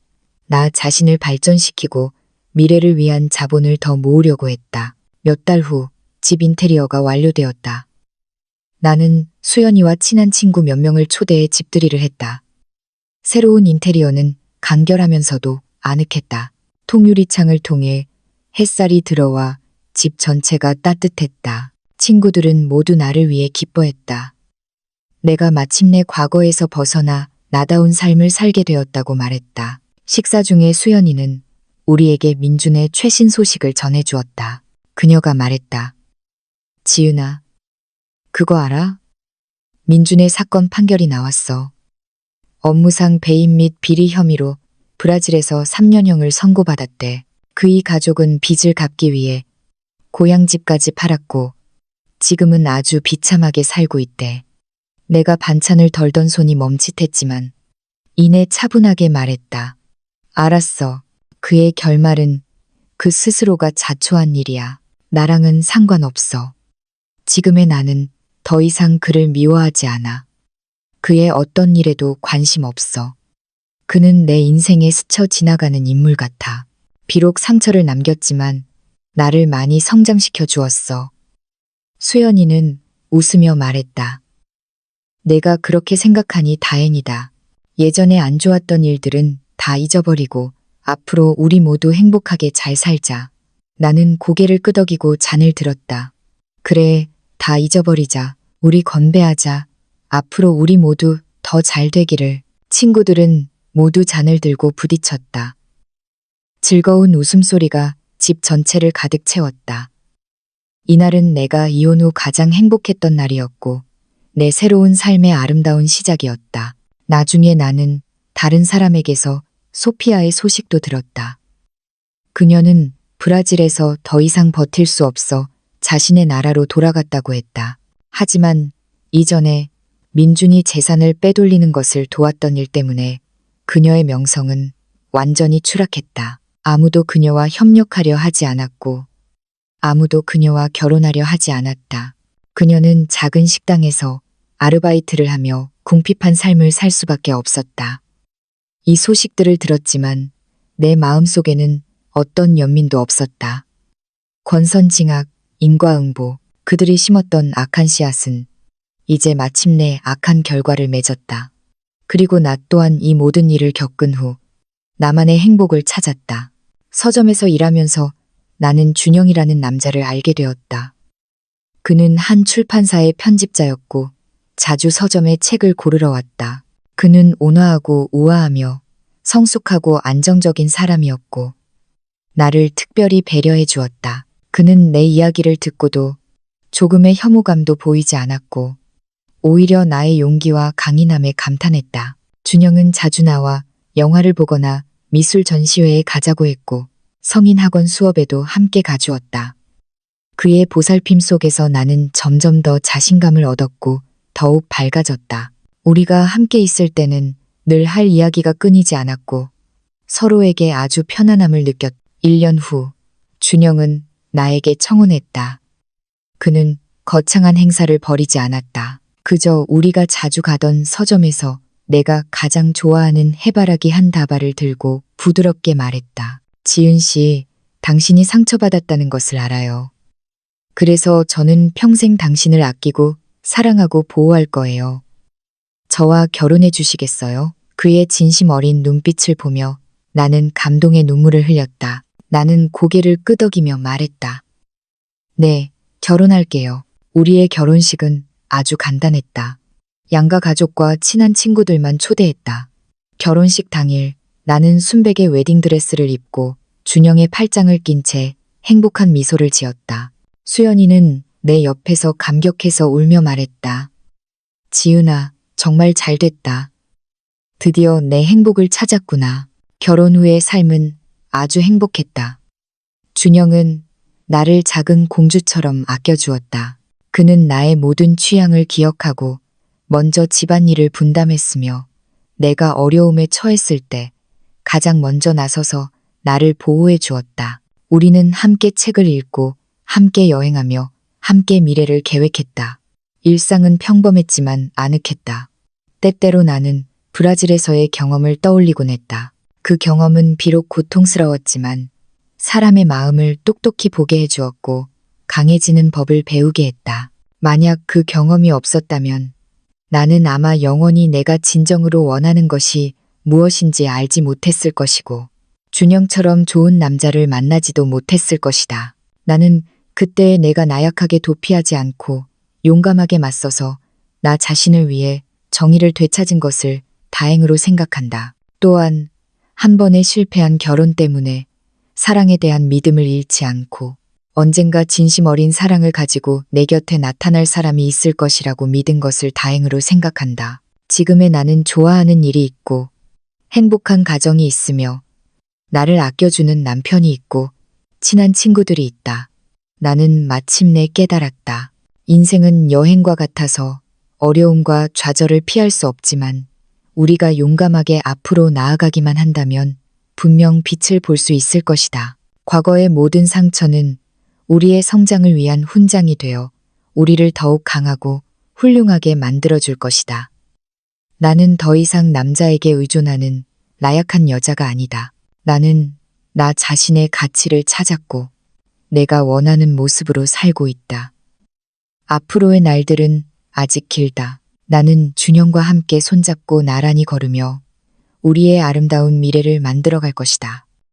나 자신을 발전시키고 미래를 위한 자본을 더 모으려고 했다. 몇 달 후 집 인테리어가 완료되었다. 나는 수연이와 친한 친구 몇 명을 초대해 집들이를 했다. 새로운 인테리어는 간결하면서도 아늑했다. 통유리창을 통해 햇살이 들어와 집 전체가 따뜻했다. 친구들은 모두 나를 위해 기뻐했다. 내가 마침내 과거에서 벗어나 나다운 삶을 살게 되었다고 말했다. 식사 중에 수연이는 우리에게 민준의 최신 소식을 전해주었다. 그녀가 말했다. 지은아, 그거 알아? 민준의 사건 판결이 나왔어. 업무상 배임 및 비리 혐의로 브라질에서 3년형을 선고받았대. 그의 가족은 빚을 갚기 위해 고향 집까지 팔았고 지금은 아주 비참하게 살고 있대. 내가 반찬을 덜던 손이 멈칫했지만 이내 차분하게 말했다. 알았어. 그의 결말은 그 스스로가 자초한 일이야. 나랑은 상관없어. 지금의 나는 더 이상 그를 미워하지 않아. 그의 어떤 일에도 관심 없어. 그는 내 인생에 스쳐 지나가는 인물 같아. 비록 상처를 남겼지만 나를 많이 성장시켜 주었어. 수연이는 웃으며 말했다. 내가 그렇게 생각하니 다행이다. 예전에 안 좋았던 일들은 다 잊어버리고 앞으로 우리 모두 행복하게 잘 살자. 나는 고개를 끄덕이고 잔을 들었다. 그래, 다 잊어버리자. 우리 건배하자. 앞으로 우리 모두 더 잘 되기를. 친구들은 모두 잔을 들고 부딪혔다. 즐거운 웃음소리가 집 전체를 가득 채웠다. 이날은 내가 이혼 후 가장 행복했던 날이었고 내 새로운 삶의 아름다운 시작이었다. 나중에 나는 다른 사람에게서 소피아의 소식도 들었다. 그녀는 브라질에서 더 이상 버틸 수 없어 자신의 나라로 돌아갔다고 했다. 하지만 이전에 민준이 재산을 빼돌리는 것을 도왔던 일 때문에 그녀의 명성은 완전히 추락했다. 아무도 그녀와 협력하려 하지 않았고 아무도 그녀와 결혼하려 하지 않았다. 그녀는 작은 식당에서 아르바이트를 하며 궁핍한 삶을 살 수밖에 없었다. 이 소식들을 들었지만 내 마음속에는 어떤 연민도 없었다. 권선징악, 인과응보, 그들이 심었던 악한 씨앗은 이제 마침내 악한 결과를 맺었다. 그리고 나 또한 이 모든 일을 겪은 후 나만의 행복을 찾았다. 서점에서 일하면서 나는 준영이라는 남자를 알게 되었다. 그는 한 출판사의 편집자였고 자주 서점에 책을 고르러 왔다. 그는 온화하고 우아하며 성숙하고 안정적인 사람이었고 나를 특별히 배려해 주었다. 그는 내 이야기를 듣고도 조금의 혐오감도 보이지 않았고 오히려 나의 용기와 강인함에 감탄했다. 준영은 자주 나와 영화를 보거나 미술 전시회에 가자고 했고 성인 학원 수업에도 함께 가주었다. 그의 보살핌 속에서 나는 점점 더 자신감을 얻었고 더욱 밝아졌다. 우리가 함께 있을 때는 늘 할 이야기가 끊이지 않았고 서로에게 아주 편안함을 느꼈다. 1년 후 준영은 나에게 청혼했다. 그는 거창한 행사를 벌이지 않았다. 그저 우리가 자주 가던 서점에서 내가 가장 좋아하는 해바라기 한 다발을 들고 부드럽게 말했다. 지은 씨, 당신이 상처받았다는 것을 알아요. 그래서 저는 평생 당신을 아끼고 사랑하고 보호할 거예요. 저와 결혼해 주시겠어요? 그의 진심 어린 눈빛을 보며 나는 감동의 눈물을 흘렸다. 나는 고개를 끄덕이며 말했다. 네, 결혼할게요. 우리의 결혼식은 아주 간단했다. 양가 가족과 친한 친구들만 초대했다. 결혼식 당일 나는 순백의 웨딩드레스를 입고 준영의 팔짱을 낀 채 행복한 미소를 지었다. 수연이는 내 옆에서 감격해서 울며 말했다. 지은아, 정말 잘 됐다. 드디어 내 행복을 찾았구나. 결혼 후의 삶은 아주 행복했다. 준영은 나를 작은 공주처럼 아껴주었다. 그는 나의 모든 취향을 기억하고 먼저 집안일을 분담했으며 내가 어려움에 처했을 때 가장 먼저 나서서 나를 보호해 주었다. 우리는 함께 책을 읽고 함께 여행하며 함께 미래를 계획했다. 일상은 평범했지만 아늑했다. 때때로 나는 브라질에서의 경험을 떠올리곤 했다. 그 경험은 비록 고통스러웠지만 사람의 마음을 똑똑히 보게 해주었고 강해지는 법을 배우게 했다. 만약 그 경험이 없었다면 나는 아마 영원히 내가 진정으로 원하는 것이 무엇인지 알지 못했을 것이고 준영처럼 좋은 남자를 만나지도 못했을 것이다. 나는 그때의 내가 나약하게 도피하지 않고 용감하게 맞서서 나 자신을 위해 정의를 되찾은 것을 다행으로 생각한다. 또한 한 번의 실패한 결혼 때문에 사랑에 대한 믿음을 잃지 않고 언젠가 진심 어린 사랑을 가지고 내 곁에 나타날 사람이 있을 것이라고 믿은 것을 다행으로 생각한다. 지금의 나는 좋아하는 일이 있고 행복한 가정이 있으며 나를 아껴주는 남편이 있고 친한 친구들이 있다. 나는 마침내 깨달았다. 인생은 여행과 같아서 어려움과 좌절을 피할 수 없지만 우리가 용감하게 앞으로 나아가기만 한다면 분명 빛을 볼 수 있을 것이다. 과거의 모든 상처는 우리의 성장을 위한 훈장이 되어 우리를 더욱 강하고 훌륭하게 만들어줄 것이다. 나는 더 이상 남자에게 의존하는 나약한 여자가 아니다. 나는 나 자신의 가치를 찾았고 내가 원하는 모습으로 살고 있다. 앞으로의 날들은 아직 길다. 나는 준영과 함께 손잡고 나란히 걸으며 우리의 아름다운 미래를 만들어갈 것이다.